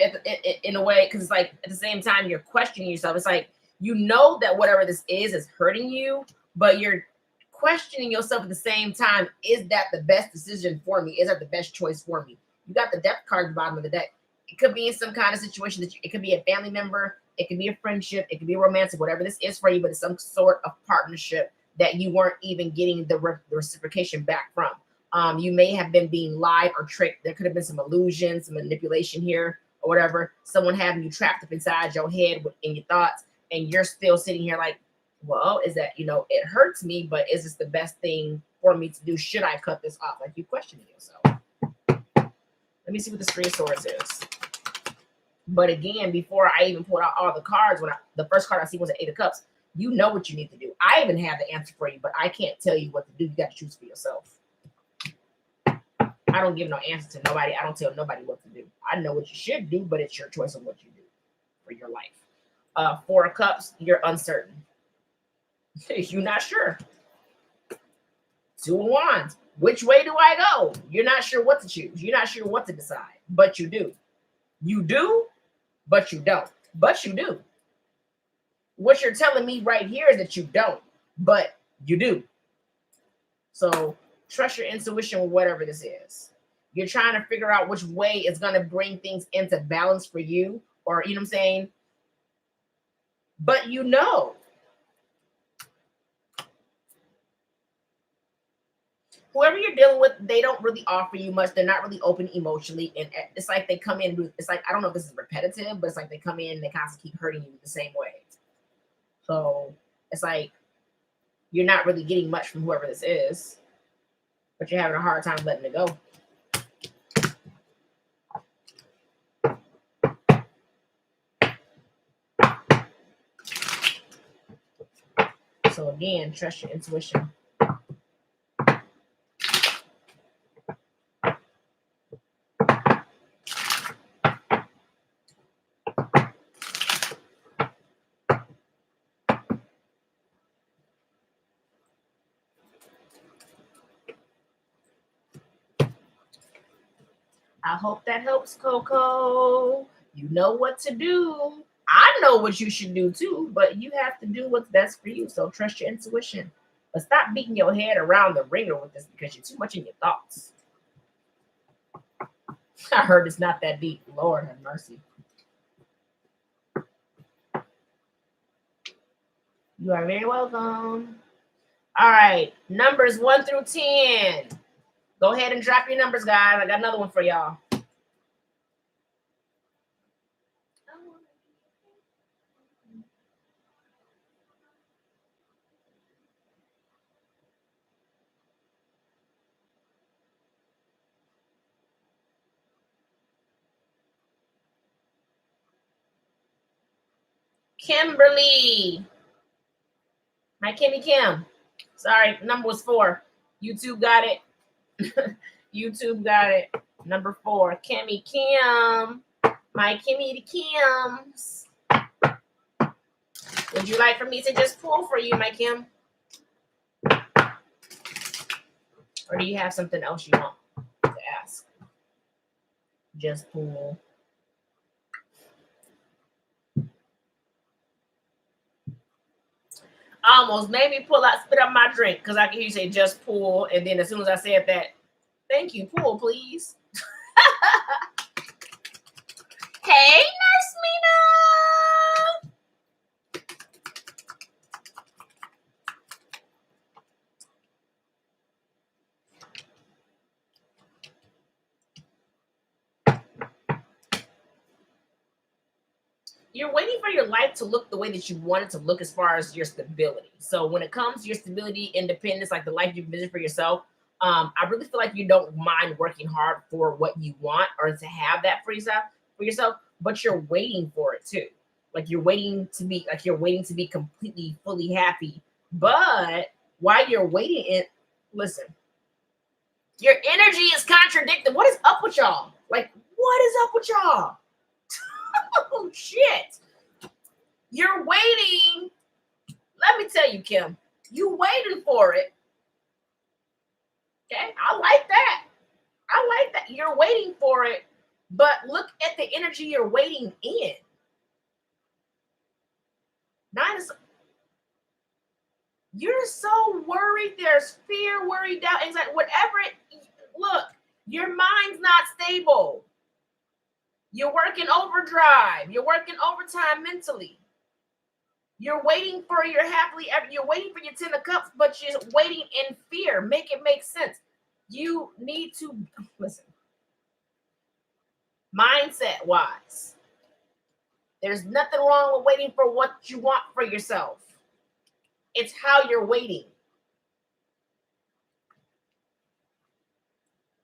in a way, because it's like at the same time you're questioning yourself. It's like you know that whatever this is hurting you, but you're questioning yourself at the same time. Is that the best decision for me? Is that the best choice for me? You got the death card at the bottom of the deck. It could be in some kind of situation that it could be a family member, it could be a friendship, it could be romantic, whatever this is for you, but it's some sort of partnership that you weren't even getting the reciprocation back from. You may have been being lied or tricked. There could have been some illusion, some manipulation here or whatever. Someone having you trapped up inside your head in your thoughts, and you're still sitting here like, well, is that, it hurts me, but is this the best thing for me to do? Should I cut this off? Like, you questioning yourself. Let me see what the Three of Swords is. But again, before I even pulled out all the cards, the first card I see was the Eight of Cups. You know what you need to do. I even have the answer for you, but I can't tell you what to do. You got to choose for yourself. I don't give no answer to nobody. I don't tell nobody what to do. I know what you should do, but it's your choice of what you do for your life. Four of Cups, you're uncertain. You're not sure. Two of Wands, which way do I go? You're not sure what to choose. You're not sure what to decide, but you do. You do, but you don't. But you do. What you're telling me right here is that you don't, but you do. So trust your intuition with whatever this is. You're trying to figure out which way is going to bring things into balance for you, or, you know what I'm saying? But you know. Whoever you're dealing with, they don't really offer you much. They're not really open emotionally. And it's like they come in, it's like, I don't know if this is repetitive, but it's like they come in and they constantly keep hurting you the same way. So it's like you're not really getting much from whoever this is, but you're having a hard time letting it go. So again, trust your intuition. I hope that helps, Coco. You know what to do. I know what you should do too, but you have to do what's best for you. So trust your intuition. But stop beating your head around the ringer with this, because you're too much in your thoughts. I heard it's not that deep. Lord have mercy. You are very welcome. All right. Numbers 1 through 10. Go ahead and drop your numbers, guys. I got another one for y'all. Kimberly. My Kimmy Kim. Sorry, number was 4. YouTube got it. YouTube got it. Number 4. Kimmy Kim. My Kimmy the Kims. Would you like for me to just pull for you, my Kim? Or do you have something else you want to ask? Just pull. Almost made me spit up my drink, because I can hear you say just pull, and then as soon as I said that, thank you, pull, please. Hey, Nurse Mina. You're waiting for your life to look the way that you want it to look as far as your stability. So when it comes to your stability, independence, like the life you've envisioned for yourself, I really feel like you don't mind working hard for what you want, or to have that for yourself, but you're waiting for it too. Like you're waiting to be completely, fully happy. But while you're waiting, listen, your energy is contradicting. What is up with y'all? Like, what is up with y'all? you. Shit. You're waiting. Let me tell you, Kim, you waiting for it. Okay, I like that. I like that. You're waiting for it, but look at the energy you're waiting in. You're so worried. There's fear, worry, doubt, anxiety, whatever it. Look, your mind's not stable. You're working overdrive. You're working overtime mentally. You're waiting for your happily ever. You're waiting for your 10 of cups, but you're waiting in fear. Make it make sense. You need to listen. Mindset wise, there's nothing wrong with waiting for what you want for yourself. It's how you're waiting.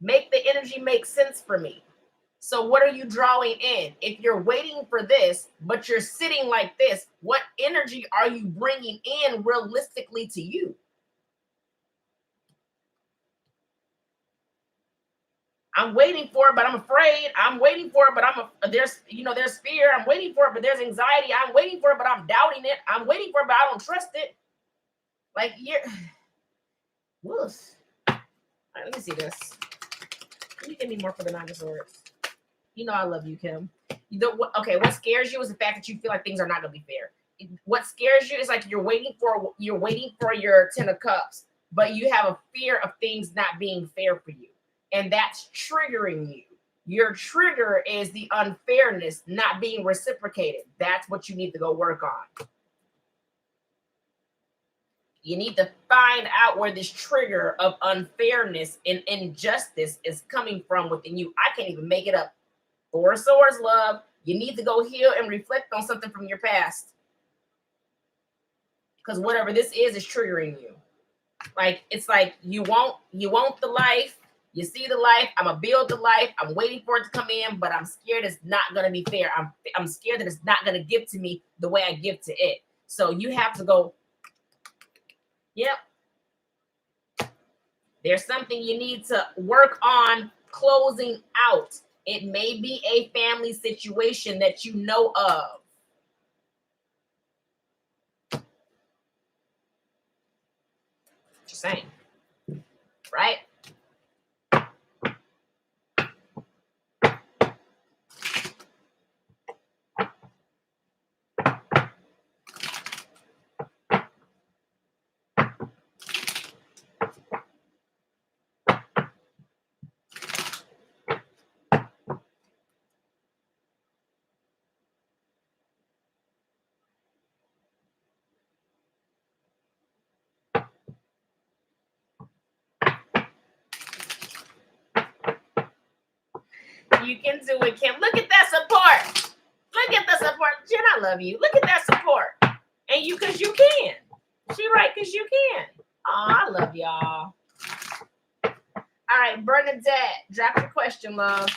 Make the energy make sense for me. So what are you drawing in? If you're waiting for this, but you're sitting like this, what energy are you bringing in realistically to you? I'm waiting for it, but I'm afraid. I'm waiting for it, but there's fear. I'm waiting for it, but there's anxiety. I'm waiting for it, but I'm doubting it. I'm waiting for it, but I don't trust it. Like you're. Woof. All right, let me see this. Can you give me more for the Nine of Swords? You know I love you, Kim. Okay, what scares you is the fact that you feel like things are not going to be fair. What scares you is like you're waiting for your 10 of cups, but you have a fear of things not being fair for you. And that's triggering you. Your trigger is the unfairness not being reciprocated. That's what you need to go work on. You need to find out where this trigger of unfairness and injustice is coming from within you. I can't even make it up. Four of Swords, love. You need to go heal and reflect on something from your past. Because whatever this is triggering you. Like, it's like you want the life. You see the life. I'm going to build the life. I'm waiting for it to come in, but I'm scared it's not going to be fair. I'm scared that it's not going to give to me the way I give to it. So you have to go, yep. There's something you need to work on closing out. It may be a family situation that you know of. Just saying. Right? You can do it, Kim. Look at that support. Look at the support. Jen, I love you. Look at that support. And you, because you can. She right, because you can. Oh, I love y'all. All right, Bernadette, drop your question, love.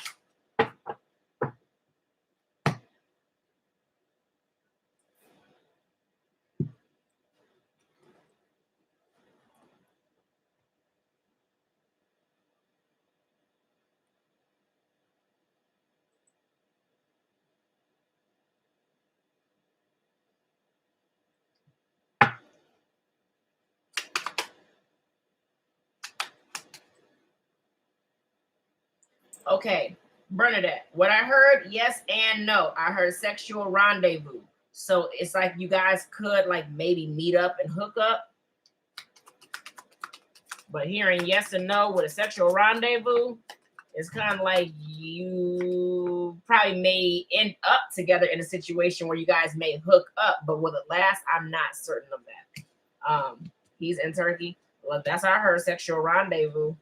Okay, Bernadette, what I heard, yes and no. I heard sexual rendezvous. So it's like you guys could like maybe meet up and hook up. But hearing yes and no with a sexual rendezvous, it's kind of like you probably may end up together in a situation where you guys may hook up. But will it last? I'm not certain of that. He's in Turkey. Well, that's how I heard sexual rendezvous.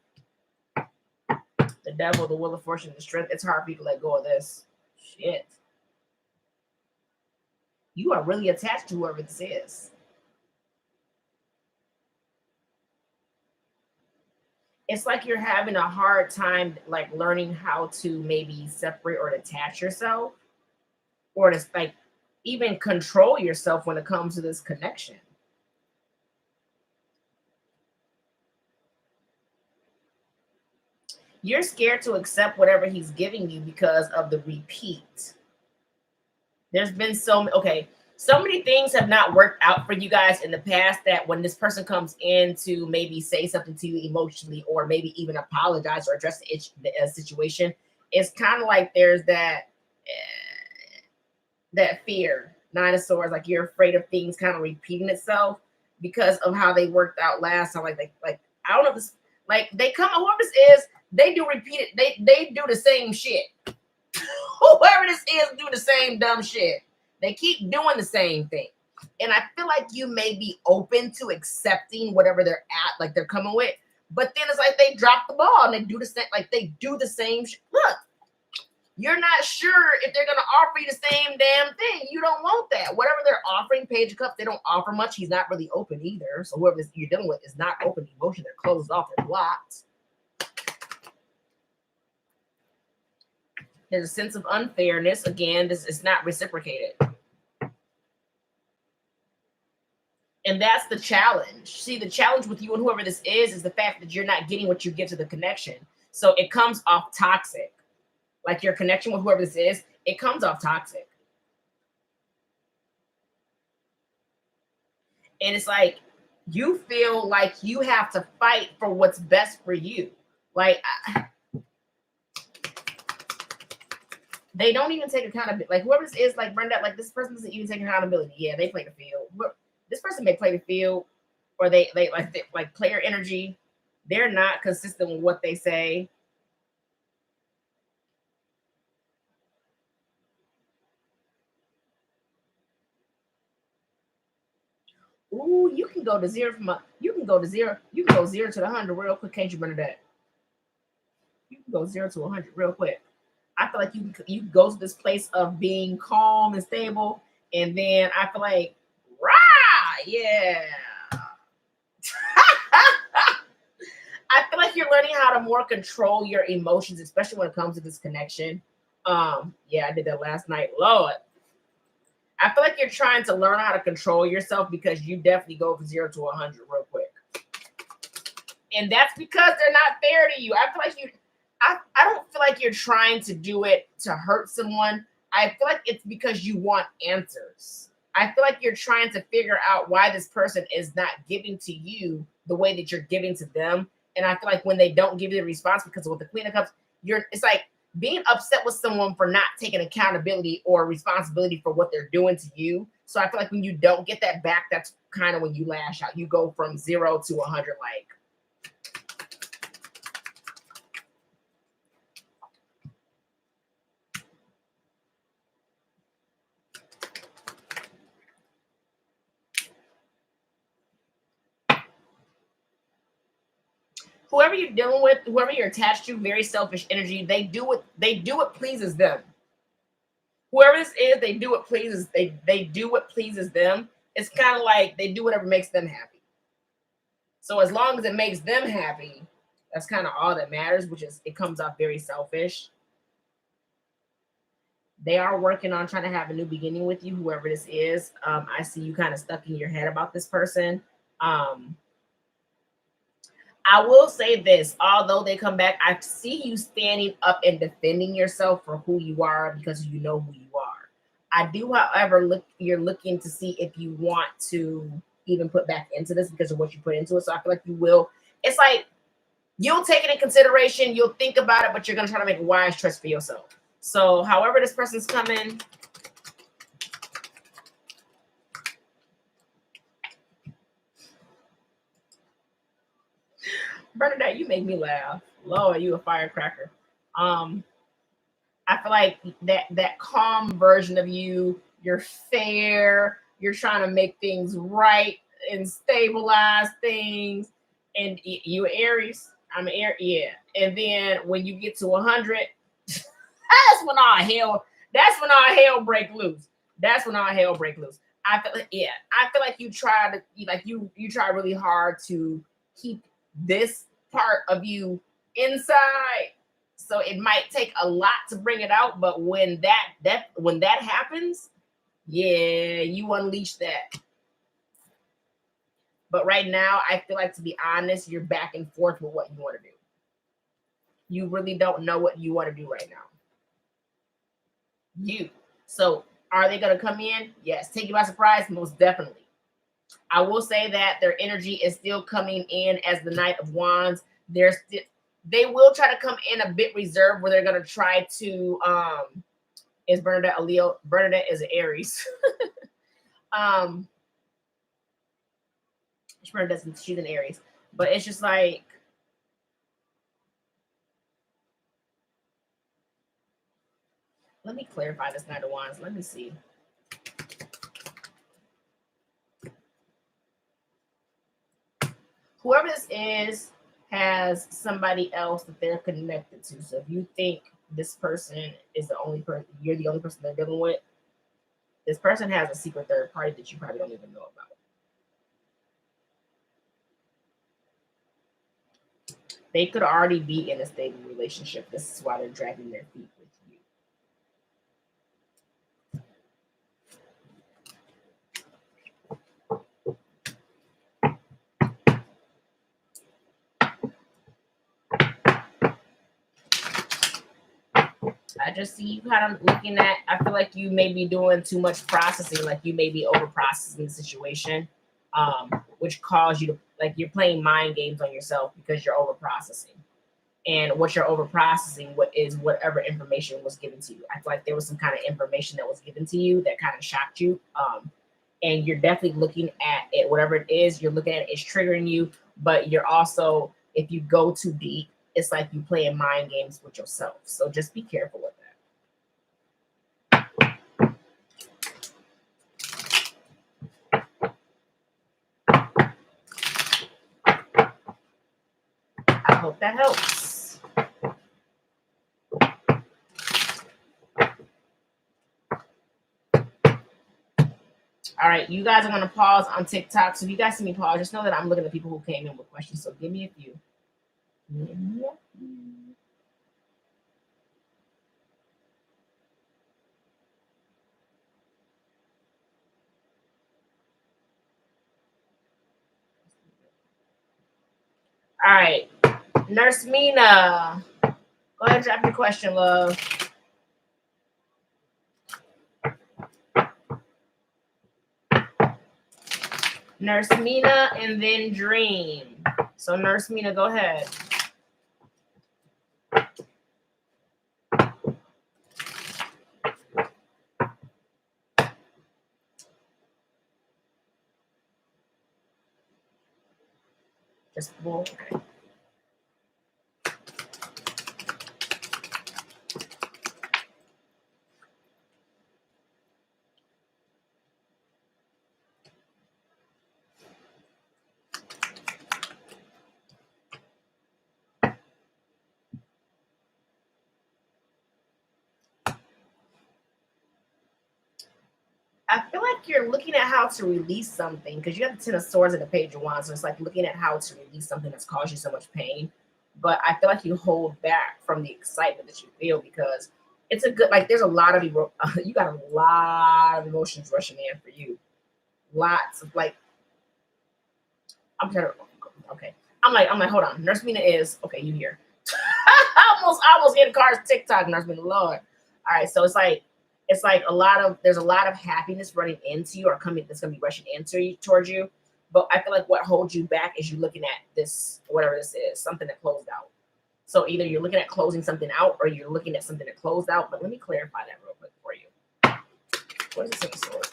The devil, the will of fortune, the strength. It's hard for you to let go of this. Shit. You are really attached to whoever this is. It's like you're having a hard time like learning how to maybe separate or detach yourself, or to like even control yourself when it comes to this connection. You're scared to accept whatever he's giving you because of the repeat. There's been so many things have not worked out for you guys in the past that when this person comes in to maybe say something to you emotionally or maybe even apologize or address the situation, it's kind of like there's that fear, Nine of Swords, like you're afraid of things kind of repeating itself because of how they worked out last time. Like I don't know if this, like they come, whoever this is, they do repeat it. They do the same shit. Whoever this is do the same dumb shit. They keep doing the same thing. And I feel like you may be open to accepting whatever they're at, like they're coming with. But then it's like they drop the ball and they do the same, like they do the same shit. Look, you're not sure if they're going to offer you the same damn thing. You don't want that. Whatever they're offering, Page of Cups, they don't offer much. He's not really open either. So whoever you're dealing with is not open emotion. They're closed off. They're blocked. There's a sense of unfairness. Again, this is not reciprocated. And that's the challenge. See, the challenge with you and whoever this is the fact that you're not getting what you give to the connection. So it comes off toxic. Like your connection with whoever this is, it comes off toxic. And it's like, you feel like you have to fight for what's best for you. Like, they don't even take accountability. Like whoever this is, like Brenda, like this person doesn't even take accountability. Yeah, they play the field. This person may play the field, or they like player energy. They're not consistent with what they say. Ooh, you can go to zero you can go 0 to the 100 real quick, can't you, Bernadette? You can go 0 to 100 real quick. I feel like you go to this place of being calm and stable, and then I feel like, rah, yeah. I feel like you're learning how to more control your emotions, especially when it comes to this connection. Yeah, I did that last night. Lord. I feel like you're trying to learn how to control yourself because you definitely go from 0 to 100 real quick. And that's because they're not fair to you. I feel like I don't feel like you're trying to do it to hurt someone. I feel like it's because you want answers. I feel like you're trying to figure out why this person is not giving to you the way that you're giving to them. And I feel like when they don't give you the response, because with the Queen of Cups, it's like being upset with someone for not taking accountability or responsibility for what they're doing to you. So I feel like when you don't get that back, that's kind of when you lash out. You go from 0 to 100, like. Whoever you're dealing with, whoever you're attached to, very selfish energy. They do what pleases them. Whoever this is, they do what pleases. They do what pleases them. It's kind of like they do whatever makes them happy. So as long as it makes them happy, that's kind of all that matters. Which is, it comes off very selfish. They are working on trying to have a new beginning with you, whoever this is. I see you kind of stuck in your head about this person. I will say this, although they come back, I see you standing up and defending yourself for who you are because you know who you are. I do, however, you're looking to see if you want to even put back into this because of what you put into it. So I feel like you will. It's like you'll take it in consideration, you'll think about it, but you're going to try to make a wise choice for yourself. So however this person's coming, Bernadette, you make me laugh. Lord, you a firecracker. I feel like that calm version of you, you're fair, you're trying to make things right and stabilize things. And you Aries, I'm Aries, yeah. And then when you get to 100, that's when all hell break loose. That's when all hell break loose. I feel like, yeah, I feel like you try really hard to keep this part of you inside, so it might take a lot to bring it out, but when that happens, yeah, you unleash that. But right now, I feel like, to be honest, you're back and forth with what you want to do. You really don't know what you want to do right now. So Are they going to come in? Yes. Take you by surprise? Most definitely. I will say that their energy is still coming in as the Knight of Wands. They will try to come in a bit reserved, where they're going to try to is Bernadette a Leo? Bernadette is an Aries. She's an Aries, but it's just like, let me clarify this Knight of Wands. Let me see. Whoever this is has somebody else that they're connected to. So if you think this person is the only person, you're the only person they're dealing with, this person has a secret third party that you probably don't even know about. They could already be in a stable relationship. This is why they're dragging their feet with you. I just see you kind of looking at, I feel like you may be doing too much processing, like you may be over processing the situation, which caused you to, like, you're playing mind games on yourself because you're over processing. And what you're over processing, what is whatever information was given to you. I feel like there was some kind of information that was given to you that kind of shocked you. And you're definitely looking at it, whatever it is, you're looking at it, it's triggering you, but you're also, if you go too deep, it's like you playing mind games with yourself. So just be careful with that. I hope that helps. All right, you guys are going to pause on TikTok. So if you guys see me pause, just know that I'm looking at people who came in with questions. So give me a few. All right, Nurse Mina, go ahead and drop your question, love. Nurse Mina and then Dream. So Nurse Mina, go ahead. Just bull. Okay. I feel like you're looking at how to release something because you have the Ten of Swords and the Page of Wands. So it's like looking at how to release something that's caused you so much pain. But I feel like you hold back from the excitement that you feel because it's a good, like, there's a lot of, you got a lot of emotions rushing in for you. Lots of, like, I'm trying to, okay. I'm like, hold on. Nurse Mina is, okay, you here. almost in cars TikTok, Nurse Mina, Lord. All right, so it's like there's a lot of happiness running into you or coming that's gonna be rushing into you towards you. But I feel like what holds you back is you looking at this, whatever this is, something that closed out. So either you're looking at closing something out or you're looking at something that closed out. But let me clarify that real quick for you. What is the Six of Swords?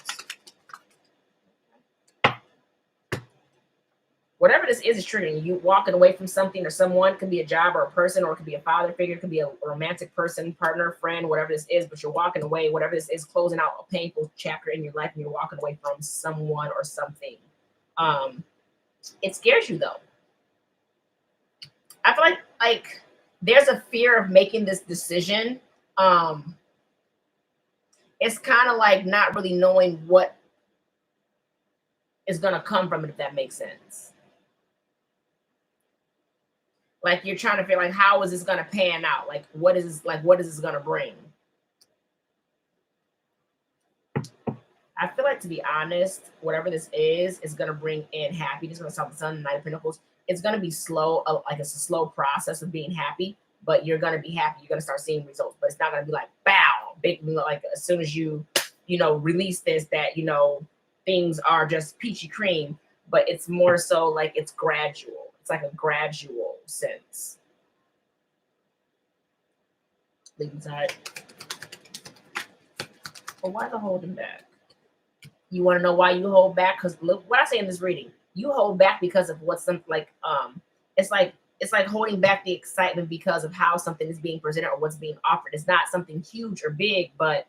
Whatever this is triggering you. Walking away from something or someone. It could be a job or a person, or it could be a father figure. It could be a romantic person, partner, friend, whatever this is. But you're walking away. Whatever this is, closing out a painful chapter in your life, and you're walking away from someone or something. It scares you though. I feel like there's a fear of making this decision. It's kind of like not really knowing what is going to come from it, if that makes sense. Like you're trying to feel like, how is this going to pan out? Like, what is this going to bring? I feel like, to be honest, whatever this is going to bring in happiness. It's going to start the Sun and Knight of Pentacles. It's going to be slow, like it's a slow process of being happy, but you're going to be happy. You're going to start seeing results, but it's not going to be like, bow, big, like as soon as you release this, that, things are just peachy cream, but it's more so like it's gradual. It's like a gradual sense. Leave inside. But why the holding back? You want to know why you hold back? Because look what I say in this reading. You hold back because of what's something like it's like holding back the excitement because of how something is being presented or what's being offered. It's not something huge or big, but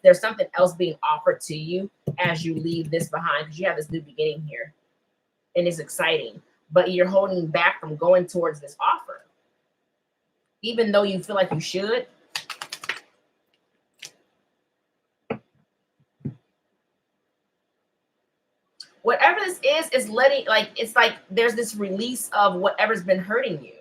there's something else being offered to you as you leave this behind, because you have this new beginning here and it's exciting, but you're holding back from going towards this offer, even though you feel like you should. Whatever this is letting, like, it's like there's this release of whatever's been hurting you.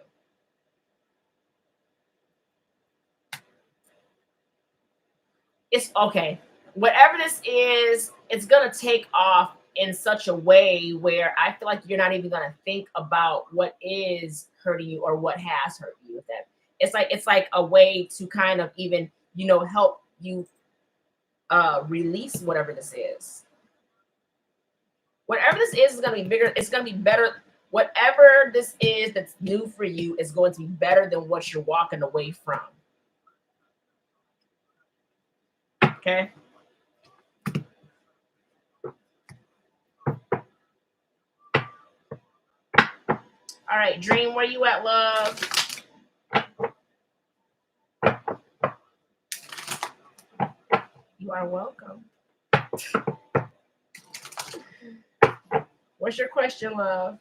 It's okay. Whatever this is, it's going to take off in such a way where I feel like you're not even going to think about what is hurting you or what has hurt you with that. It's like a way to kind of even, help you release whatever this is. Whatever this is going to be bigger. It's going to be better. Whatever this is that's new for you is going to be better than what you're walking away from. Okay. All right, Dream, where you at, love? You are welcome. What's your question, love?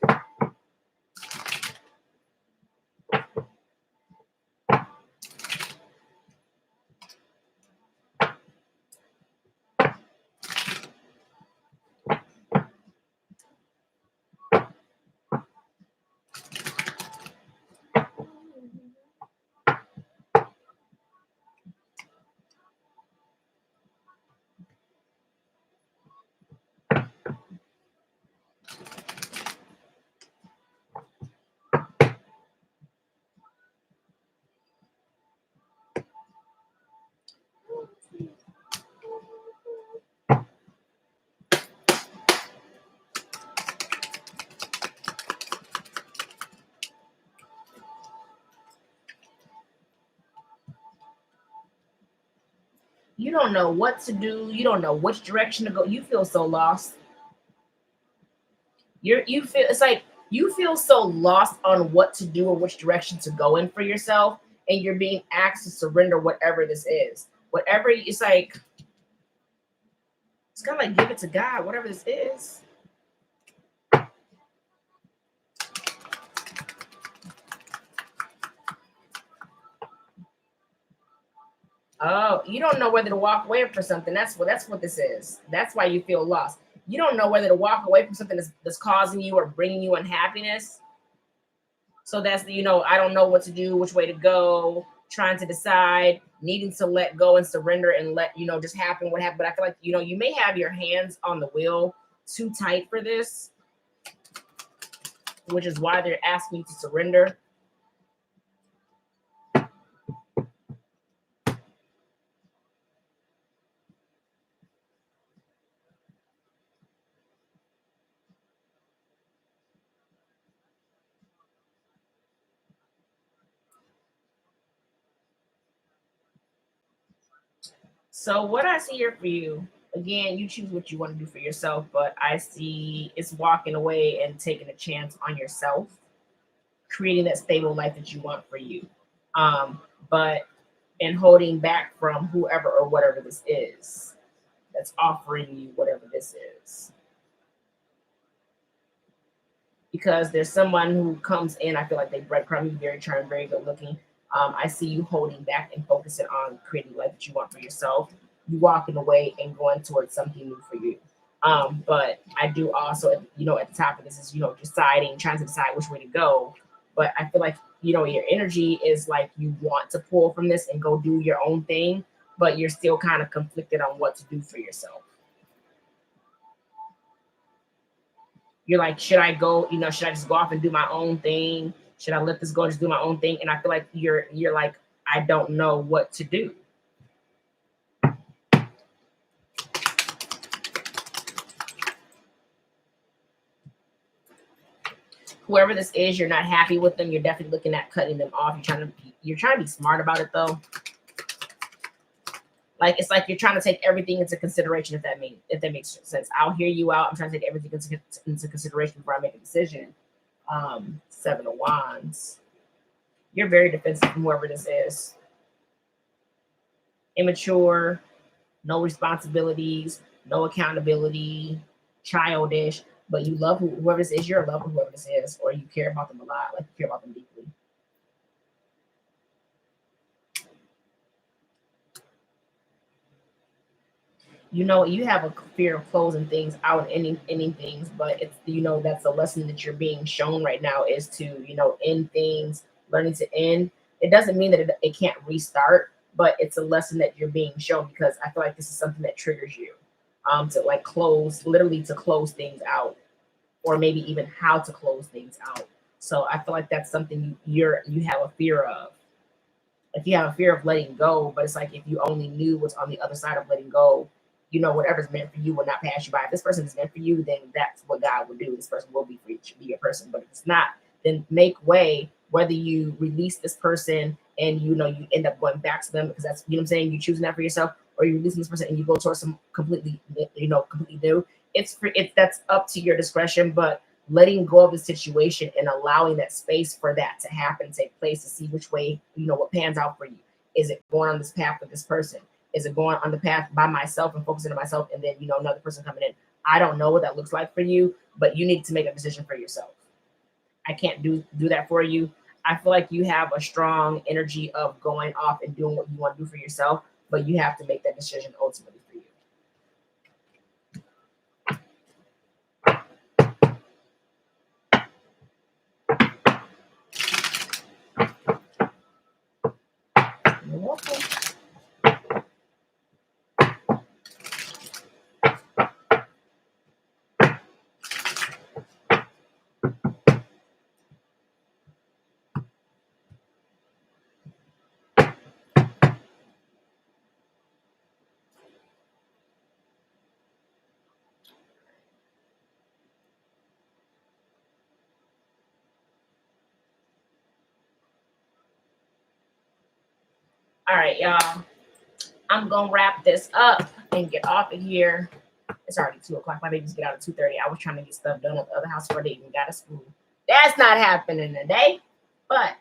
You don't know what to do. You don't know which direction to go. You feel so lost. It's like you feel so lost on what to do or which direction to go in for yourself, and you're being asked to surrender whatever this is. Whatever, it's like, it's kind of like give it to God, whatever this is. Oh, you don't know whether to walk away from something. That's what this is. That's why you feel lost. You don't know whether to walk away from something that's causing you or bringing you unhappiness. So that's I don't know what to do, which way to go, trying to decide, needing to let go and surrender and let just happen what happened. But I feel like you may have your hands on the wheel too tight for this, which is why they're asking you to surrender. So what I see here for you, again, you choose what you want to do for yourself, but I see it's walking away and taking a chance on yourself, creating that stable life that you want for you. But and holding back from whoever or whatever this is that's offering you whatever this is. Because there's someone who comes in, I feel like they breadcrumb you, very charming, very good looking. I see you holding back and focusing on creating the life that you want for yourself. You walking away and going towards something new for you. But I do also, at the top of this is, deciding, trying to decide which way to go. But I feel like, your energy is like you want to pull from this and go do your own thing, but you're still kind of conflicted on what to do for yourself. You're like, should I go, should I just go off and do my own thing? Should I let this go and just do my own thing? And I feel like you're like, I don't know what to do. Whoever this is, you're not happy with them. You're definitely looking at cutting them off. You're trying to be smart about it though. Like it's like you're trying to take everything into consideration. If that makes sense, I'll hear you out. I'm trying to take everything into consideration before I make a decision. 7 of Wands. You're very defensive from whoever this is. Immature, no responsibilities, no accountability, childish. But you love whoever this is. You're in love with whoever this is, or you care about them a lot. Like you care about them deeply. You know, you have a fear of closing things out, ending things, but it's, you know, that's a lesson that you're being shown right now is to, you know, end things, learning to end. It doesn't mean that it can't restart, but it's a lesson that you're being shown because I feel like this is something that triggers you to like literally to close things out, or maybe even how to close things out. So I feel like that's something you have a fear of. Like you have a fear of letting go, but it's like if you only knew what's on the other side of letting go, you know, whatever's meant for you will not pass you by. If this person is meant for you, then that's what God will do. This person will be for you, be your person. But if it's not, then make way, whether you release this person and, you know, you end up going back to them because that's, you know what I'm saying, you're choosing that for yourself, or you're releasing this person and you go towards some completely, you know, completely new. That's up to your discretion, but letting go of the situation and allowing that space for that to happen, take place, to see which way, you know, what pans out for you. Is it going on this path with this person? Is it going on the path by myself and focusing on myself and then, you know, another person coming in? I don't know what that looks like for you, but you need to make a decision for yourself. I can't do that for you. I feel like you have a strong energy of going off and doing what you want to do for yourself, but you have to make that decision ultimately for you. You're welcome. All right, y'all. I'm gonna wrap this up and get off of here. It's already 2:00. My babies get out at 2:30. I was trying to get stuff done at the other house before they even got to school. That's not happening today, but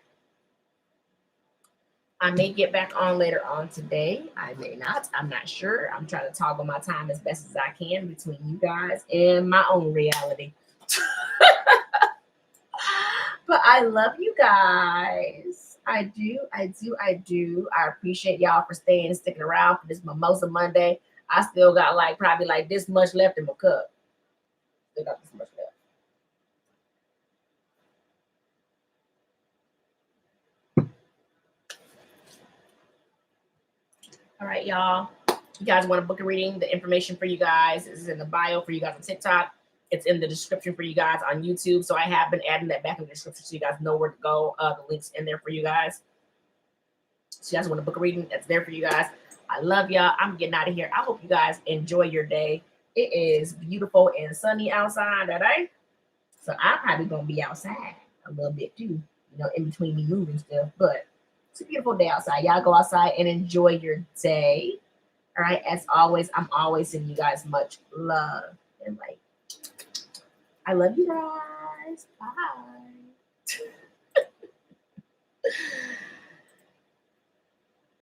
I may get back on later on today. I may not. I'm not sure. I'm trying to toggle my time as best as I can between you guys and my own reality. But I love you guys. I do. I appreciate y'all for sticking around for this Mimosa Monday. I still got probably this much left in my cup. Still got this much left. All right, y'all. You guys want to book a reading? The information for you guys is in the bio for you guys on TikTok. It's in the description for you guys on YouTube. So I have been adding that back in the description so you guys know where to go. The link's in there for you guys. So you guys want to book a reading? That's there for you guys. I love y'all. I'm getting out of here. I hope you guys enjoy your day. It is beautiful and sunny outside today. So I'm probably going to be outside a little bit too, you know, in between me moving stuff. But it's a beautiful day outside. Y'all go outside and enjoy your day. All right. As always, I'm always sending you guys much love and light. I love you guys. Bye.